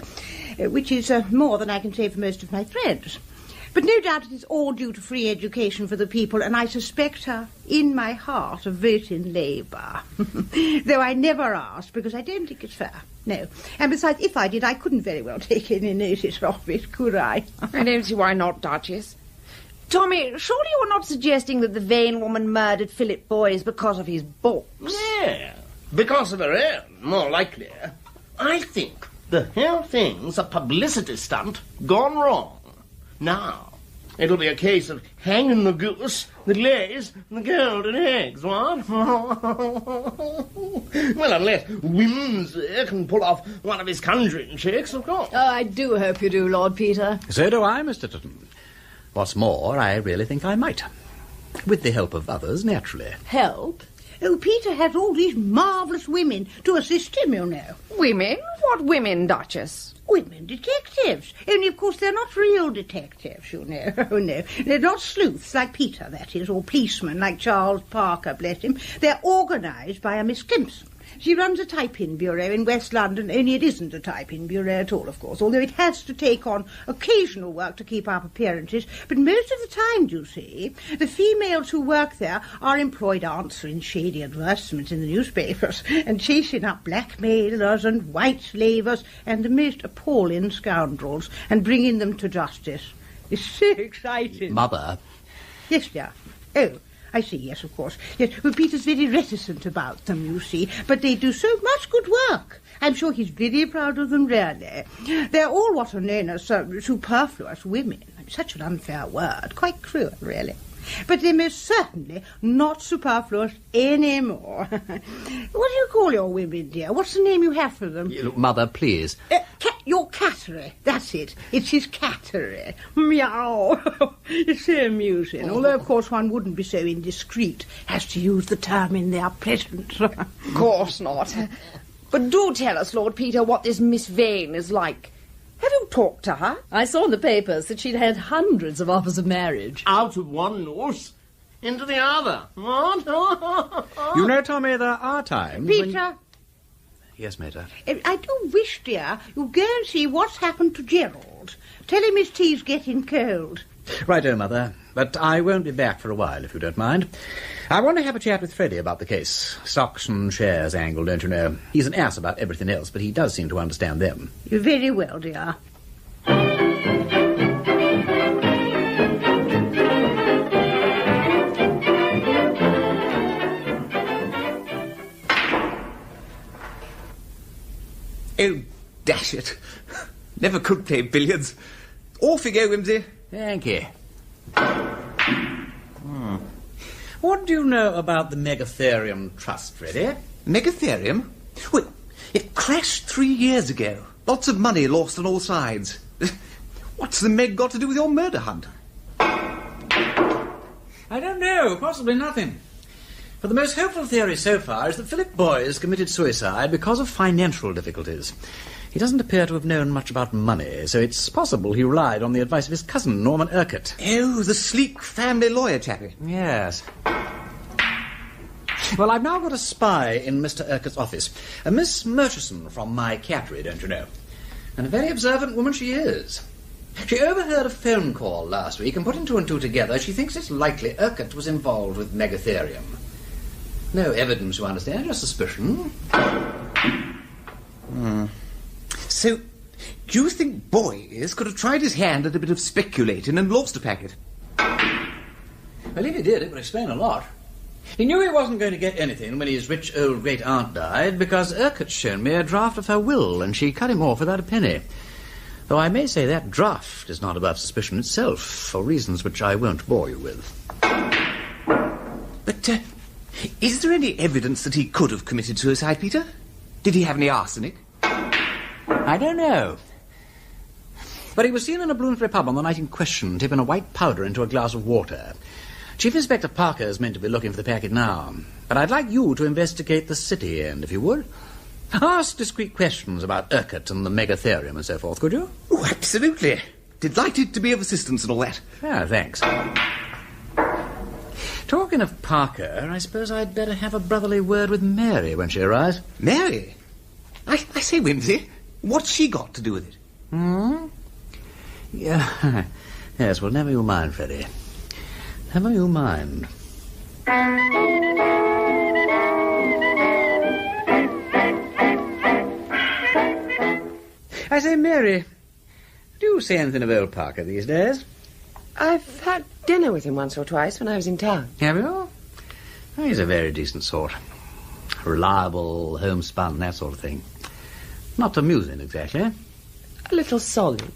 which is more than I can say for most of my friends. But no doubt it is all due to free education for the people, and I suspect her, in my heart, of voting Labour. Though I never asked, because I don't think it's fair. No. And besides, if I did, I couldn't very well take any notice of it, could I? I don't see why not, Duchess. Tommy, surely you're not suggesting that the Vane woman murdered Philip Boyes because of his books? Yeah, because of her own, more likely. I think the whole thing's a publicity stunt gone wrong. Now, it'll be a case of hanging the goose that lays the golden eggs, what? Well, unless Wimsey can pull off one of his conjuring tricks, of course. Oh, I do hope you do, Lord Peter. So do I, Mr. Tutton. What's more, I really think I might. With the help of others, naturally. Help? Oh, Peter has all these marvellous women to assist him, you know. Women? What women, Duchess? Women detectives. Only, of course, they're not real detectives, you know. Oh, no. They're not sleuths like Peter, that is, or policemen like Charles Parker, bless him. They're organised by a Miss Clemson. She runs a type-in bureau in West London, only it isn't a type-in bureau at all, of course, although it has to take on occasional work to keep up appearances. But most of the time, you see, the females who work there are employed answering shady advertisements in the newspapers and chasing up blackmailers and white slavers and the most appalling scoundrels and bringing them to justice. It's so exciting. Mother. Yes, dear. Oh, I see, yes, of course. Yes, well, Peter's very reticent about them, you see, but they do so much good work. I'm sure he's very proud of them, really. They're all what are known as superfluous women. Such an unfair word. Quite cruel, really. But they're most certainly not superfluous anymore. What do you call your women, dear? What's the name you have for them? Look, Mother, please. Your cattery. That's it. It's his cattery. Meow. It's so amusing. Although, of course, one wouldn't be so indiscreet as to use the term in their presence. Of course not. But do tell us, Lord Peter, what this Miss Vane is like. Have you talked to her? I saw in the papers that she'd had hundreds of offers of marriage. Out of one nose into the other. What? You know, Tommy, there are times Peter. Yes, Mater. I do wish, dear, you'd go and see what's happened to Gerald. Tell him his tea's getting cold. Righto, Mother. But I won't be back for a while, if you don't mind. I want to have a chat with Freddie about the case. Stocks and shares angle, don't you know? He's an ass about everything else, but he does seem to understand them. You're very well, dear. Oh, dash it. Never could play billiards. Off you go, Wimsey. Thank you. What do you know about the Megatherium Trust, Freddie? Megatherium? Well, it crashed 3 years ago. Lots of money lost on all sides. What's the Meg got to do with your murder hunt? I don't know. Possibly nothing. But the most hopeful theory so far is that Philip Boyes committed suicide because of financial difficulties. He doesn't appear to have known much about money, so it's possible he relied on the advice of his cousin, Norman Urquhart. Oh, the sleek family lawyer chappie. Yes. Well, I've now got a spy in Mr. Urquhart's office. A Miss Murchison from my cattery, don't you know? And a very observant woman she is. She overheard a phone call last week and putting two and two together, she thinks it's likely Urquhart was involved with megatherium. No evidence, you understand, just suspicion. So, do you think Boyes could have tried his hand at a bit of speculating and lost a packet? Well, if he did, it would explain a lot. He knew he wasn't going to get anything when his rich old great-aunt died because Urquhart's shown me a draft of her will and she cut him off without a penny. Though I may say that draft is not above suspicion itself, for reasons which I won't bore you with. But, is there any evidence that he could have committed suicide, Peter? Did he have any arsenic? I don't know. But he was seen in a Bloomsbury pub on the night in question, tipping a white powder into a glass of water. Chief Inspector Parker is meant to be looking for the packet now, but I'd like you to investigate the city end, if you would. Ask discreet questions about Urquhart and the megatherium and so forth, could you? Oh, absolutely. Delighted to be of assistance and all that. Ah, thanks. Talking of Parker, I suppose I'd better have a brotherly word with Mary when she arrives. Mary? I say, Wimsey, what's she got to do with it? Yeah. Yes, well, never you mind, Freddie. Never you mind. I say, Mary, do you say anything of old Parker these days? I've had dinner with him once or twice when I was in town. Have you? Oh, he's a very decent sort. Reliable, homespun, that sort of thing. Not amusing, exactly. A little solid.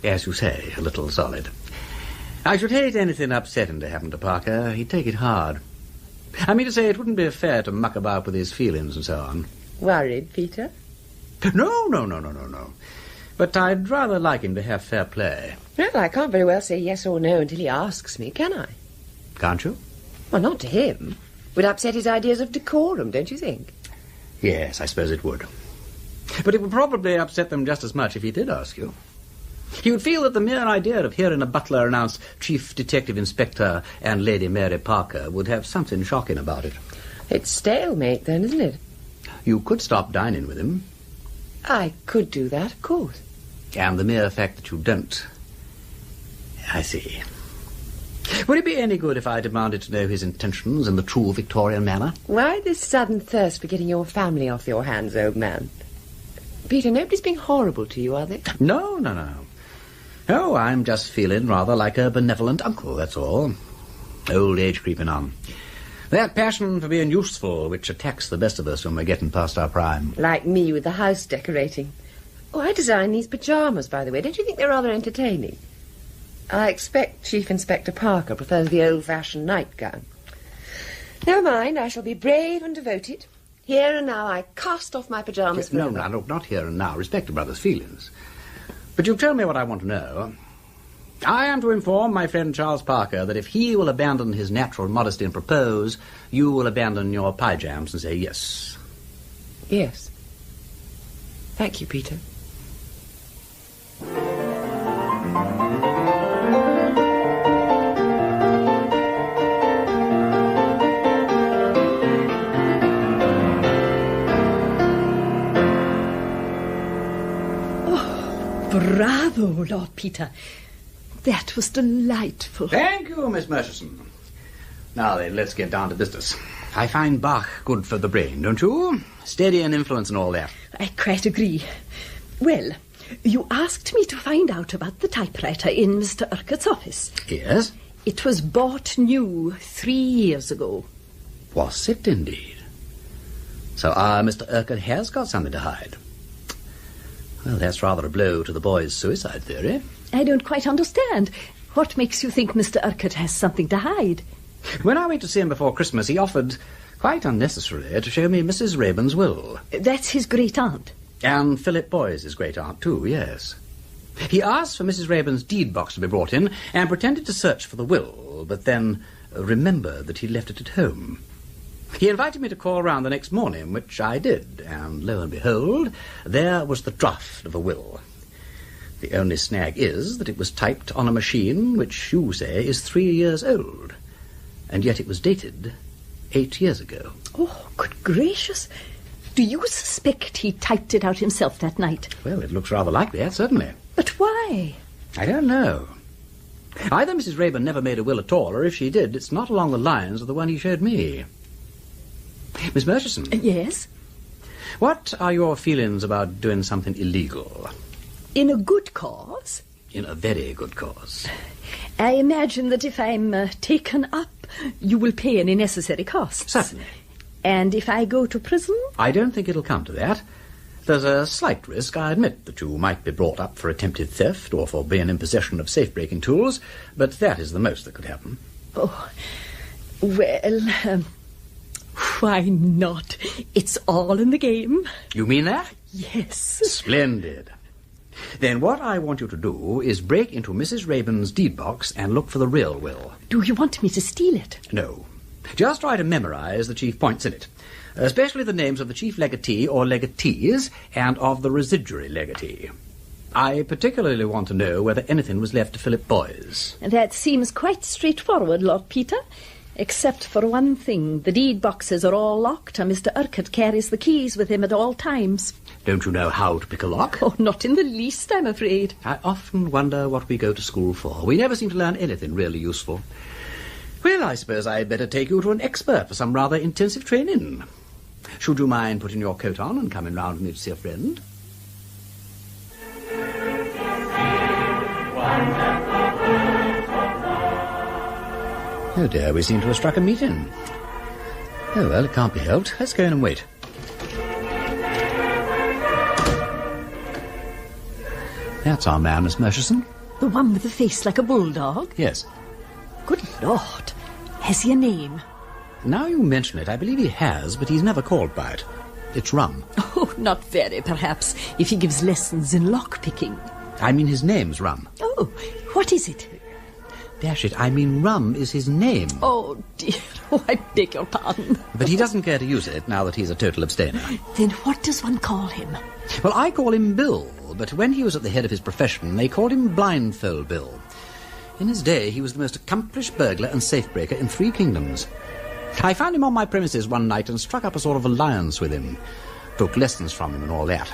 As you say, a little solid. I should hate anything upsetting to happen to Parker. He'd take it hard. I mean to say, it wouldn't be fair to muck about with his feelings and so on. Worried, Peter? No. But I'd rather like him to have fair play. Well, I can't very well say yes or no until he asks me, can I? Can't you? Well, not to him. Would upset his ideas of decorum, don't you think? Yes, I suppose it would. But it would probably upset them just as much if he did ask you. He would feel that the mere idea of hearing a butler announce Chief Detective Inspector and Lady Mary Parker would have something shocking about it. It's stalemate, then, isn't it? You could stop dining with him. I could do that, of course. And the mere fact that you don't... I see. Would it be any good if I demanded to know his intentions in the true Victorian manner? Why this sudden thirst for getting your family off your hands, old man? Peter, nobody's being horrible to you, are they? No. Oh, I'm just feeling rather like a benevolent uncle, that's all. Old age creeping on. That passion for being useful which attacks the best of us when we're getting past our prime. Like me with the house decorating. Oh, I designed these pyjamas, by the way. Don't you think they're rather entertaining? I expect Chief Inspector Parker prefers the old-fashioned nightgown. Never mind, I shall be brave and devoted. Here and now I cast off my pyjamas forever. No, not here and now. Respect a brother's feelings. But you'll tell me what I want to know. I am to inform my friend Charles Parker that if he will abandon his natural modesty and propose, you will abandon your pyjams and say yes. Yes. Thank you, Peter. Bravo, Lord Peter. That was delightful. Thank you, Miss Murchison. Now then, let's get down to business. I find Bach good for the brain, don't you? Steady and influence and all that. I quite agree. Well, you asked me to find out about the typewriter in Mr. Urquhart's office. Yes? It was bought new 3 years ago. Was it indeed? So Mr. Urquhart has got something to hide. Well, that's rather a blow to the boy's suicide theory. I don't quite understand. What makes you think Mr. Urquhart has something to hide? When I went to see him before Christmas, he offered, quite unnecessarily, to show me Mrs. Rayburn's will. That's his great-aunt. And Philip Boyes' great-aunt, too, yes. He asked for Mrs. Rayburn's deed box to be brought in and pretended to search for the will, but then remembered that he'd left it at home. He invited me to call round the next morning, which I did, and lo and behold, there was the draft of a will. The only snag is that it was typed on a machine which you say is 3 years old, and yet it was dated 8 years ago. Oh, good gracious. Do you suspect he typed it out himself that night? Well, it looks rather like that, certainly. But why? I don't know. Either Mrs. Rayburn never made a will at all, or if she did, it's not along the lines of the one he showed me. Miss Murchison? Yes? What are your feelings about doing something illegal? In a good cause? In a very good cause. I imagine that if I'm taken up, you will pay any necessary costs. Certainly. And if I go to prison? I don't think it'll come to that. There's a slight risk, I admit, that you might be brought up for attempted theft or for being in possession of safe-breaking tools, but that is the most that could happen. Oh, well, why not? It's all in the game. You mean that? Yes. Splendid. Then what I want you to do is break into Mrs. Rayburn's deed box and look for the real will. Do you want me to steal it? No. Just try to memorize the chief points in it, especially the names of the chief legatee or legatees and of the residuary legatee. I particularly want to know whether anything was left to Philip Boyes. That seems quite straightforward, Lord Peter. Except for one thing. The deed boxes are all locked, and Mr. Urquhart carries the keys with him at all times. Don't you know how to pick a lock? Oh, not in the least, I'm afraid. I often wonder what we go to school for. We never seem to learn anything really useful. Well, I suppose I'd better take you to an expert for some rather intensive training. Should you mind putting your coat on and coming round with me to see a friend? Oh dear, we seem to have struck a meeting. Oh well, it can't be helped. Let's go in and wait. That's our man, Miss Murchison. The one with the face like a bulldog? Yes. Good Lord. Has he a name? Now you mention it, I believe he has, but he's never called by it. It's Rum. Oh, not very, perhaps, if he gives lessons in lock-picking. I mean his name's Rum. Oh, what is it? Dash it, I mean Rum is his name. Oh, dear. Oh, I beg your pardon. But he doesn't care to use it now that he's a total abstainer. Then what does one call him? Well, I call him Bill, but when he was at the head of his profession, they called him Blindfold Bill. In his day, he was the most accomplished burglar and safe-breaker in 3 kingdoms. I found him on my premises one night and struck up a sort of alliance with him. Took lessons from him and all that.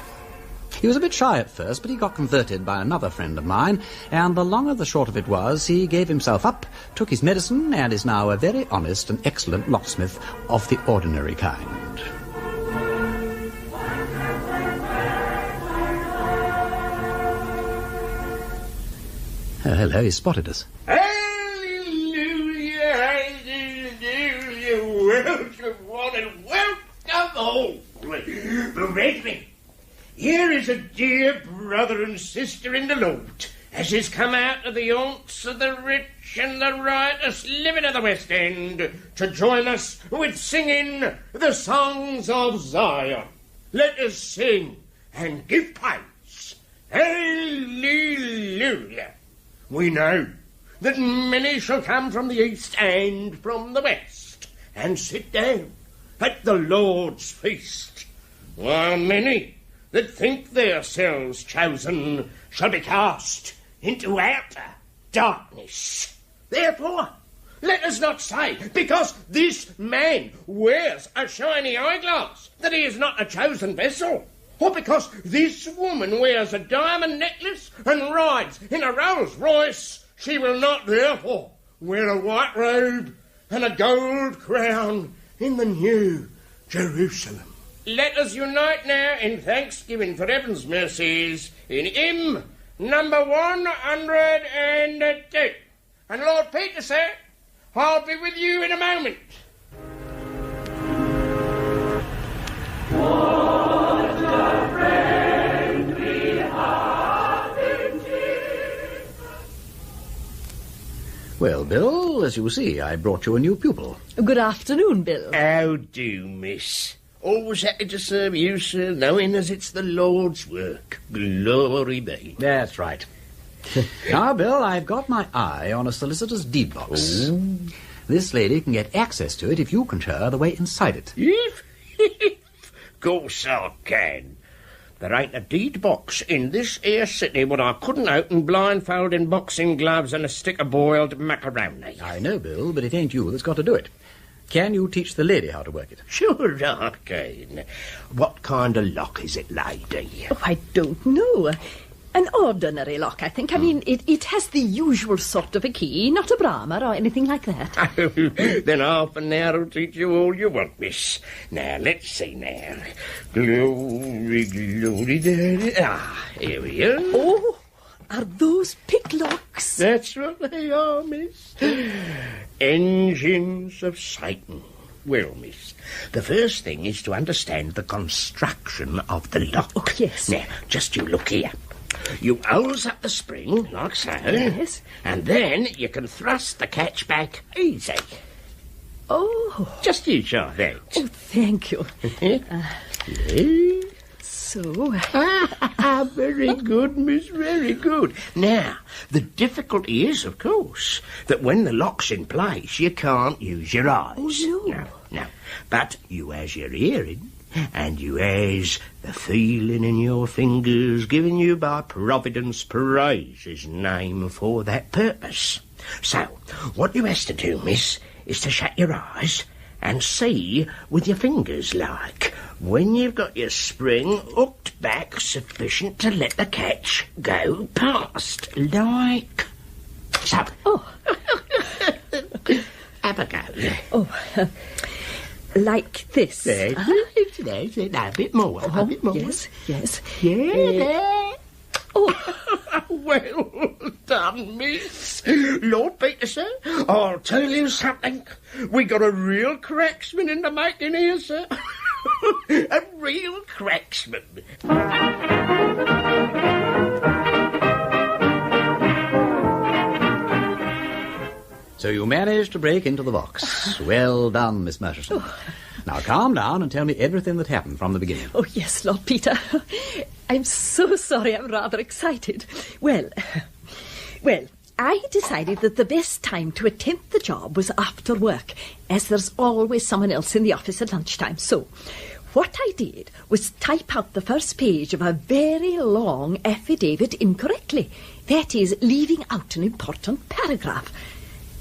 He was a bit shy at first, but he got converted by another friend of mine, and the long and the short of it was, he gave himself up, took his medicine, and is now a very honest and excellent locksmith of the ordinary kind. Oh, hello, he spotted us. Hallelujah, hallelujah, welcome, one and welcome home. Brethren, here is a dear brother and sister in the Lord, as is come out of the haunts of the rich and the riotous living of the West End, to join us with singing the songs of Zion. Let us sing and give praise. Hallelujah. We know that many shall come from the east and from the west, and sit down at the Lord's feast, while many that think themselves chosen shall be cast into outer darkness. Therefore, let us not say, because this man wears a shiny eyeglass, that he is not a chosen vessel, or because this woman wears a diamond necklace and rides in a Rolls Royce, she will not therefore wear a white robe and a gold crown in the New Jerusalem. Let us unite now in thanksgiving for heaven's mercies in hymn number 102. And Lord Peter, sir, I'll be with you in a moment. Well, Bill, as you see, I brought you a new pupil. Good afternoon, Bill. How do, miss? Always happy to serve you, sir, knowing as it's the Lord's work. Glory be. That's right. Now, Bill, I've got my eye on a solicitor's deed box. Ooh. This lady can get access to it if you can show her the way inside it. Course I can. There ain't a deed box in this here city what I couldn't open blindfold in boxing gloves and a stick of boiled macaroni. I know, Bill, but it ain't you that's got to do it. Can you teach the lady how to work it? Sure I can. What kind of lock is it, lady? Oh, I don't know. An ordinary lock, I think. I mean, it has the usual sort of a key, not a Brahma or anything like that. Then half an hour will teach you all you want, miss. Now, let's see now. Glory, glory, glory. Ah, here we are. Oh, are those picklocks? That's what they are, miss. Engines of Satan. Well, miss, the first thing is to understand the construction of the lock. Oh, yes. Now, just you look here. You hose up the spring, like so. Yes. And then you can thrust the catch back easy. Oh. Just you try that. Oh, thank you. Yes. So... Very good, miss, very good. Now, the difficulty is, of course, that when the lock's in place, you can't use your eyes. Oh, No. But you has your hearing, and you has the feeling in your fingers given you by Providence Praise his name for that purpose. So, what you has to do, miss, is to shut your eyes and see with your fingers like when you've got your spring hooked back sufficient to let the catch go past, like so. Oh. Have a go. Oh, like this. There's it. A bit more. Oh, a bit more. Yes, yes. Yeah, there. Oh. Well done, miss. Lord Peter, sir, I'll tell you something. We got a real cracksman in the making here, sir. A real cracksman. So you managed to break into the box. Well done, Miss Murchison. Now calm down and tell me everything that happened from the beginning. Oh, yes, Lord Peter. I'm so sorry. I'm rather excited. Well, I decided that the best time to attempt the job was after work, as there's always someone else in the office at lunchtime. So, what I did was type out the first page of a very long affidavit incorrectly. That is, leaving out an important paragraph.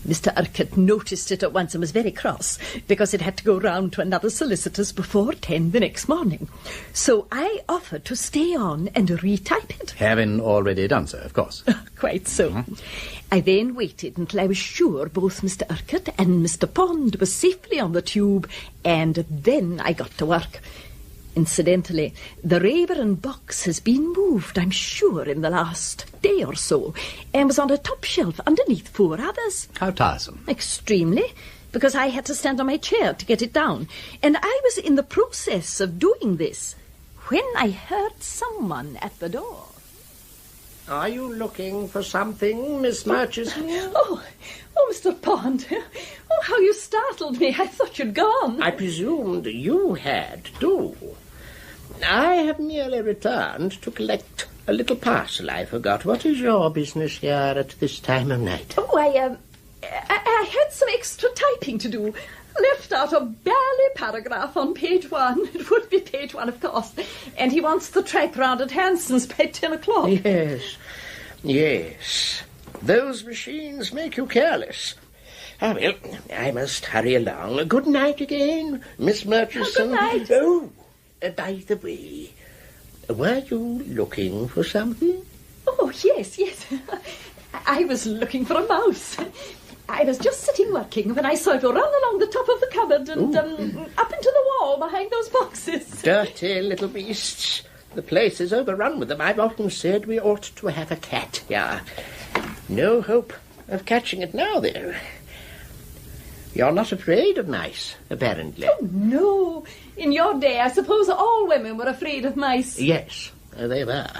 Mr. Urquhart noticed it at once and was very cross because it had to go round to another solicitor's before 10 the next morning. So I offered to stay on and retype it. Having already done so, of course. Quite so. I then waited until I was sure both Mr. Urquhart and Mr. Pond were safely on the tube, and then I got to work. Incidentally, the Raeburn box has been moved, I'm sure, in the last day or so, and was on a top shelf underneath 4 others. How tiresome. Extremely, because I had to stand on my chair to get it down. And I was in the process of doing this when I heard someone at the door. Are you looking for something, Miss Murchison? Oh, Mr. Pond. Oh, how you startled me. I thought you'd gone. I presumed you had, too. I have merely returned to collect a little parcel I forgot. What is your business here at this time of night? Oh, I had some extra typing to do. Left out a barely paragraph on page 1. It would be page 1, of course. And he wants the track round at Hanson's by 10 o'clock. Yes. Those machines make you careless. Ah, well, I must hurry along. Good night again, Miss Murchison. Good night. Oh, by the way, were you looking for something? Oh, yes. I was looking for a mouse. I was just sitting working when I saw it run along the top of the cupboard and up into the wall behind those boxes. Dirty little beasts. The place is overrun with them. I've often said we ought to have a cat here. No hope of catching it now, though. You're not afraid of mice, apparently. Oh, no. In your day, I suppose all women were afraid of mice. Yes, they were.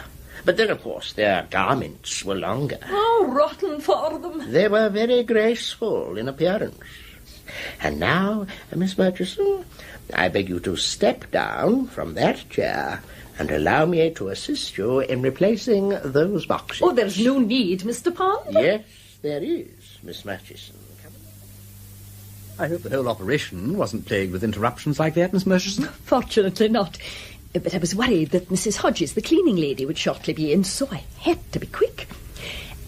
But then, of course, their garments were longer. Oh, rotten for them. They were very graceful in appearance. And now, Miss Murchison, I beg you to step down from that chair and allow me to assist you in replacing those boxes. Oh, there's no need, Mr. Pond. Yes, there is, Miss Murchison. I hope the whole operation wasn't plagued with interruptions like that, Miss Murchison. Fortunately not. But I was worried that Mrs. Hodges, the cleaning lady, would shortly be in, so I had to be quick.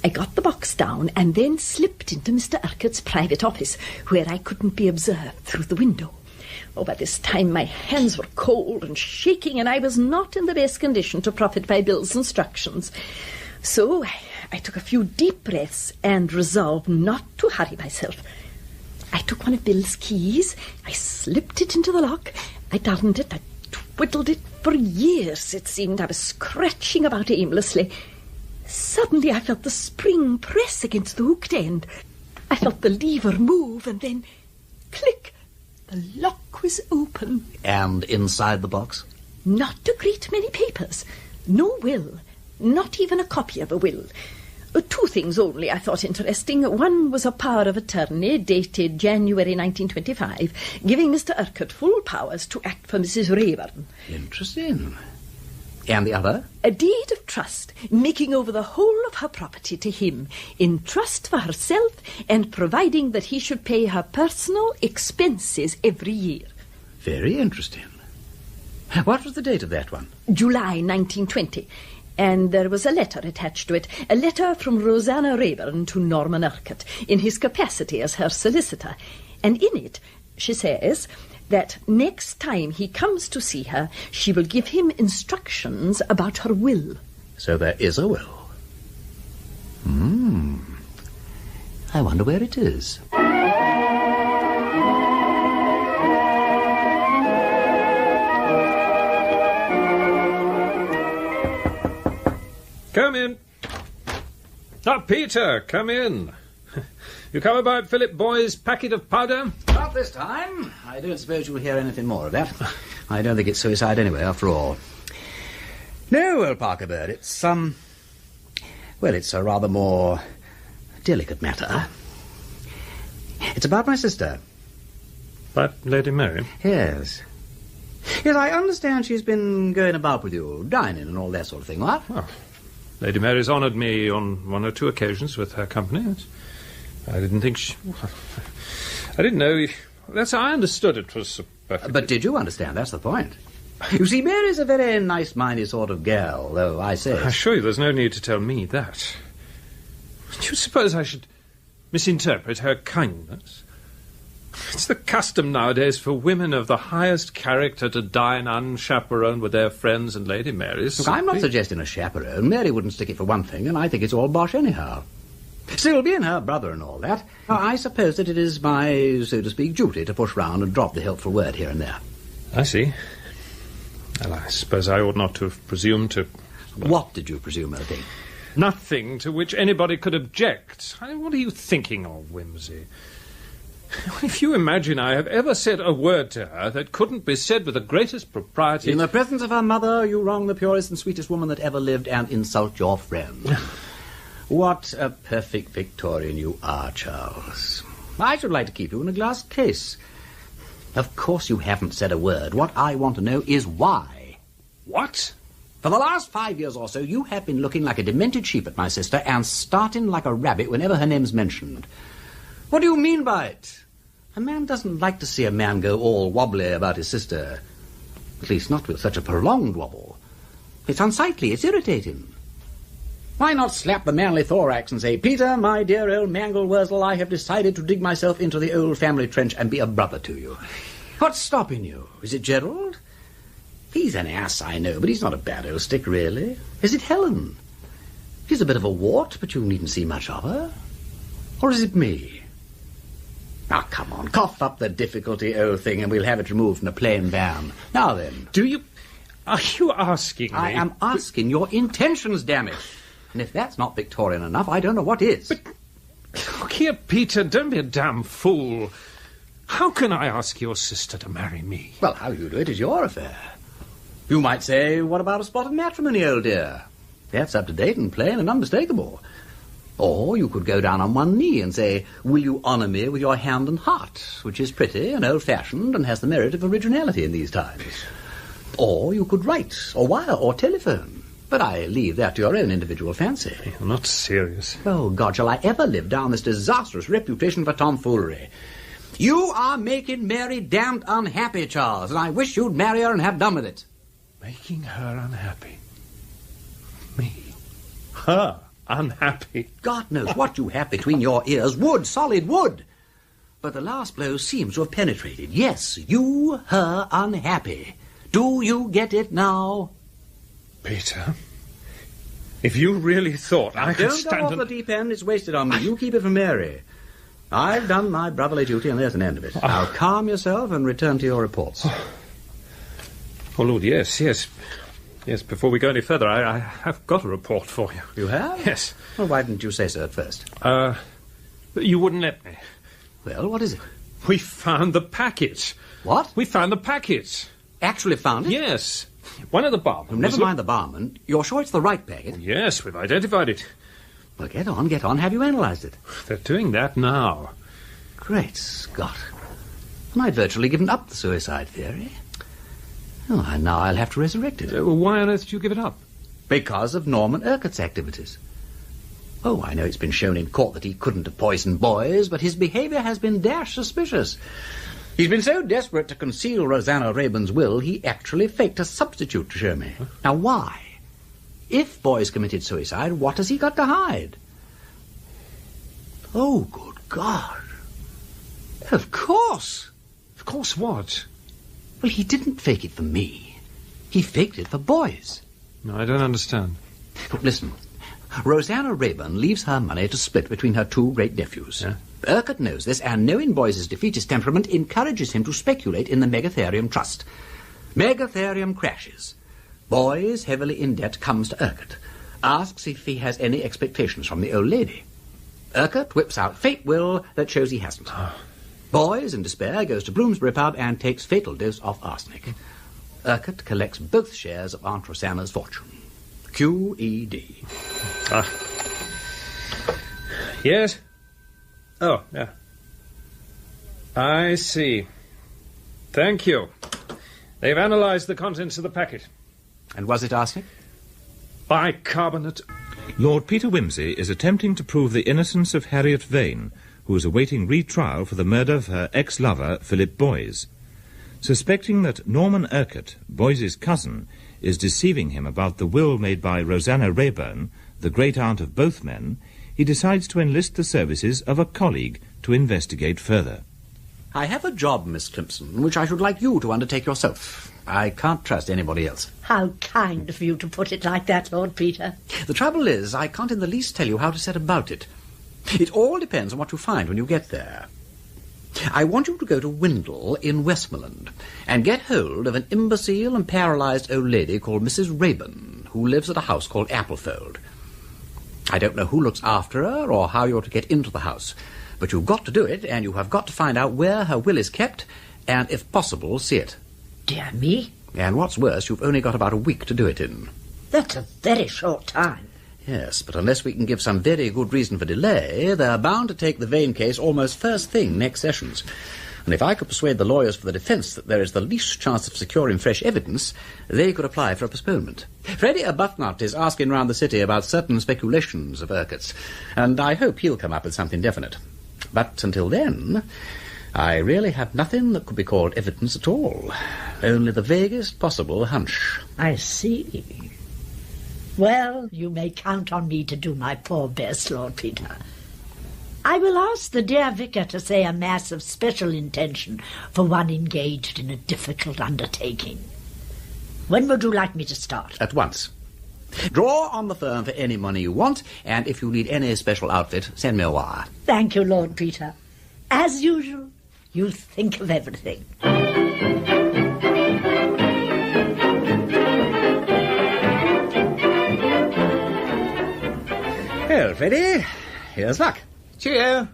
I got the box down and then slipped into Mr. Urquhart's private office, where I couldn't be observed through the window. Oh, by this time my hands were cold and shaking, and I was not in the best condition to profit by Bill's instructions. So I took a few deep breaths and resolved not to hurry myself. I took one of Bill's keys, I slipped it into the lock, I turned it, I twiddled it. For years, it seemed, I was scratching about aimlessly. Suddenly I felt the spring press against the hooked end. I felt the lever move, and then, click, the lock was open. And inside the box? Not a great many papers. No will. Not even a copy of a will. Two things only I thought interesting. One was a power of attorney dated January 1925, giving Mr. Urquhart full powers to act for Mrs. Rayburn. Interesting. And the other? A deed of trust, making over the whole of her property to him, in trust for herself, and providing that he should pay her personal expenses every year. Very interesting. What was the date of that one? July 1920. And there was a letter attached to it, a letter from Rosanna Rayburn to Norman Urquhart, in his capacity as her solicitor. And in it, she says that next time he comes to see her, she will give him instructions about her will. So there is a will. I wonder where it is. Come in. Peter, come in. You come about Philip Boy's packet of powder? Not this time. I don't suppose you'll hear anything more of that. I don't think it's suicide anyway, after all. No, well, Parker Bird, it's, well, it's a rather more delicate matter. It's about my sister. About Lady Mary? Yes. Yes, I understand she's been going about with you, dining and all that sort of thing, what? Oh. Lady Mary's honoured me on one or two occasions with her company. I didn't think she... I didn't know... That's how I understood it was perfectly... But did you understand? That's the point. You see, Mary's a very nice-minded sort of girl, though I say... I assure you there's no need to tell me that. Do you suppose I should misinterpret her kindness? It's the custom nowadays for women of the highest character to dine unchaperoned with their friends, and Lady Mary's... Look, I'm not suggesting a chaperone. Mary wouldn't stick it for one thing, and I think it's all bosh anyhow. Sylvie and her brother and all that. Now, I suppose that it is my, so to speak, duty to push round and drop the helpful word here and there. I see. Well, I suppose I ought not to have presumed to... What did you presume, I think? Nothing to which anybody could object. What are you thinking of, Wimsey? If you imagine I have ever said a word to her that couldn't be said with the greatest propriety... In the presence of her mother, you wrong the purest and sweetest woman that ever lived and insult your friend. What a perfect Victorian you are, Charles. I should like to keep you in a glass case. Of course you haven't said a word. What I want to know is why. What? For the last 5 years or so, you have been looking like a demented sheep at my sister and starting like a rabbit whenever her name's mentioned. What do you mean by it? A man doesn't like to see a man go all wobbly about his sister. At least not with such a prolonged wobble. It's unsightly, it's irritating. Why not slap the manly thorax and say, Peter, my dear old mangle-wurzel, I have decided to dig myself into the old family trench and be a brother to you. What's stopping you? Is it Gerald? He's an ass, I know, but he's not a bad old stick, really. Is it Helen? She's a bit of a wart, but you needn't see much of her. Or is it me? Now, come on, cough up the difficulty old thing and we'll have it removed in a plain van. Now then. Are you asking me? I am asking your intentions, damn it. And if that's not Victorian enough, I don't know what is. But, look here, Peter, don't be a damn fool. How can I ask your sister to marry me? Well, how you do it is your affair. You might say, what about a spot of matrimony, old dear? That's up to date and plain and unmistakable. Or you could go down on one knee and say, will you honour me with your hand and heart, which is pretty and old-fashioned and has the merit of originality in these times. Or you could write, or wire, or telephone. But I leave that to your own individual fancy. You're not serious. Oh, God, shall I ever live down this disastrous reputation for tomfoolery? You are making Mary damned unhappy, Charles, and I wish you'd marry her and have done with it. Making her unhappy? Me? Her unhappy? God knows what you have between your ears. Wood, solid wood. But the last blow seems to have penetrated. Yes, you, her, unhappy. Do you get it now? Peter, if you really thought I could stand... Don't go off the deep end. It's wasted on me. You keep it from Mary. I've done my brotherly duty, and there's an end of it. Now calm yourself and return to your reports. Oh, Lord, yes. Yes, before we go any further, I have got a report for you. You have? Yes. Well, why didn't you say so at first? You wouldn't let me. Well, what is it? We found the packet. What? We found the packet. Actually found it? Yes. One of the barmen... Never mind the barman. You're sure it's the right packet? Oh, yes, we've identified it. Well, get on. Have you analysed it? They're doing that now. Great Scott. And I'd virtually given up the suicide theory. Oh, and now I'll have to resurrect it. Why on earth did you give it up? Because of Norman Urquhart's activities. Oh, I know it's been shown in court that he couldn't have poisoned boys, but his behaviour has been dash suspicious. He's been so desperate to conceal Rosanna Rayburn's will, he actually faked a substitute to show me. Huh? Now, why? If boys committed suicide, what has he got to hide? Oh, good God. Of course. Of course what? Well, he didn't fake it for me. He faked it for boys. No, I don't understand. Look, listen. Rosanna Rayburn leaves her money to split between her two great-nephews. Yeah? Urquhart knows this, and knowing Boyce's defeatist temperament encourages him to speculate in the Megatherium Trust. Megatherium crashes. Boyce, heavily in debt, comes to Urquhart. Asks if he has any expectations from the old lady. Urquhart whips out fate will that shows he hasn't. Boyce, in despair, goes to Bloomsbury pub and takes fatal dose of arsenic. Urquhart collects both shares of Aunt Rosanna's fortune. Q.E.D. Yes? Oh, yeah. I see. Thank you. They've analysed the contents of the packet. And was it arsenic? Bicarbonate. Lord Peter Wimsey is attempting to prove the innocence of Harriet Vane, who is awaiting retrial for the murder of her ex-lover, Philip Boyce. Suspecting that Norman Urquhart, Boyce's cousin, is deceiving him about the will made by Rosanna Rayburn, the great-aunt of both men, he decides to enlist the services of a colleague to investigate further. I have a job, Miss Climpson, which I should like you to undertake yourself. I can't trust anybody else. How kind of you to put it like that, Lord Peter. The trouble is, I can't in the least tell you how to set about it. It all depends on what you find when you get there. I want you to go to Windle in Westmoreland and get hold of an imbecile and paralysed old lady called Mrs. Rayburn, who lives at a house called Applefold. I don't know who looks after her or how you're to get into the house, but you've got to do it, and you have got to find out where her will is kept and, if possible, see it. Dear me. And what's worse, you've only got about a week to do it in. That's a very short time. Yes, but unless we can give some very good reason for delay, they're bound to take the Vane case almost first thing next sessions. And if I could persuade the lawyers for the defence that there is the least chance of securing fresh evidence, they could apply for a postponement. Freddie Arbuthnot is asking round the city about certain speculations of Urquhart's, and I hope he'll come up with something definite. But until then, I really have nothing that could be called evidence at all. Only the vaguest possible hunch. I see. Well, you may count on me to do my poor best, Lord Peter. I will ask the dear vicar to say a mass of special intention for one engaged in a difficult undertaking. When would you like me to start? At once. Draw on the firm for any money you want, and if you need any special outfit, send me a wire. Thank you, Lord Peter. As usual, you think of everything. Well, Freddie, here's luck. Cheerio.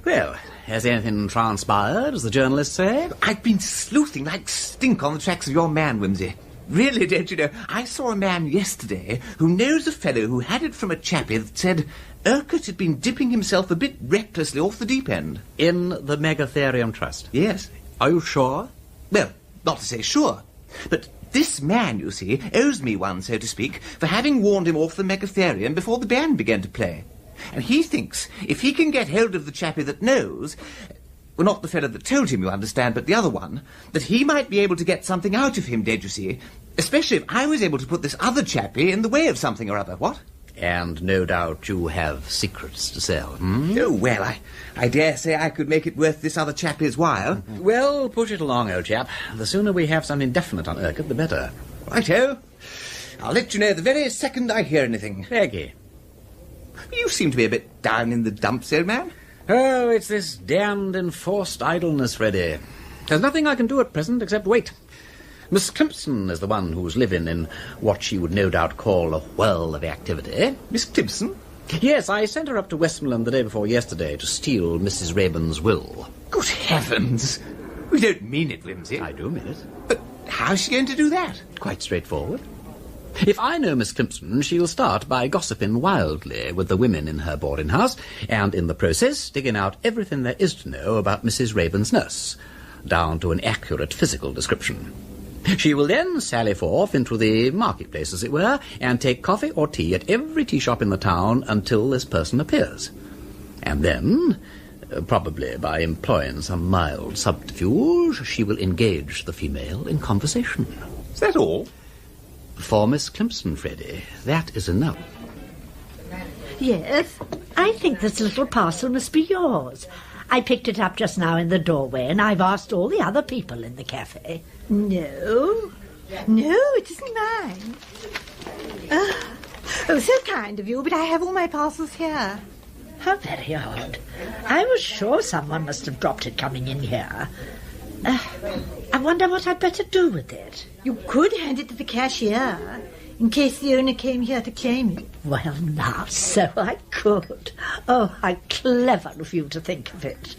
Well, has anything transpired, as the journalists say? I've been sleuthing like stink on the tracks of your man, Wimsey. Really, don't you know, I saw a man yesterday who knows a fellow who had it from a chappie that said Urquhart had been dipping himself a bit recklessly off the deep end. In the Megatherium Trust? Yes. Are you sure? Well, not to say sure, but this man, you see, owes me one, so to speak, for having warned him off the Megatherium before the band began to play. And he thinks if he can get hold of the chappie that knows, well, not the fellow that told him, you understand, but the other one, that he might be able to get something out of him, don't you see? Especially if I was able to put this other chappie in the way of something or other, what? And no doubt you have secrets to sell, Oh, well, I dare say I could make it worth this other chappie's while. Well, push it along, old chap. The sooner we have something definite on Urquhart, the better. Righto. I'll let you know the very second I hear anything. Peggy. You seem to be a bit down in the dumps, old man. Oh, it's this damned enforced idleness, Freddy. There's nothing I can do at present except wait. Miss Climpson is the one who's living in what she would no doubt call a whirl of activity. Miss Climpson? Yes, I sent her up to Westmoreland the day before yesterday to steal Mrs. Rayburn's will. Good heavens! We don't mean it, Wimsey. I do mean it. But how's she going to do that? Quite straightforward. If I know Miss Climpson, she'll start by gossiping wildly with the women in her boarding house, and in the process digging out everything there is to know about Mrs. Rayburn's nurse, down to an accurate physical description. She will then sally forth into the marketplace, as it were, and take coffee or tea at every tea shop in the town until this person appears. And then, probably by employing some mild subterfuge, she will engage the female in conversation. Is that all? For Miss Climpson, Freddy, that is enough. Yes, I think this little parcel must be yours. I picked it up just now in the doorway, and I've asked all the other people in the cafe. No, it isn't mine. Oh, so kind of you, but I have all my parcels here. How very odd. I was sure someone must have dropped it coming in here. I wonder what I'd better do with it. You could hand it to the cashier, in case the owner came here to claim it. Well, now, so I could. Oh, how clever of you to think of it.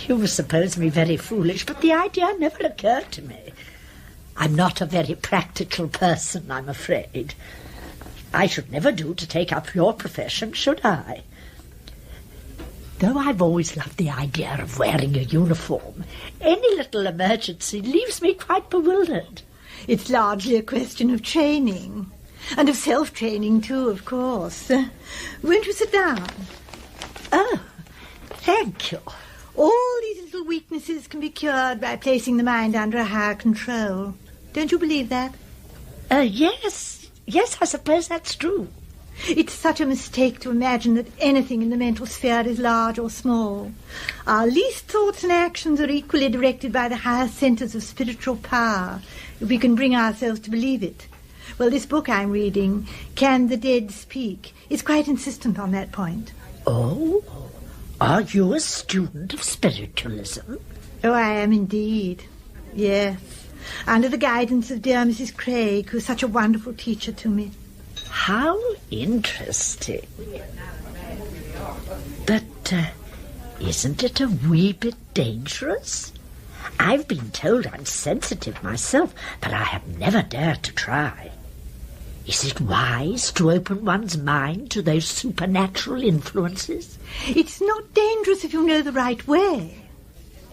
You suppose me very foolish, but the idea never occurred to me. I'm not a very practical person, I'm afraid. I should never do to take up your profession, should I? Though I've always loved the idea of wearing a uniform, any little emergency leaves me quite bewildered. It's largely a question of training, and of self-training too, of course. Won't you sit down? Oh, thank you. All these little weaknesses can be cured by placing the mind under a higher control. Don't you believe that? Yes, I suppose that's true. It's such a mistake to imagine that anything in the mental sphere is large or small. Our least thoughts and actions are equally directed by the higher centres of spiritual power, if we can bring ourselves to believe it. Well, this book I'm reading, Can the Dead Speak, is quite insistent on that point. Oh, are you a student of spiritualism? Oh, I am indeed. Yes, under the guidance of dear Mrs. Craig, who's such a wonderful teacher to me. How interesting. But isn't it a wee bit dangerous? I've been told I'm sensitive myself, but I have never dared to try. Is it wise to open one's mind to those supernatural influences? It's not dangerous if you know the right way.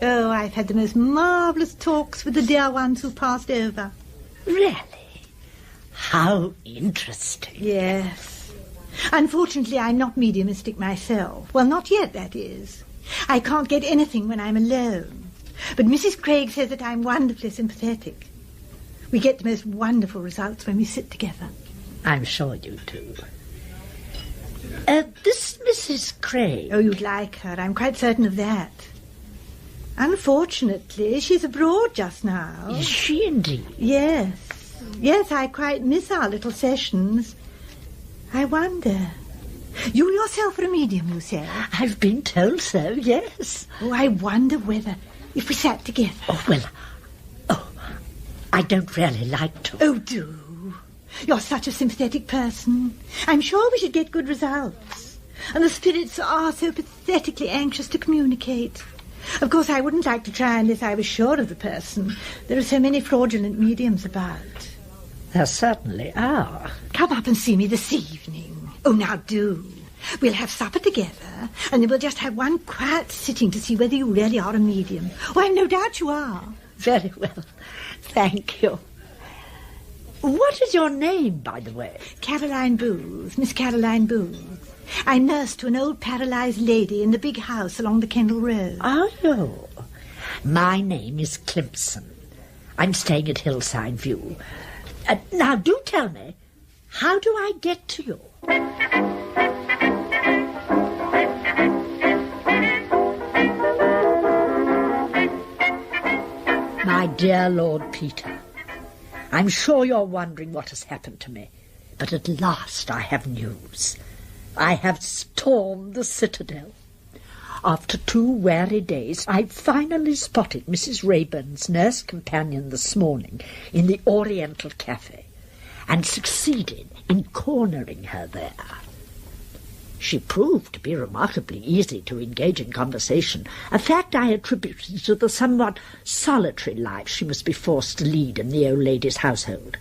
Oh, I've had the most marvellous talks with the dear ones who passed over. Really? How interesting. Yes. Unfortunately, I'm not mediumistic myself. Well, not yet, that is. I can't get anything when I'm alone. But Mrs. Craig says that I'm wonderfully sympathetic. We get the most wonderful results when we sit together. I'm sure you do. This Mrs. Craig... Oh, you'd like her. I'm quite certain of that. Unfortunately, she's abroad just now. Is she indeed? Yes. Yes, I quite miss our little sessions. I wonder... You yourself are a medium, you say? I've been told so, yes. Oh, I wonder whether... If we sat together... Oh, well... Oh, I don't really like to. Oh, do. You're such a sympathetic person. I'm sure we should get good results. And the spirits are so pathetically anxious to communicate. Of course, I wouldn't like to try unless I was sure of the person. There are so many fraudulent mediums about. There certainly are. Come up and see me this evening. Oh, now do. We'll have supper together, and then we'll just have one quiet sitting to see whether you really are a medium. Oh, I've no doubt you are. Very well. Thank you. What is your name, by the way? Caroline Booth, Miss Caroline Booth. I'm nurse to an old paralysed lady in the big house along the Kendal Road. Are you? My name is Clemson. I'm staying at Hillside View. Now, do tell me, how do I get to you? My dear Lord Peter, I'm sure you're wondering what has happened to me, but at last I have news. I have stormed the citadel. After 2 weary days, I finally spotted Mrs. Rayburn's nurse companion this morning in the Oriental Cafe and succeeded in cornering her there. She proved to be remarkably easy to engage in conversation, a fact I attributed to the somewhat solitary life she must be forced to lead in the old lady's household.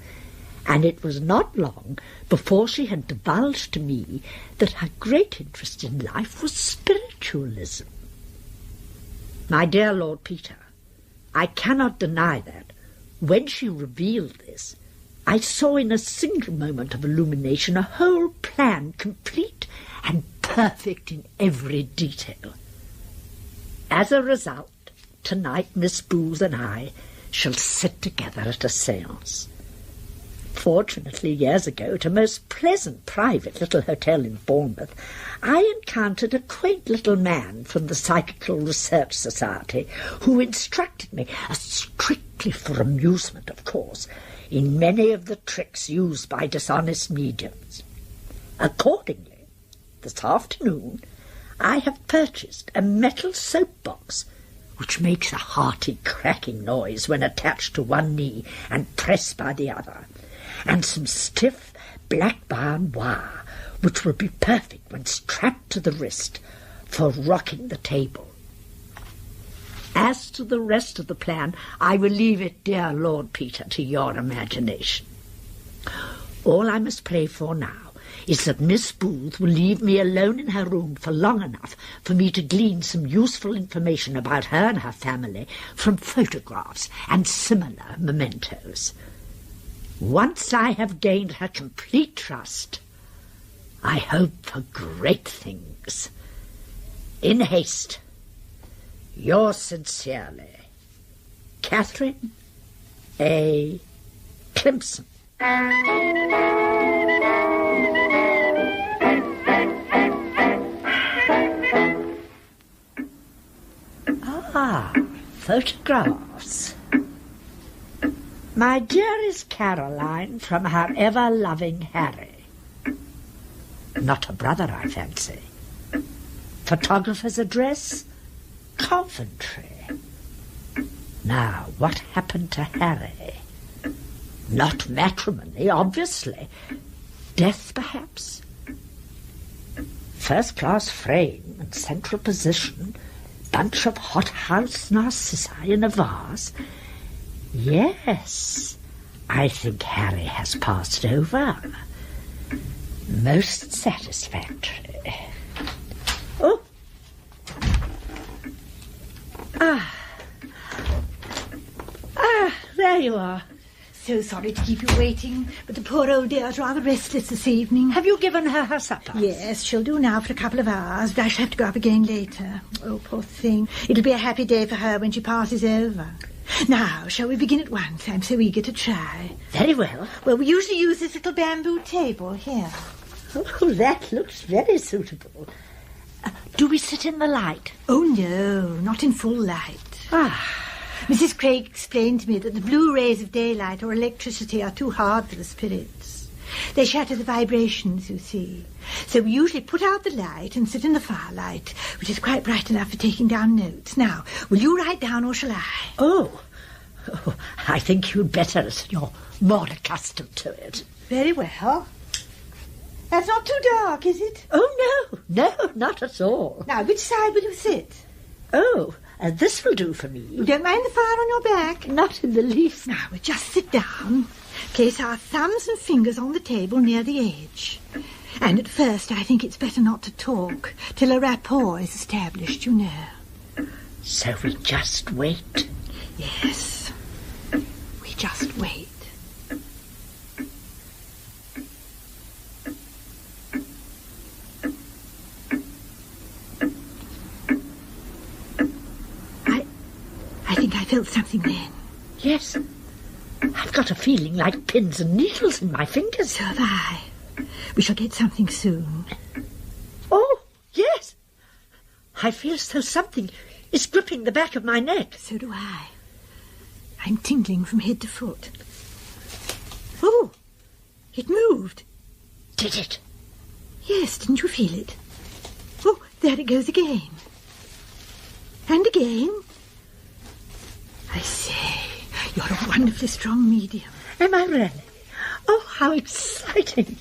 And it was not long before she had divulged to me that her great interest in life was spiritualism. My dear Lord Peter, I cannot deny that, when she revealed this, I saw in a single moment of illumination a whole plan complete and perfect in every detail. As a result, tonight Miss Booth and I shall sit together at a séance. Fortunately, years ago, at a most pleasant private little hotel in Bournemouth, I encountered a quaint little man from the Psychical Research Society who instructed me, strictly for amusement, of course, in many of the tricks used by dishonest mediums. Accordingly, this afternoon, I have purchased a metal soapbox which makes a hearty cracking noise when attached to one knee and pressed by the other, and some stiff black bound wire which will be perfect when strapped to the wrist for rocking the table. As to the rest of the plan, I will leave it, dear Lord Peter, to your imagination. All I must pray for now is that Miss Booth will leave me alone in her room for long enough for me to glean some useful information about her and her family from photographs and similar mementos. Once I have gained her complete trust, I hope for great things. In haste, yours sincerely, Catherine A. Clemson. Ah, photographs. My dearest Caroline, from her ever-loving Harry. Not a brother, I fancy. Photographer's address? Coventry. Now, what happened to Harry? Not matrimony, obviously. Death, perhaps? First-class frame and central position, bunch of hothouse narcissi in a vase. Yes, I think Harry has passed over. Most satisfactory. Oh! There you are. So sorry to keep you waiting, but the poor old dear's rather restless this evening. Have you given her her supper? Yes, she'll do now for a couple of hours, but I shall have to go up again later. Oh, poor thing. It'll be a happy day for her when she passes over. Now, shall we begin at once? I'm so eager to try. Very well. Well, we usually use this little bamboo table here. Oh, that looks very suitable. Do we sit in the light? Oh, no, not in full light. Mrs. Craig explained to me that the blue rays of daylight or electricity are too hard for the spirits. They shatter the vibrations, you see. So we usually put out the light and sit in the firelight, which is quite bright enough for taking down notes. Now, will you write down or shall I? Oh, I think you'd better, as you're more accustomed to it. Very well. That's not too dark, is it? Oh, no, not at all. Now, which side will you sit? Oh, this will do for me. You don't mind the fire on your back? Not in the least. Now, we'll just sit down, place our thumbs and fingers on the table near the edge. And at first, I think it's better not to talk till a rapport is established, you know. So we just wait? Yes, we just wait. felt something then. Yes. I've got a feeling like pins and needles in my fingers. So have I. We shall get something soon. Oh, yes. I feel as though something is gripping the back of my neck. So do I. I'm tingling from head to foot. Oh, it moved. Did it? Yes, didn't you feel it? Oh, there it goes again. And again. I say, you're a wonderfully strong medium. Am I really? Oh, how exciting.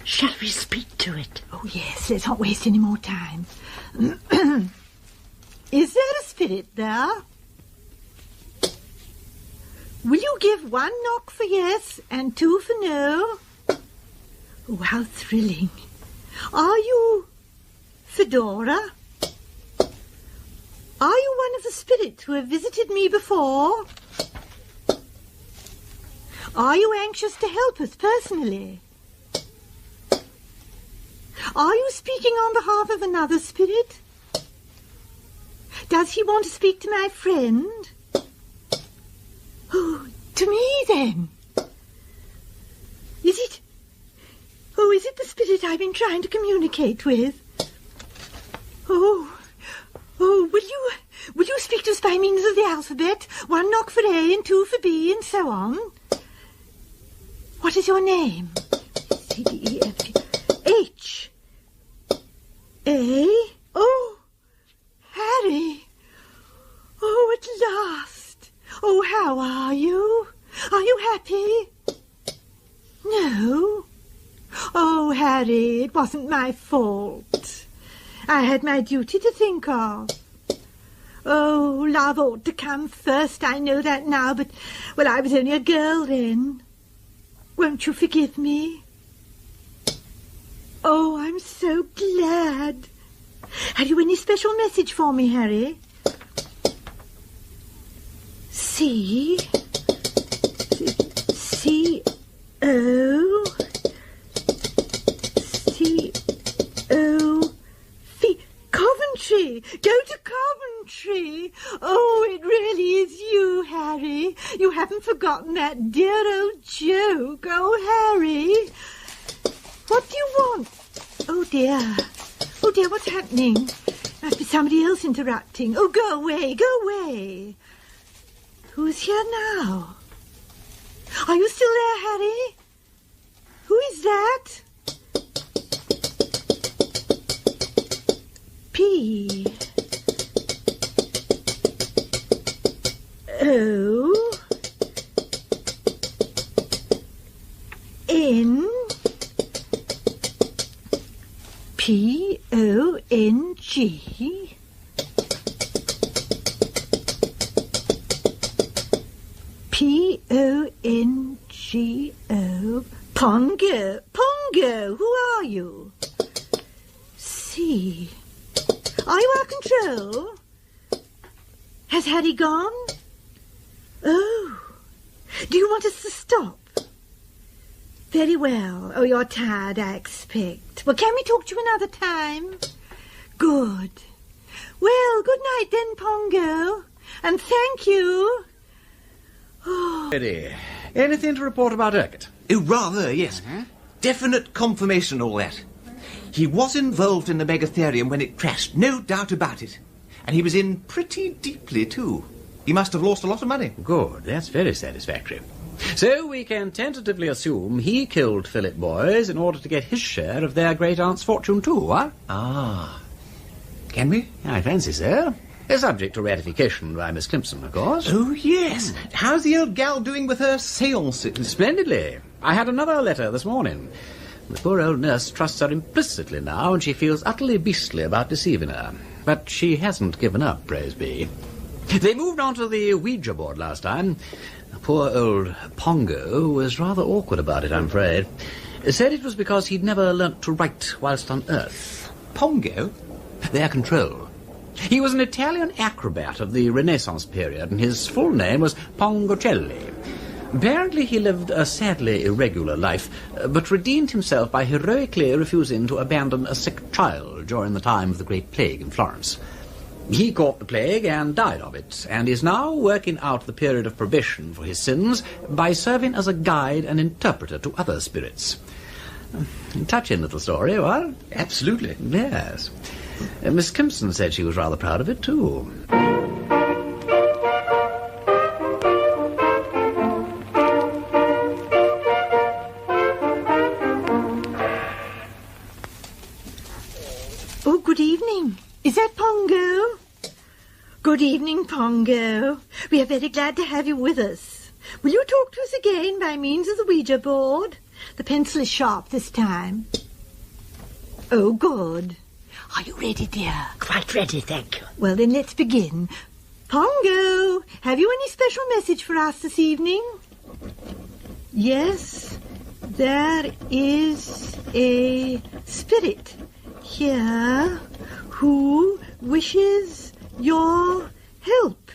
Shall we speak to it? Oh, yes, let's not waste any more time. Is there a spirit there? Will you give 1 knock for yes and 2 for no? Oh, how thrilling. Are you Fedora? Are you one of the spirits who have visited me before? Are you anxious to help us personally? Are you speaking on behalf of another spirit? Does he want to speak to my friend? Oh, to me then. Is it... Oh, is it the spirit I've been trying to communicate with? Oh, will you speak to us by means of the alphabet? 1 knock for A and 2 for B and so on. What is your name? C, D, E, F, G, H. A. Oh, Harry. Oh, at last. Oh, how are you? Are you happy? No. Oh, Harry, it wasn't my fault. I had my duty to think of. Oh, love ought to come first, I know that now, but, well, I was only a girl then. Won't you forgive me? Oh, I'm so glad. Have you any special message for me, Harry? C. O. Coventry! Go to Coventry! Oh, it really is you, Harry. You haven't forgotten that dear old joke. Oh, Harry. What do you want? Oh, dear. Oh, dear, what's happening? Must be somebody else interrupting. Oh, go away, go away. Who's here now? Are you still there, Harry? Who is that? P. O. N. P. O. N. G. P. O. N. G. O. Pongo. Pongo, who are you? C. Are you our control? Has Harry gone? Oh. Do you want us to stop? Very well. Oh, you're tired, I expect. Well, can we talk to you another time? Good. Well, good night then, Pongo. And thank you. Oh. Ready. Anything to report about Urquhart? Oh, rather, yes. Definite confirmation, all that. He was involved in the Megatherium when it crashed, no doubt about it. And he was in pretty deeply, too. He must have lost a lot of money. Good, that's very satisfactory. So we can tentatively assume he killed Philip Boys in order to get his share of their great-aunt's fortune, too, huh? Ah. Can we? I fancy so. Subject to ratification by Miss Climpson, of course. Oh, yes. How's the old gal doing with her seances? Splendidly. I had another letter this morning. The poor old nurse trusts her implicitly now, and she feels utterly beastly about deceiving her. But she hasn't given up, praise be. They moved on to the Ouija board last time. The poor old Pongo was rather awkward about it, I'm afraid. Said it was because he'd never learnt to write whilst on Earth. Pongo? Their control. He was an Italian acrobat of the Renaissance period, and his full name was Pongocelli. Apparently he lived a sadly irregular life, but redeemed himself by heroically refusing to abandon a sick child during the time of the Great Plague in Florence. He caught the plague and died of it, and is now working out the period of probation for his sins by serving as a guide and interpreter to other spirits. Touching little story, what? Absolutely. Yes. Miss Kimpson said she was rather proud of it, too. Oh, good evening. Is that Pongo? Good evening, Pongo. We are very glad to have you with us. Will you talk to us again by means of the Ouija board? The pencil is sharp this time. Oh, good. Are you ready, dear? Quite ready, thank you. Well, then let's begin. Pongo, have you any special message for us this evening? Yes, there is a spirit here who wishes your help.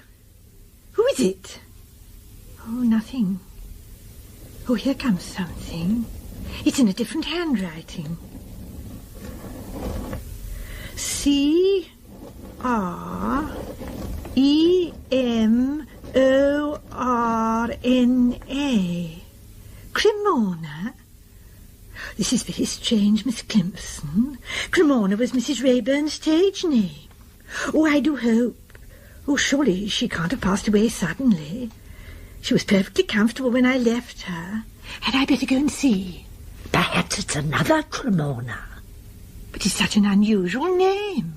Who is it? Oh, nothing. Oh, here comes something. It's in a different handwriting. C-R-E-M-O-R-N-A. Cremona? This is very strange, Miss Climpson. Cremona was Mrs. Rayburn's stage name. Oh, I do hope. Oh, surely she can't have passed away suddenly. She was perfectly comfortable when I left her. Had I better go and see? Perhaps it's another Cremona. But it's such an unusual name.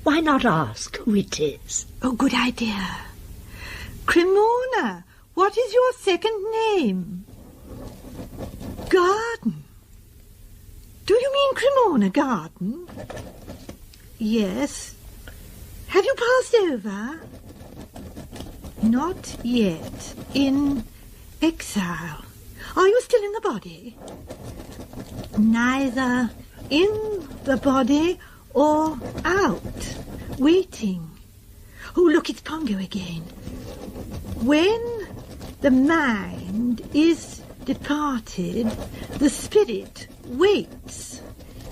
Why not ask who it is? Oh, good idea. Cremona, what is your second name? Garden. Do you mean Cremona Garden? Yes. Have you passed over? Not yet. In exile. Are you still in the body? Neither in the body or out. Waiting. Oh, look, it's Pongo again. When the mind is departed, the spirit waits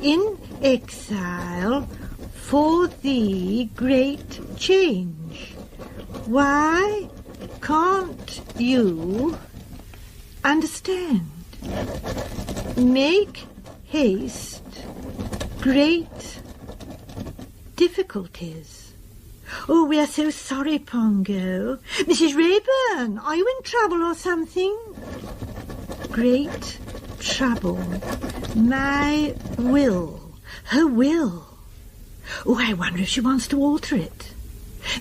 in exile for the great change. Why can't you understand? Make haste, great difficulties. Oh, we are so sorry, Pongo. Mrs. Rayburn, are you in trouble or something? Great trouble. My will. Her will. Oh, I wonder if she wants to alter it.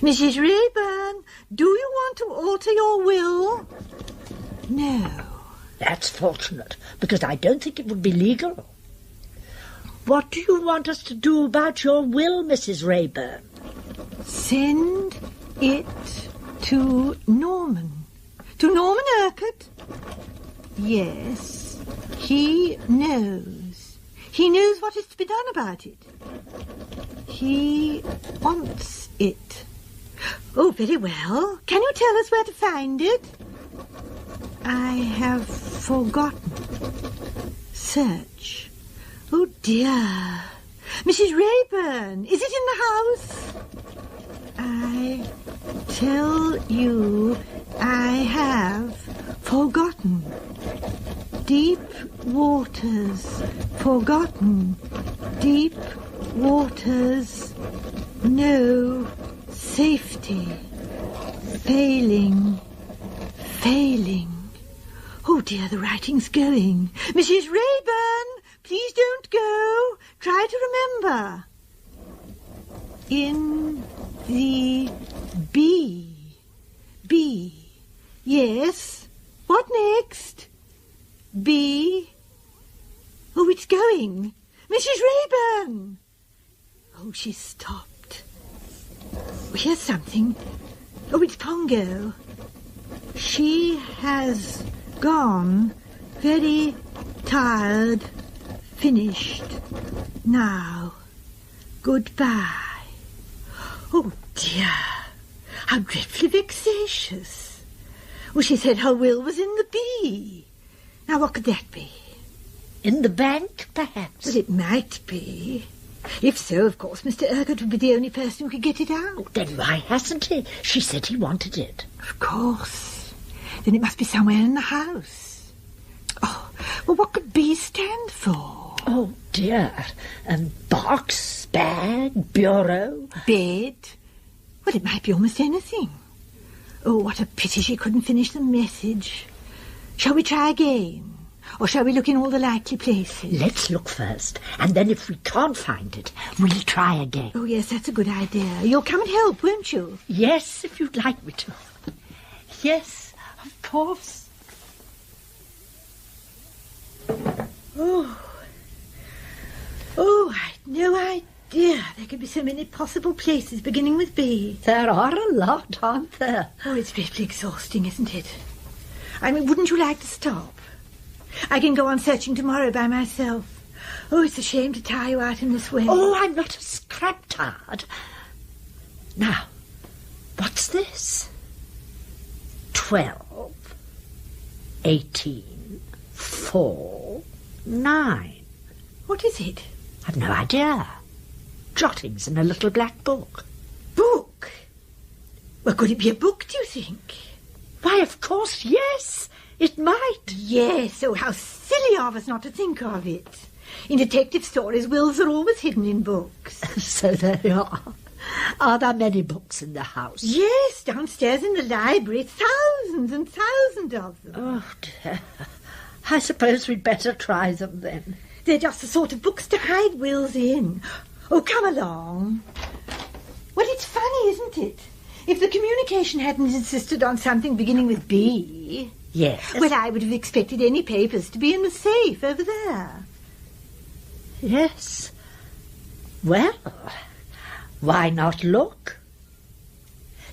Mrs. Rayburn, do you want to alter your will? No. That's fortunate, because I don't think it would be legal. What do you want us to do about your will, Mrs. Rayburn? Send it to Norman. To Norman Urquhart? Yes, he knows. He knows what is to be done about it. He wants it. Oh, very well. Can you tell us where to find it? I have forgotten. Search. Oh, dear. Mrs. Rayburn, is it in the house? I tell you, I have forgotten. Deep waters, forgotten. Deep waters, no safety. Failing, failing. Oh, dear, the writing's going. Mrs. Rayburn, please don't go. Try to remember. In the B. B. Yes. What next? B. Oh, it's going. Mrs. Rayburn. Oh, she's stopped. Oh, here's something. Oh, it's Pongo. She has gone. Very tired. Finished. Now. Goodbye. Oh, dear. How dreadfully vexatious. Oh, she said her will was in the B. Now, what could that be? In the bank, perhaps? But it might be. If so, of course, Mr. Urquhart would be the only person who could get it out. Then why hasn't he? She said he wanted it. Of course. Then it must be somewhere in the house. Oh, well, what could B stand for? Oh, dear. Box, bag, bureau. Bed. Well, it might be almost anything. Oh, what a pity she couldn't finish the message. Shall we try again? Or shall we look in all the likely places? Let's look first, and then if we can't find it, we'll try again. Oh, yes, that's a good idea. You'll come and help, won't you? Yes, if you'd like me to. Yes, of course. Oh, I'd no idea there could be so many possible places beginning with B. There are a lot, aren't there? Oh, it's dreadfully exhausting, isn't it? I mean, wouldn't you like to stop? I can go on searching tomorrow by myself. Oh, it's a shame to tire you out in this way. Oh, I'm not a scrap tired. Now, what's this? 12, 18, 4, 9. What is it? I've no idea. Jottings in a little black book. Book? Well, could it be a book, do you think? Why, of course, yes. It might. Yes, oh, how silly of us not to think of it. In detective stories, wills are always hidden in books. So there you are. Are there many books in the house? Yes, downstairs in the library, thousands and thousands of them. Oh, dear. I suppose we'd better try them then. They're just the sort of books to hide wills in. Oh, come along. Well, it's funny, isn't it? If the communication hadn't insisted on something beginning with B... Yes. Well, I would have expected any papers to be in the safe over there. Yes. Well, why not look?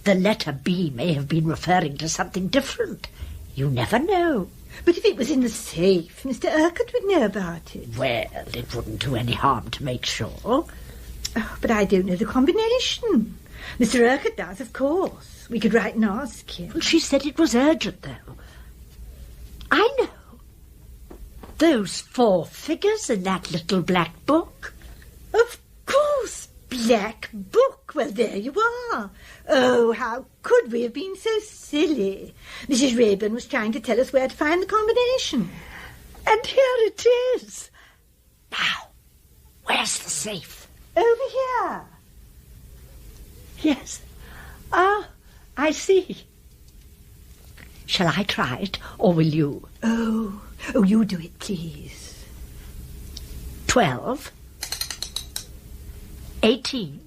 The letter B may have been referring to something different. You never know. But if it was in the safe, Mr. Urquhart would know about it. Well, it wouldn't do any harm to make sure. Oh, but I don't know the combination. Mr. Urquhart does, of course. We could write and ask him. Well, she said it was urgent, though. I know. Those 4 figures in that little black book. Of course, black book. Well, there you are. Oh, how could we have been so silly? Mrs. Rayburn was trying to tell us where to find the combination. And here it is. Now, where's the safe? Over here. Yes. Ah, I see. Shall I try it, or will you? Oh, you do it, please. 12, 18,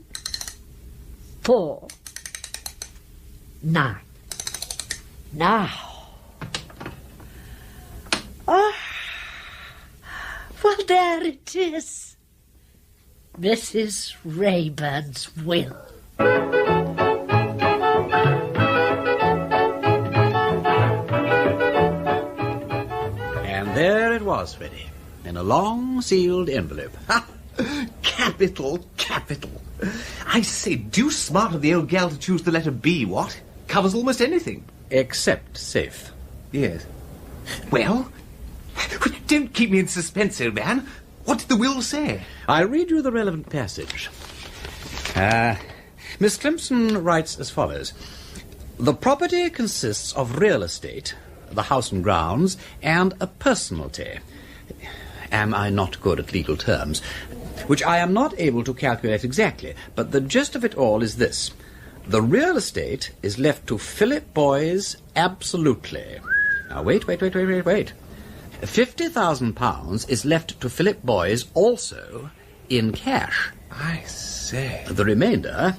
4, 9. Now. Ah, well, there it is. Mrs. Rayburn's will. And there it was, Freddie, in a long, sealed envelope. Ha! Capital, capital. I say, deuce smart of the old gal to choose the letter B, what? Covers almost anything. Except safe. Yes. Well, don't keep me in suspense, old man. What did the will say? I'll read you the relevant passage. Miss Clemson writes as follows. The property consists of real estate, the house and grounds, and a personalty. Am I not good at legal terms? Which I am not able to calculate exactly, but the gist of it all is this. The real estate is left to Philip Boys absolutely. Now, wait. £50,000 is left to Philip Boys also in cash. I say. The remainder,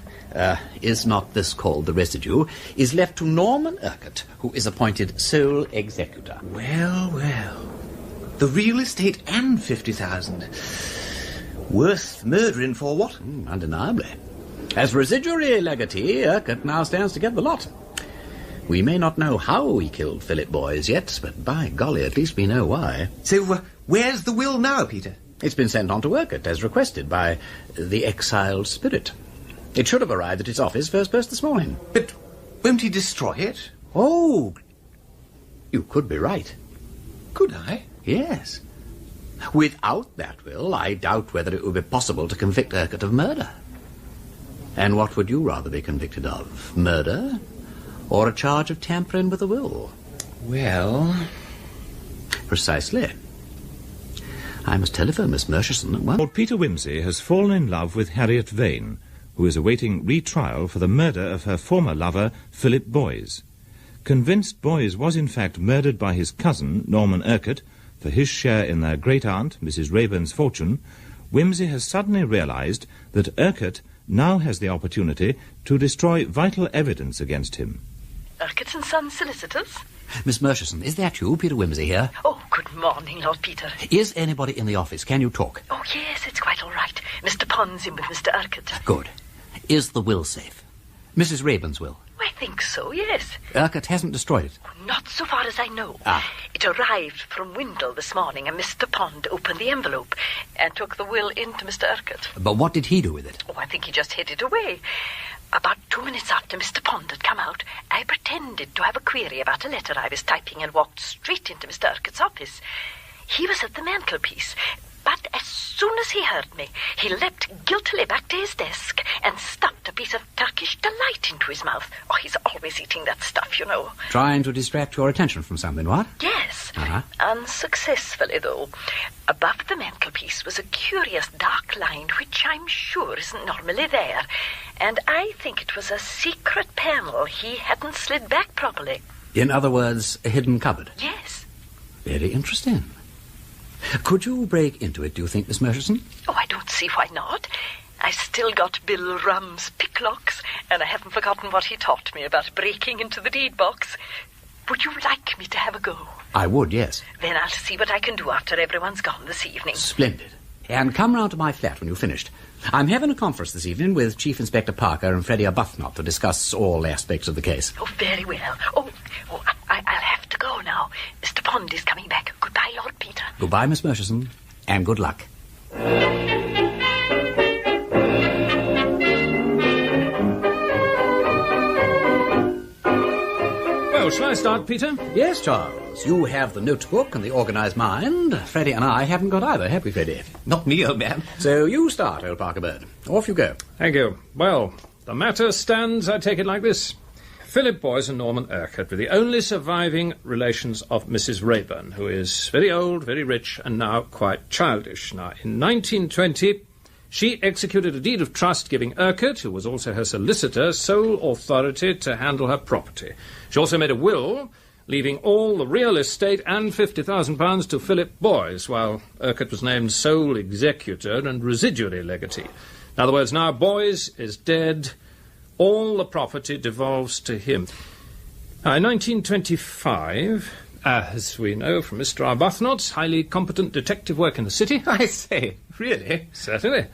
is not this called the residue, is left to Norman Urquhart, who is appointed sole executor. Well. The real estate and 50,000. Worth murdering for what? Undeniably. As residuary legatee, Urquhart now stands to get the lot. We may not know how he killed Philip Boys yet, but by golly, at least we know why. So, where's the will now, Peter? It's been sent on to Urquhart, as requested by the exiled spirit. It should have arrived at his office first post this morning. But won't he destroy it? Oh, you could be right. Could I? Yes. Without that will, I doubt whether it would be possible to convict Urquhart of murder. And what would you rather be convicted of? Murder? Or a charge of tampering with a will? Well... Precisely. I must telephone Miss Murchison at once. Lord Peter Wimsey has fallen in love with Harriet Vane, who is awaiting retrial for the murder of her former lover, Philip Boys. Convinced Boys was in fact murdered by his cousin, Norman Urquhart, for his share in their great-aunt, Mrs. Raeburn's fortune, Wimsey has suddenly realized that Urquhart now has the opportunity to destroy vital evidence against him. Urquhart and Sons solicitors? Miss Murchison, is that you, Peter Wimsey here? Oh, good morning, Lord Peter. Is anybody in the office? Can you talk? Oh, yes, it's quite all right. Mr. Pond's in with Mr. Urquhart. Good. Is the will safe? Mrs. Raeburn's will? I think so, yes. Urquhart hasn't destroyed it? Not so far as I know. Ah. It arrived from Windle this morning, and Mr. Pond opened the envelope and took the will into Mr. Urquhart. But what did he do with it? Oh, I think he just hid it away. About 2 minutes after Mr. Pond had come out, I pretended to have a query about a letter I was typing and walked straight into Mr. Urquhart's office. He was at the mantelpiece, but as soon as he heard me, he leapt guiltily back to his desk and stuffed a piece of Turkish delight into his mouth. Oh, he's always eating that stuff, you know. Trying to distract your attention from something, what? Yes, Uh-huh. unsuccessfully, though. Above the mantelpiece was a curious dark line which I'm sure isn't normally there, and I think it was a secret panel he hadn't slid back properly. In other words, a hidden cupboard? Yes. Very interesting. Could you break into it, do you think, Miss Murchison? Oh, I don't see why not. I still got Bill Rum's picklocks, and I haven't forgotten what he taught me about breaking into the deed box. Would you like me to have a go? I would, yes. Then I'll see what I can do after everyone's gone this evening. Splendid. And come round to my flat when you've finished. I'm having a conference this evening with Chief Inspector Parker and Freddie Arbuthnot to discuss all aspects of the case. Oh, very well. I'll have to go now. Mr. Pond is coming back. Goodbye, Lord Peter. Goodbye, Miss Murchison, and good luck. Well, shall I start, Peter? Yes, Charles. You have the notebook and the organised mind. Freddie and I haven't got either, have we, Freddie? Not me, old man. So you start, old Parker Bird. Off you go. Thank you. Well, the matter stands, I take it, like this. Philip Boys and Norman Urquhart were the only surviving relations of Mrs. Raeburn, who is very old, very rich, and now quite childish. Now, in 1920, she executed a deed of trust giving Urquhart, who was also her solicitor, sole authority to handle her property. She also made a will, leaving all the real estate and £50,000 to Philip Boys, while Urquhart was named sole executor and residuary legatee. In other words, now Boys is dead. All the property devolves to him. Now, in 1925, as we know from Mr. Arbuthnot's highly competent detective work in the city... I say, really? Certainly.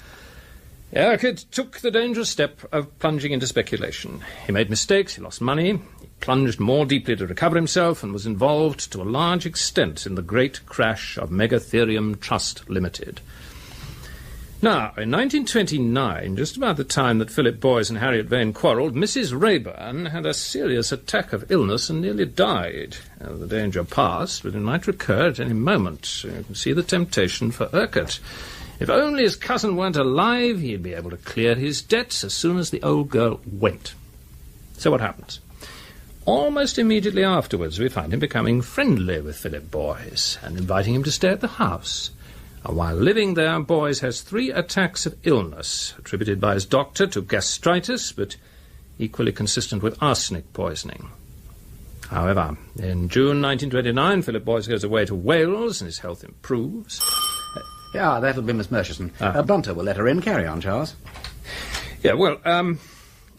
Urquhart took the dangerous step of plunging into speculation. He made mistakes, he lost money, he plunged more deeply to recover himself, and was involved to a large extent in the great crash of Megatherium Trust Limited. Now, in 1929, just about the time that Philip Boys and Harriet Vane quarrelled, Mrs. Raeburn had a serious attack of illness and nearly died. The danger passed, but it might recur at any moment. You can see the temptation for Urquhart. If only his cousin weren't alive, he'd be able to clear his debts as soon as the old girl went. So what happens? Almost immediately afterwards, we find him becoming friendly with Philip Boys and inviting him to stay at the house. While living there, Boys has 3 attacks of illness, attributed by his doctor to gastritis, but equally consistent with arsenic poisoning. However, in June 1929, Philip Boys goes away to Wales and his health improves. Yeah, that'll be Miss Murchison. Bunter will let her in. Carry on, Charles. Yeah, well,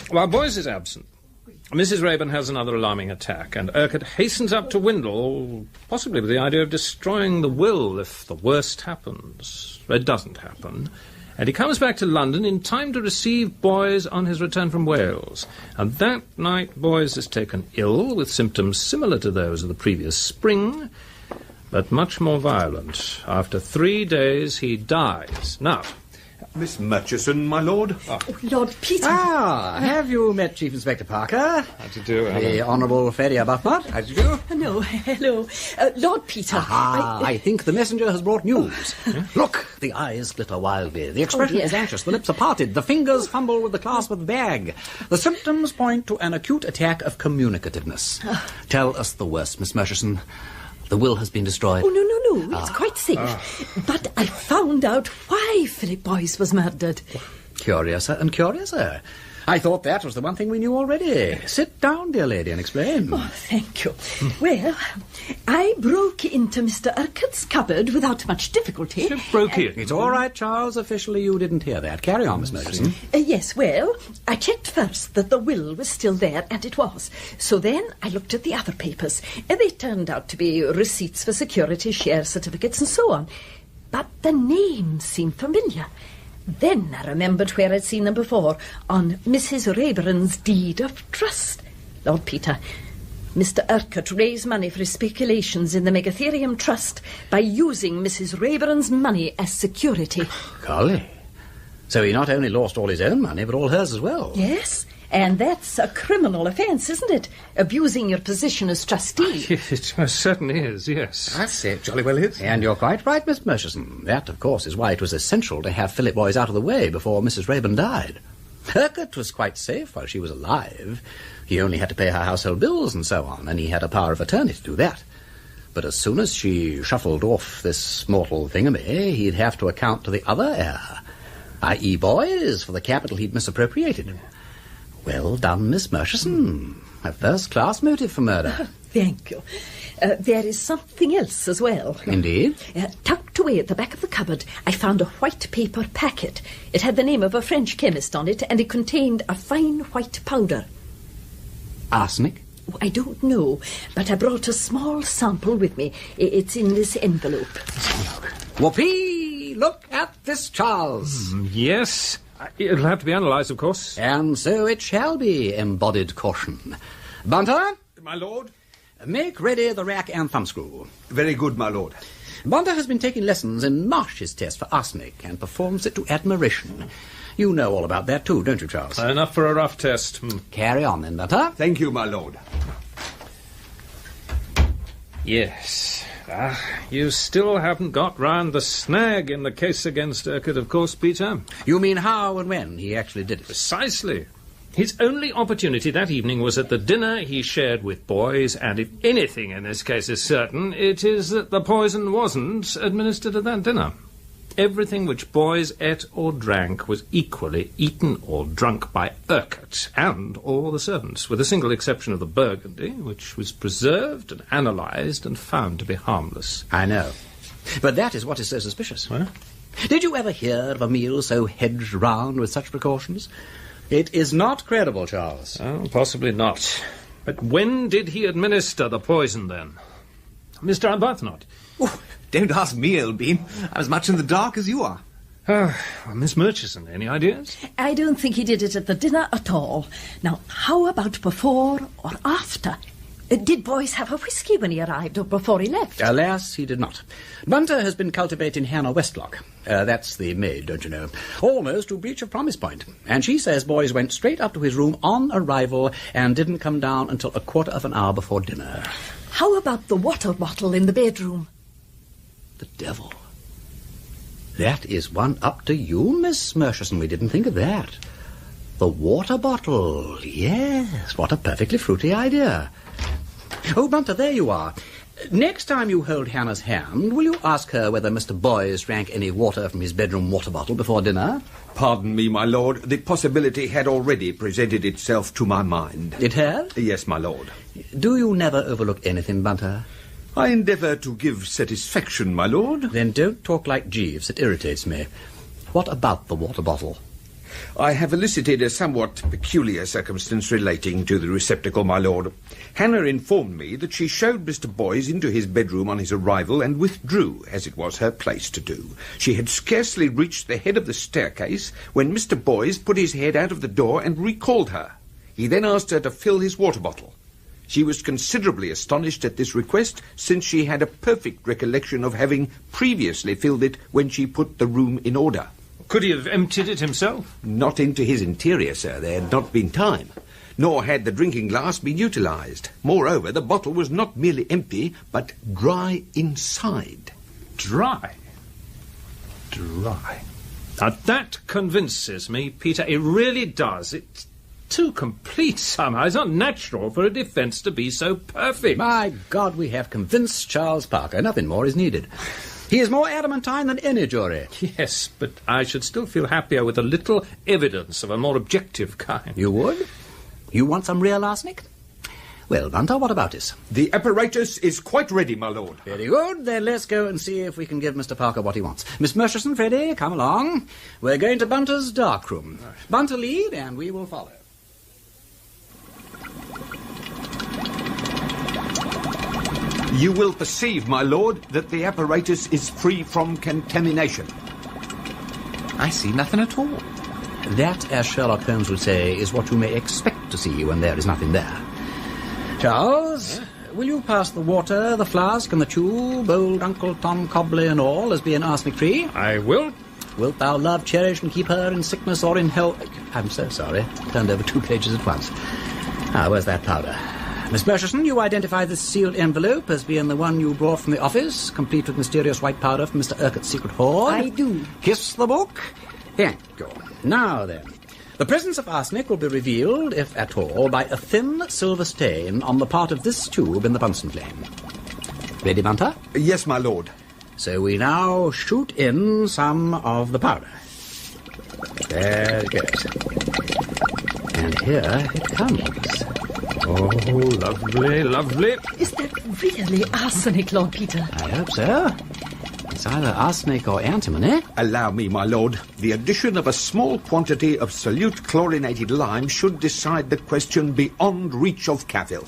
while Boys is absent, Mrs. Raeburn has another alarming attack, and Urquhart hastens up to Windle, possibly with the idea of destroying the will if the worst happens. It doesn't happen, and he comes back to London in time to receive Boys on his return from Wales. And that night, Boys is taken ill with symptoms similar to those of the previous spring, but much more violent. After 3 days, he dies. Now, Miss Murchison, my lord. Lord Peter. Have you met Chief Inspector Parker? How do you do, The Honourable Ferrier Buffmont? How do you do? No, hello. Lord Peter. I think the messenger has brought news. Look, the eyes glitter wildly. The expression is anxious. The lips are parted. The fingers fumble with the clasp of the bag. The symptoms point to an acute attack of communicativeness. Tell us the worst, Miss Murchison. The will has been destroyed. Oh, no. It's quite safe. But I found out why Philip Boyce was murdered. Curiouser and curiouser. I thought that was the one thing we knew already. Sit down, dear lady, and explain. Oh, thank you. Well, I broke into Mr. Urquhart's cupboard without much difficulty. You broke in? It's all right, Charles. Officially, you didn't hear that. Carry on, Miss Murchison. Yes, well, I checked first that the will was still there, and it was. So then I looked at the other papers, and they turned out to be receipts for security, share certificates, and so on. But the names seemed familiar. Then I remembered where I'd seen them before, on Mrs. Rayburn's deed of trust. Lord Peter, Mr. Urquhart raised money for his speculations in the Megatherium Trust by using Mrs. Rayburn's money as security. Golly. So he not only lost all his own money, but all hers as well. Yes, and that's a criminal offence, isn't it? Abusing your position as trustee. It most certainly is, yes. I say it jolly well is. And you're quite right, Miss Murchison. That, of course, is why it was essential to have Philip Boyce out of the way before Mrs. Rayburn died. Urquhart was quite safe while she was alive. He only had to pay her household bills and so on, and he had a power of attorney to do that. But as soon as she shuffled off this mortal thingamy, he'd have to account to the other heir, i.e. Boyce, for the capital he'd misappropriated. Well done, Miss Murchison. A first-class motive for murder. Thank you. There is something else as well. Indeed? Tucked away at the back of the cupboard, I found a white paper packet. It had the name of a French chemist on it, and it contained a fine white powder. Arsenic? I don't know, but I brought a small sample with me. It's in this envelope. Whoopee! Look at this, Charles. Yes. It'll have to be analysed, of course. And so it shall be, embodied caution. Bunter? My lord? Make ready the rack and thumbscrew. Very good, my lord. Bunter has been taking lessons in Marsh's test for arsenic and performs it to admiration. You know all about that too, don't you, Charles? Enough for a rough test. Carry on then, Bunter. Thank you, my lord. Yes. You still haven't got round the snag in the case against Urquhart, of course, Peter. You mean how and when he actually did it? Precisely. His only opportunity that evening was at the dinner he shared with Boyce, and if anything in this case is certain, it is that the poison wasn't administered at that dinner. Everything which Boyce ate or drank was equally eaten or drunk by Urquhart and all the servants, with a single exception of the Burgundy, which was preserved and analysed and found to be harmless. I know. But that is what is so suspicious. Well? Did you ever hear of a meal so hedged round with such precautions? It is not credible, Charles. Oh, possibly not. But when did he administer the poison, then? Mr. Arbuthnot? Oh, don't ask me, old bean. I'm as much in the dark as you are. Well, Miss Murchison, any ideas? I don't think he did it at the dinner at all. Now, how about before or after? Did Boyce have a whisky when he arrived or before he left? Alas, he did not. Bunter has been cultivating Hannah Westlock. That's the maid, don't you know? Almost to breach of promise point. And she says Boyce went straight up to his room on arrival and didn't come down until a quarter of an hour before dinner. How about the water bottle in the bedroom? The devil. That is one up to you, Miss Murchison. We didn't think of that. The water bottle. Yes, what a perfectly fruity idea. Oh, Bunter, there you are. Next time you hold Hannah's hand, will you ask her whether Mr. Boyce drank any water from his bedroom water bottle before dinner? Pardon me, my lord. The possibility had already presented itself to my mind. It had? Yes, my lord. Do you never overlook anything, Bunter? I endeavour to give satisfaction, my lord. Then don't talk like Jeeves. It irritates me. What about the water bottle? I have elicited a somewhat peculiar circumstance relating to the receptacle, my lord. Hannah informed me that she showed Mr. Boyce into his bedroom on his arrival and withdrew, as it was her place to do. She had scarcely reached the head of the staircase when Mr. Boyce put his head out of the door and recalled her. He then asked her to fill his water bottle. She was considerably astonished at this request, since she had a perfect recollection of having previously filled it when she put the room in order. Could he have emptied it himself? Not into his interior, sir. There had not been time. Nor had the drinking glass been utilised. Moreover, the bottle was not merely empty, but dry inside. Dry? Dry. Now that convinces me, Peter. It really does. It's too complete somehow. It's not natural for a defence to be so perfect. My God, we have convinced Charles Parker. Nothing more is needed. He is more adamantine than any jury. Yes, but I should still feel happier with a little evidence of a more objective kind. You would? You want some real arsenic? Well, Bunter, what about this? The apparatus is quite ready, my lord. Very good. Then let's go and see if we can give Mr. Parker what he wants. Miss Murchison, Freddie, come along. We're going to Bunter's darkroom. Bunter lead, and we will follow. You will perceive, my lord, that the apparatus is free from contamination. I see nothing at all. That, as Sherlock Holmes would say, is what you may expect to see when there is nothing there. Charles, will you pass the water, the flask, and the tube, old Uncle Tom Cobley and all, as being arsenic-free? I will. Wilt thou love, cherish, and keep her in sickness or in health? I'm so sorry. Turned over 2 pages at once. Where's that powder? Miss Murchison, you identify this sealed envelope as being the one you brought from the office, complete with mysterious white powder from Mr. Urquhart's secret hoard? I do. Kiss the book. Thank you. Now then, the presence of arsenic will be revealed, if at all, by a thin silver stain on the part of this tube in the Bunsen flame. Ready, Bunter? Yes, my lord. So we now shoot in some of the powder. There it goes. And here it comes. Oh, lovely, lovely. Is that really arsenic, Lord Peter? I hope so. It's either arsenic or antimony. Allow me, my lord. The addition of a small quantity of solute chlorinated lime should decide the question beyond reach of cavil.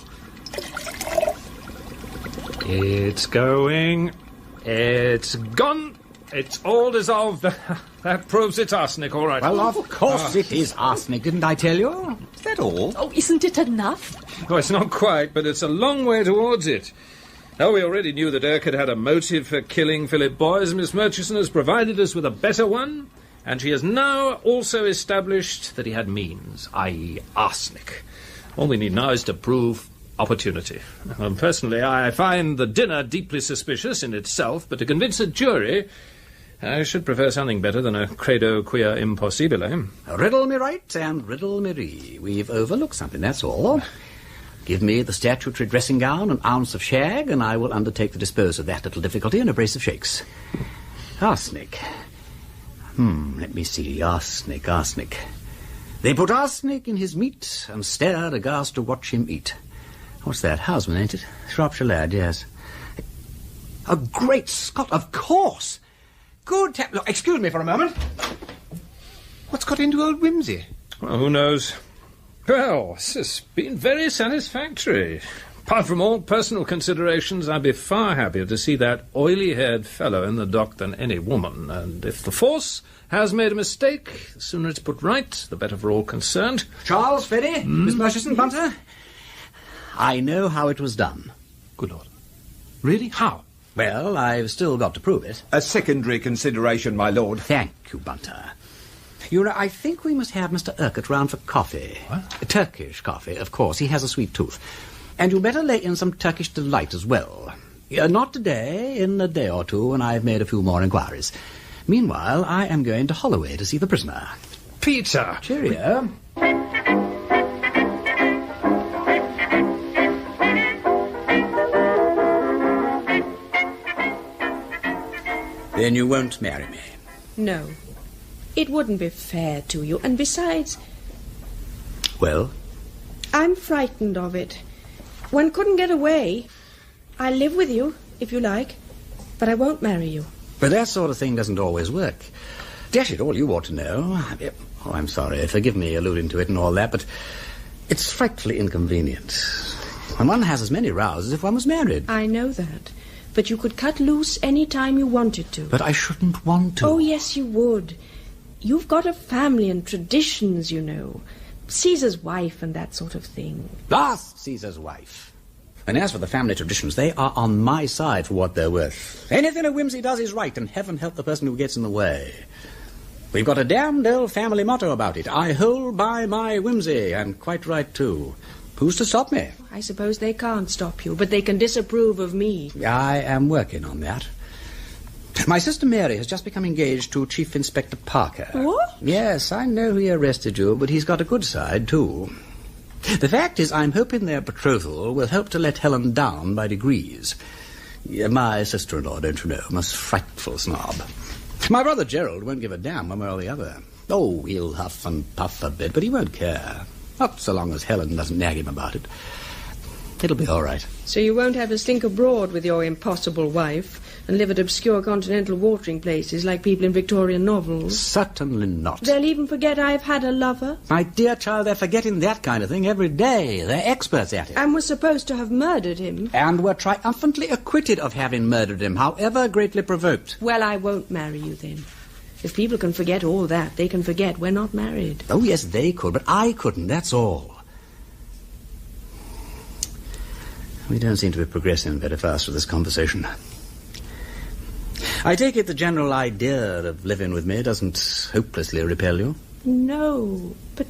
It's going. It's gone. It's all dissolved. That proves it's arsenic, all right. Well, of course it is arsenic, didn't I tell you? Is that all? Oh, isn't it enough? Oh, it's not quite, but it's a long way towards it. Now, we already knew that Urquhart had a motive for killing Philip Boyes. Miss Murchison has provided us with a better one, and she has now also established that he had means, i.e. arsenic. All we need now is to prove opportunity. Personally, I find the dinner deeply suspicious in itself, but to convince a jury, I should prefer something better than a credo quia impossibile. Riddle me right and riddle me ree. We've overlooked something, that's all. Give me the statutory dressing gown, an ounce of shag, and I will undertake to dispose of that little difficulty in a brace of shakes. Arsenic. Let me see. Arsenic. They put arsenic in his meat and stared aghast to watch him eat. What's that? Houseman, ain't it? Shropshire lad, yes. A great Scott, of course! Good Look, excuse me for a moment. What's got into old Wimsey? Well, who knows? Well, this has been very satisfactory. Apart from all personal considerations, I'd be far happier to see that oily-haired fellow in the dock than any woman. And if the force has made a mistake, the sooner it's put right, the better for all concerned. Charles, Freddie, Miss Murchison, Bunter, I know how it was done. Good Lord. Really? How? Well, I've still got to prove it. A secondary consideration, my lord. Thank you, Bunter. You know, I think we must have Mr. Urquhart round for coffee. What? Turkish coffee, of course. He has a sweet tooth. And you'd better lay in some Turkish delight as well. Not today, in a day or two, when I've made a few more inquiries. Meanwhile, I am going to Holloway to see the prisoner. Peter! Cheerio. Then you won't marry me? No. It wouldn't be fair to you. And besides... Well? I'm frightened of it. One couldn't get away. I'll live with you, if you like, but I won't marry you. But that sort of thing doesn't always work. Dash it all, you ought to know. Oh, I'm sorry. Forgive me alluding to it and all that, but it's frightfully inconvenient. And one has as many rows as if one was married. I know that. But you could cut loose any time you wanted to. But I shouldn't want to. Oh, yes, you would. You've got a family and traditions, you know. Caesar's wife and that sort of thing. Last Caesar's wife. And as for the family traditions, they are on my side for what they're worth. Anything a Wimsey does is right, and heaven help the person who gets in the way. We've got a damned old family motto about it. I hold by my Wimsey, and quite right, too. Who's to stop me? I suppose they can't stop you, but they can disapprove of me. I am working on that. My sister Mary has just become engaged to Chief Inspector Parker. What? Yes, I know he arrested you, but he's got a good side, too. The fact is, I'm hoping their betrothal will help to let Helen down by degrees. My sister-in-law, don't you know, most frightful snob. My brother Gerald won't give a damn one way or the other. Oh, he'll huff and puff a bit, but he won't care. Not so long as Helen doesn't nag him about it. It'll be all right. So you won't have to stink abroad with your impossible wife and live at obscure continental watering places like people in Victorian novels? Certainly not. They'll even forget I've had a lover? My dear child, they're forgetting that kind of thing every day. They're experts at it. And were supposed to have murdered him? And were triumphantly acquitted of having murdered him, however greatly provoked. Well, I won't marry you then. If people can forget all that, they can forget we're not married. Oh, yes, they could, but I couldn't, that's all. We don't seem to be progressing very fast with this conversation. I take it the general idea of living with me doesn't hopelessly repel you? No, but...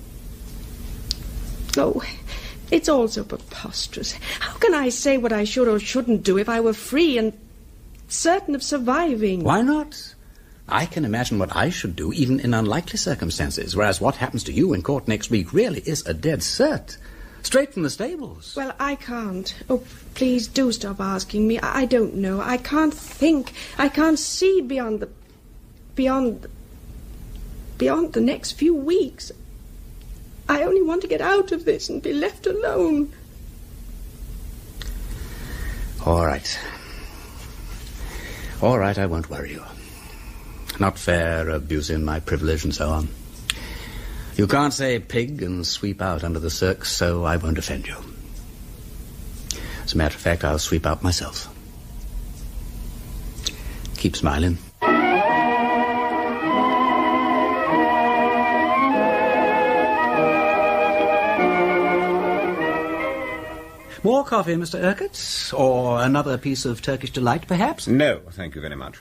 Oh, it's all so preposterous. How can I say what I should or shouldn't do if I were free and certain of surviving? Why not? I can imagine what I should do, even in unlikely circumstances, whereas what happens to you in court next week really is a dead cert. Straight from the stables. Well, I can't. Oh, please do stop asking me. I don't know. I can't think. I can't see beyond the next few weeks. I only want to get out of this and be left alone. All right. All right, I won't worry you. Not fair, abusing my privilege and so on. You can't say pig and sweep out under the cirque, so I won't offend you. As a matter of fact, I'll sweep out myself. Keep smiling. More coffee, Mr. Urquhart? Or another piece of Turkish delight, perhaps? No, thank you very much.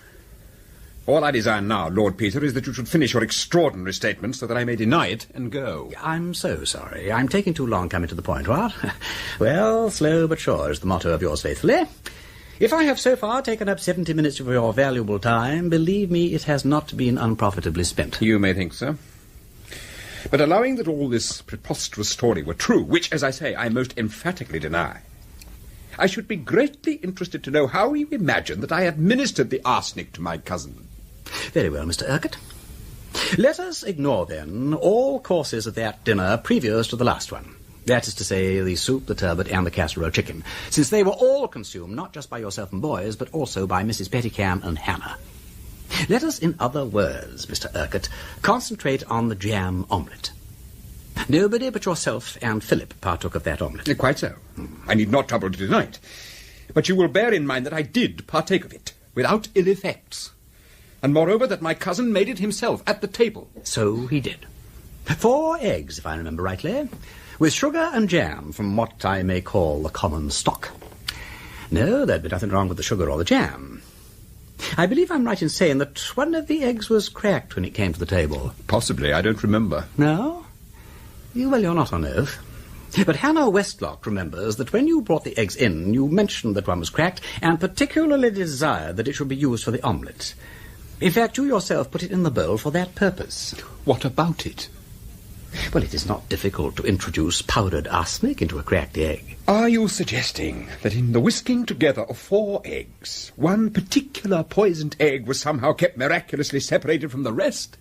All I desire now, Lord Peter, is that you should finish your extraordinary statement so that I may deny it and go. I'm so sorry. I'm taking too long coming to the point, what? Well, slow but sure is the motto of yours faithfully. If I have so far taken up 70 minutes of your valuable time, believe me, it has not been unprofitably spent. You may think so. But allowing that all this preposterous story were true, which, as I say, I most emphatically deny, I should be greatly interested to know how you imagine that I administered the arsenic to my cousin. Very well, Mr. Urquhart. Let us ignore, then, all courses of that dinner previous to the last one. That is to say, the soup, the turbot, and the casserole chicken, since they were all consumed not just by yourself and boys, but also by Mrs. Pettycam and Hannah. Let us, in other words, Mr. Urquhart, concentrate on the jam omelette. Nobody but yourself and Philip partook of that omelette. Quite so. I need not trouble to deny it. But you will bear in mind that I did partake of it, without ill effects. And moreover, that my cousin made it himself at the table. So he did. 4 eggs, if I remember rightly, with sugar and jam from what I may call the common stock. No, there'd be nothing wrong with the sugar or the jam. I believe I'm right in saying that one of the eggs was cracked when it came to the table. Possibly, I don't remember. No? Well, you're not on oath. But Hannah Westlock remembers that when you brought the eggs in, you mentioned that one was cracked, and particularly desired that it should be used for the omelette. In fact, you yourself put it in the bowl for that purpose. What about it? Well, it is not difficult to introduce powdered arsenic into a cracked egg. Are you suggesting that in the whisking together of 4 eggs, one particular poisoned egg was somehow kept miraculously separated from the rest?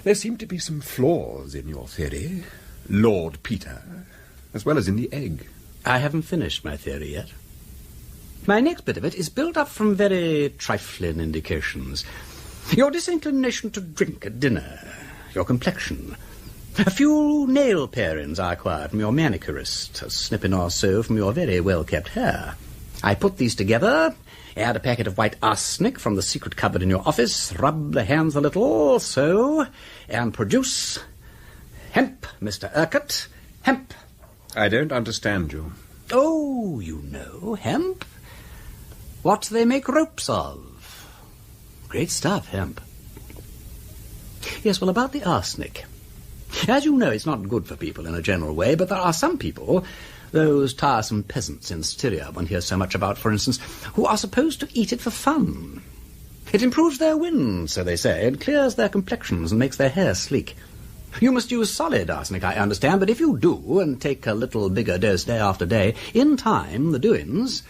There seem to be some flaws in your theory, Lord Peter, as well as in the egg. I haven't finished my theory yet. My next bit of it is built up from very trifling indications. Your disinclination to drink at dinner, your complexion, a few nail parings I acquired from your manicurist, a snipping or so from your very well-kept hair. I put these together, add a packet of white arsenic from the secret cupboard in your office, rub the hands a little, so, and produce hemp, Mr. Urquhart, hemp. I don't understand you. Oh, you know, hemp. What they make ropes of. Great stuff, hemp. Yes, well, about the arsenic. As you know, it's not good for people in a general way, but there are some people, those tiresome peasants in Styria one hears so much about, for instance, who are supposed to eat it for fun. It improves their wind, so they say, and clears their complexions and makes their hair sleek. You must use solid arsenic, I understand, but if you do, and take a little bigger dose day after day, in time, the doings,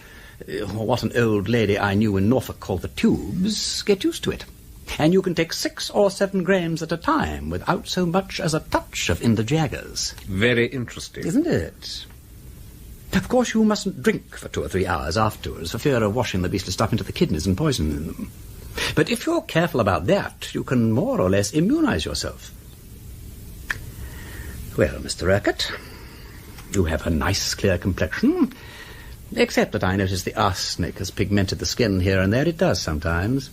or what an old lady I knew in Norfolk called the tubes, get used to it. And you can take 6 or 7 grains at a time without so much as a touch of indigeagas. Very interesting. Isn't it? Of course, you mustn't drink for 2 or 3 hours afterwards for fear of washing the beastly stuff into the kidneys and poisoning them. But if you're careful about that, you can more or less immunize yourself. Well, Mr. Urquhart, you have a nice, clear complexion, except that I notice the arsenic has pigmented the skin here and there. It does sometimes.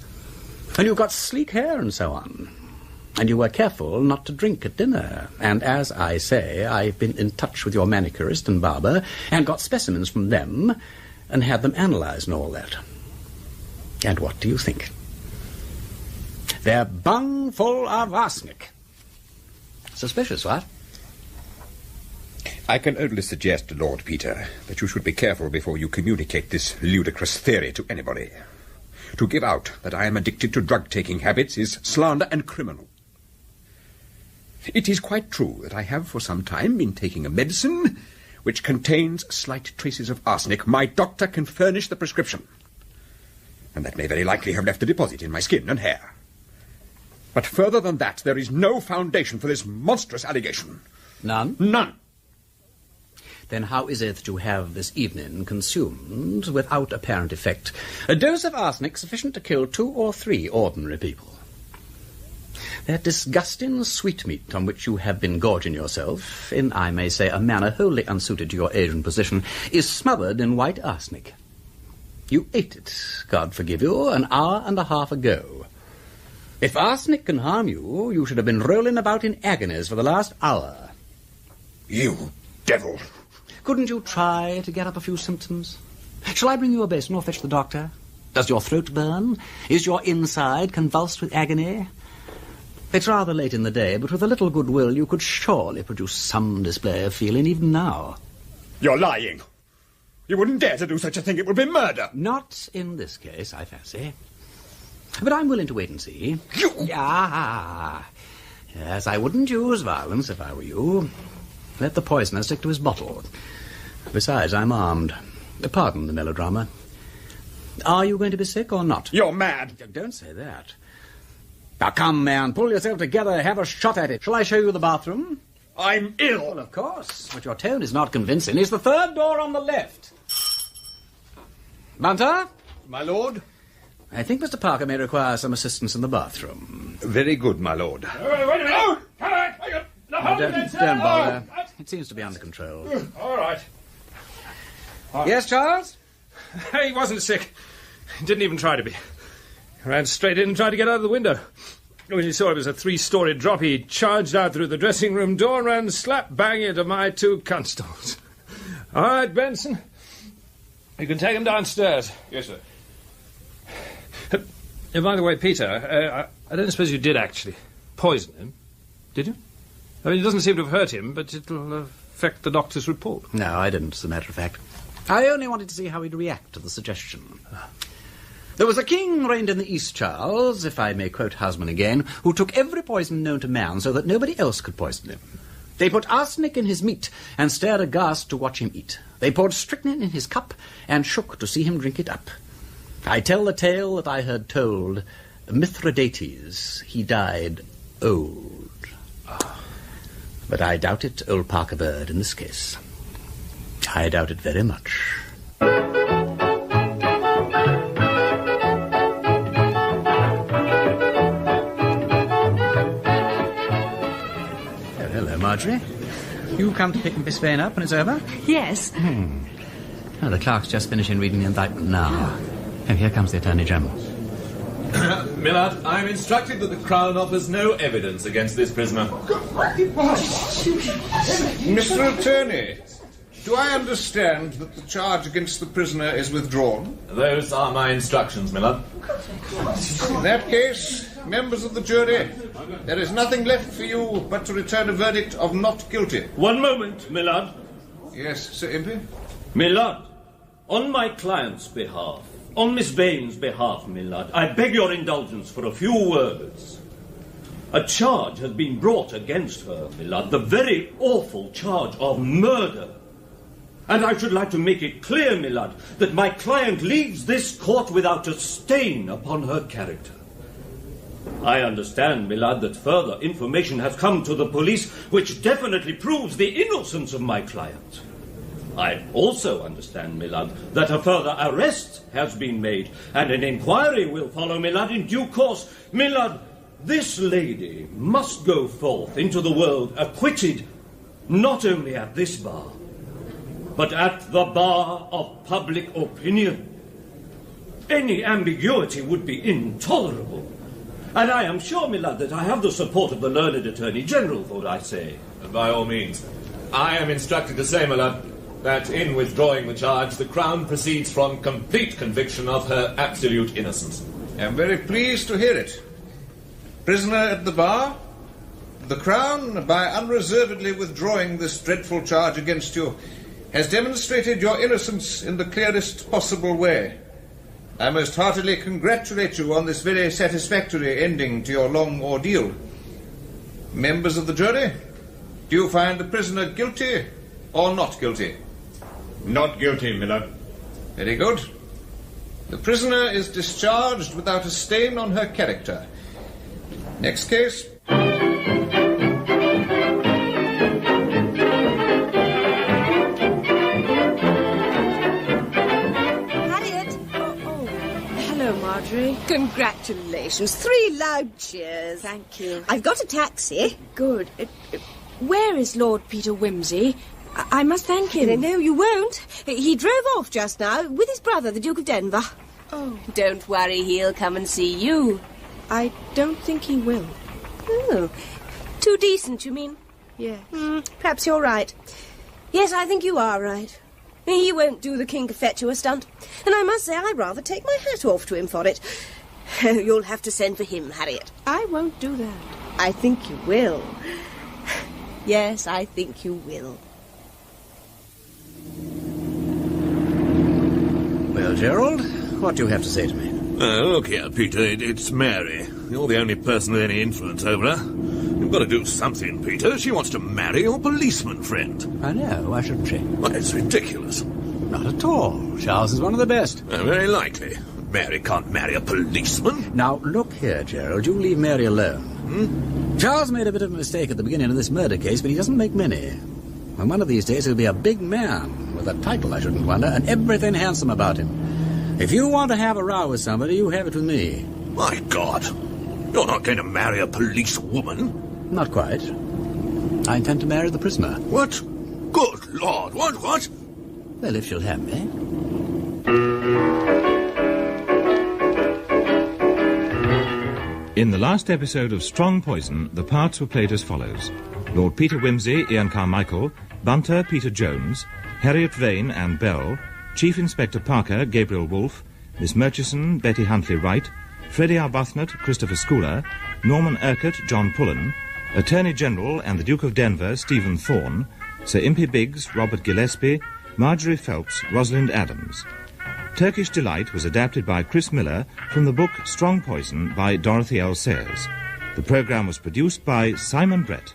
And you've got sleek hair and so on. And you were careful not to drink at dinner. And as I say, I've been in touch with your manicurist and barber and got specimens from them and had them analysed and all that. And what do you think? They're bung full of arsenic. Suspicious, what? I can only suggest, Lord Peter, that you should be careful before you communicate this ludicrous theory to anybody. To give out that I am addicted to drug-taking habits is slander and criminal. It is quite true that I have for some time been taking a medicine which contains slight traces of arsenic. My doctor can furnish the prescription. And that may very likely have left a deposit in my skin and hair. But further than that, there is no foundation for this monstrous allegation. None? None. Then how is it that you have this evening consumed, without apparent effect, a dose of arsenic sufficient to kill 2 or 3 ordinary people? That disgusting sweetmeat on which you have been gorging yourself, in, I may say, a manner wholly unsuited to your age and position, is smothered in white arsenic. You ate it, God forgive you, an hour and a half ago. If arsenic can harm you, you should have been rolling about in agonies for the last hour. You devil! Couldn't you try to get up a few symptoms? Shall I bring you a basin or fetch the doctor? Does your throat burn? Is your inside convulsed with agony? It's rather late in the day, but with a little goodwill you could surely produce some display of feeling even now. You're lying. You wouldn't dare to do such a thing. It would be murder. Not in this case, I fancy. But I'm willing to wait and see. You... Yes, I wouldn't use violence if I were you. Let the poisoner stick to his bottle. Besides, I'm armed. Pardon the melodrama. Are you going to be sick or not? You're mad. Don't say that. Now, come, man, pull yourself together, have a shot at it. Shall I show you the bathroom? I'm ill. Well, of course, but your tone is not convincing. It's the 3rd door on the left. Bunter? My lord? I think Mr. Parker may require some assistance in the bathroom. Very good, my lord. Wait a minute! Oh, come back! Don't bother. It seems to be under control. All right. Yes, Charles? He wasn't sick. Didn't even try to be. Ran straight in and tried to get out of the window. When he saw it was a 3-story drop, he charged out through the dressing room door and ran slap bang into my 2 constables. All right, Benson. You can take him downstairs. Yes, sir. By the way, Peter, I don't suppose you did actually poison him, did you? I mean, it doesn't seem to have hurt him, but it'll affect the doctor's report. No, I didn't, as a matter of fact. I only wanted to see how he'd react to the suggestion. There was a king reigned in the East, Charles, if I may quote Husband again, who took every poison known to man so that nobody else could poison him. They put arsenic in his meat and stared aghast to watch him eat. They poured strychnine in his cup and shook to see him drink it up. I tell the tale that I heard told. Mithridates, he died old. But I doubt it, old Parker Bird, in this case. I doubt it very much. Hello, Marjorie. You come to pick Miss Vane up when it's over? Yes. Oh, the clerk's just finishing reading the indictment now. Oh, here comes the Attorney General. Millard, I am instructed that the Crown offers no evidence against this prisoner. Mr. Attorney, do I understand that the charge against the prisoner is withdrawn? Those are my instructions, my lord. In that case, members of the jury, there is nothing left for you but to return a verdict of not guilty. One moment, my lord. Yes, Sir Impey? My lord, on my client's behalf, on Miss Vane's behalf, my lord, I beg your indulgence for a few words. A charge has been brought against her, my lord, the very awful charge of murder. And I should like to make it clear, my lord, that my client leaves this court without a stain upon her character. I understand, my lord, that further information has come to the police which definitely proves the innocence of my client. I also understand, my lord, that a further arrest has been made, and an inquiry will follow, my lord, in due course. My lord, this lady must go forth into the world acquitted, not only at this bar, but at the bar of public opinion. Any ambiguity would be intolerable. And I am sure, my lord, that I have the support of the learned Attorney General for what I say. By all means. I am instructed to say, my lord, that in withdrawing the charge, the Crown proceeds from complete conviction of her absolute innocence. I am very pleased to hear it. Prisoner at the bar, the Crown, by unreservedly withdrawing this dreadful charge against you, has demonstrated your innocence in the clearest possible way. I most heartily congratulate you on this very satisfactory ending to your long ordeal. Members of the jury, do you find the prisoner guilty or not guilty? Not guilty, my lord. Very good. The prisoner is discharged without a stain on her character. Next case. Marjorie. Congratulations. 3 loud cheers. Thank you. I've got a taxi. Good. Where is Lord Peter Wimsey? I must thank him. No, you won't. He drove off just now with his brother, the Duke of Denver. Oh. Don't worry, he'll come and see you. I don't think he will. Oh. Too decent, you mean? Yes. Perhaps you're right. Yes, I think you are right. He won't do the King Cophetua stunt. And I must say, I'd rather take my hat off to him for it. You'll have to send for him, Harriet. I won't do that. I think you will. Yes, I think you will. Well, Gerald, what do you have to say to me? Look here, Peter, it's Mary. You're the only person with any influence over her. You've got to do something, Peter. She wants to marry your policeman friend. I know, why shouldn't she? Well, it's ridiculous. Not at all. Charles is one of the best. Very likely. Mary can't marry a policeman. Now, look here, Gerald, you leave Mary alone. Charles made a bit of a mistake at the beginning of this murder case, but he doesn't make many. And one of these days he'll be a big man, with a title, I shouldn't wonder, and everything handsome about him. If you want to have a row with somebody, you have it with me. My God. You're not going to marry a policewoman. Not quite. I intend to marry the prisoner. What? Good Lord, what? Well, if she'll have me. In the last episode of Strong Poison, the parts were played as follows. Lord Peter Wimsey, Ian Carmichael, Bunter, Peter Jones, Harriet Vane, Anne Bell, Chief Inspector Parker, Gabriel Wolfe, Miss Murchison, Betty Huntley Wright, Freddie Arbuthnot, Christopher Schooler, Norman Urquhart, John Pullen, Attorney General and the Duke of Denver, Stephen Thorne, Sir Impey Biggs, Robert Gillespie, Marjorie Phelps, Rosalind Adams. Turkish Delight was adapted by Chris Miller from the book Strong Poison by Dorothy L. Sayers. The programme was produced by Simon Brett.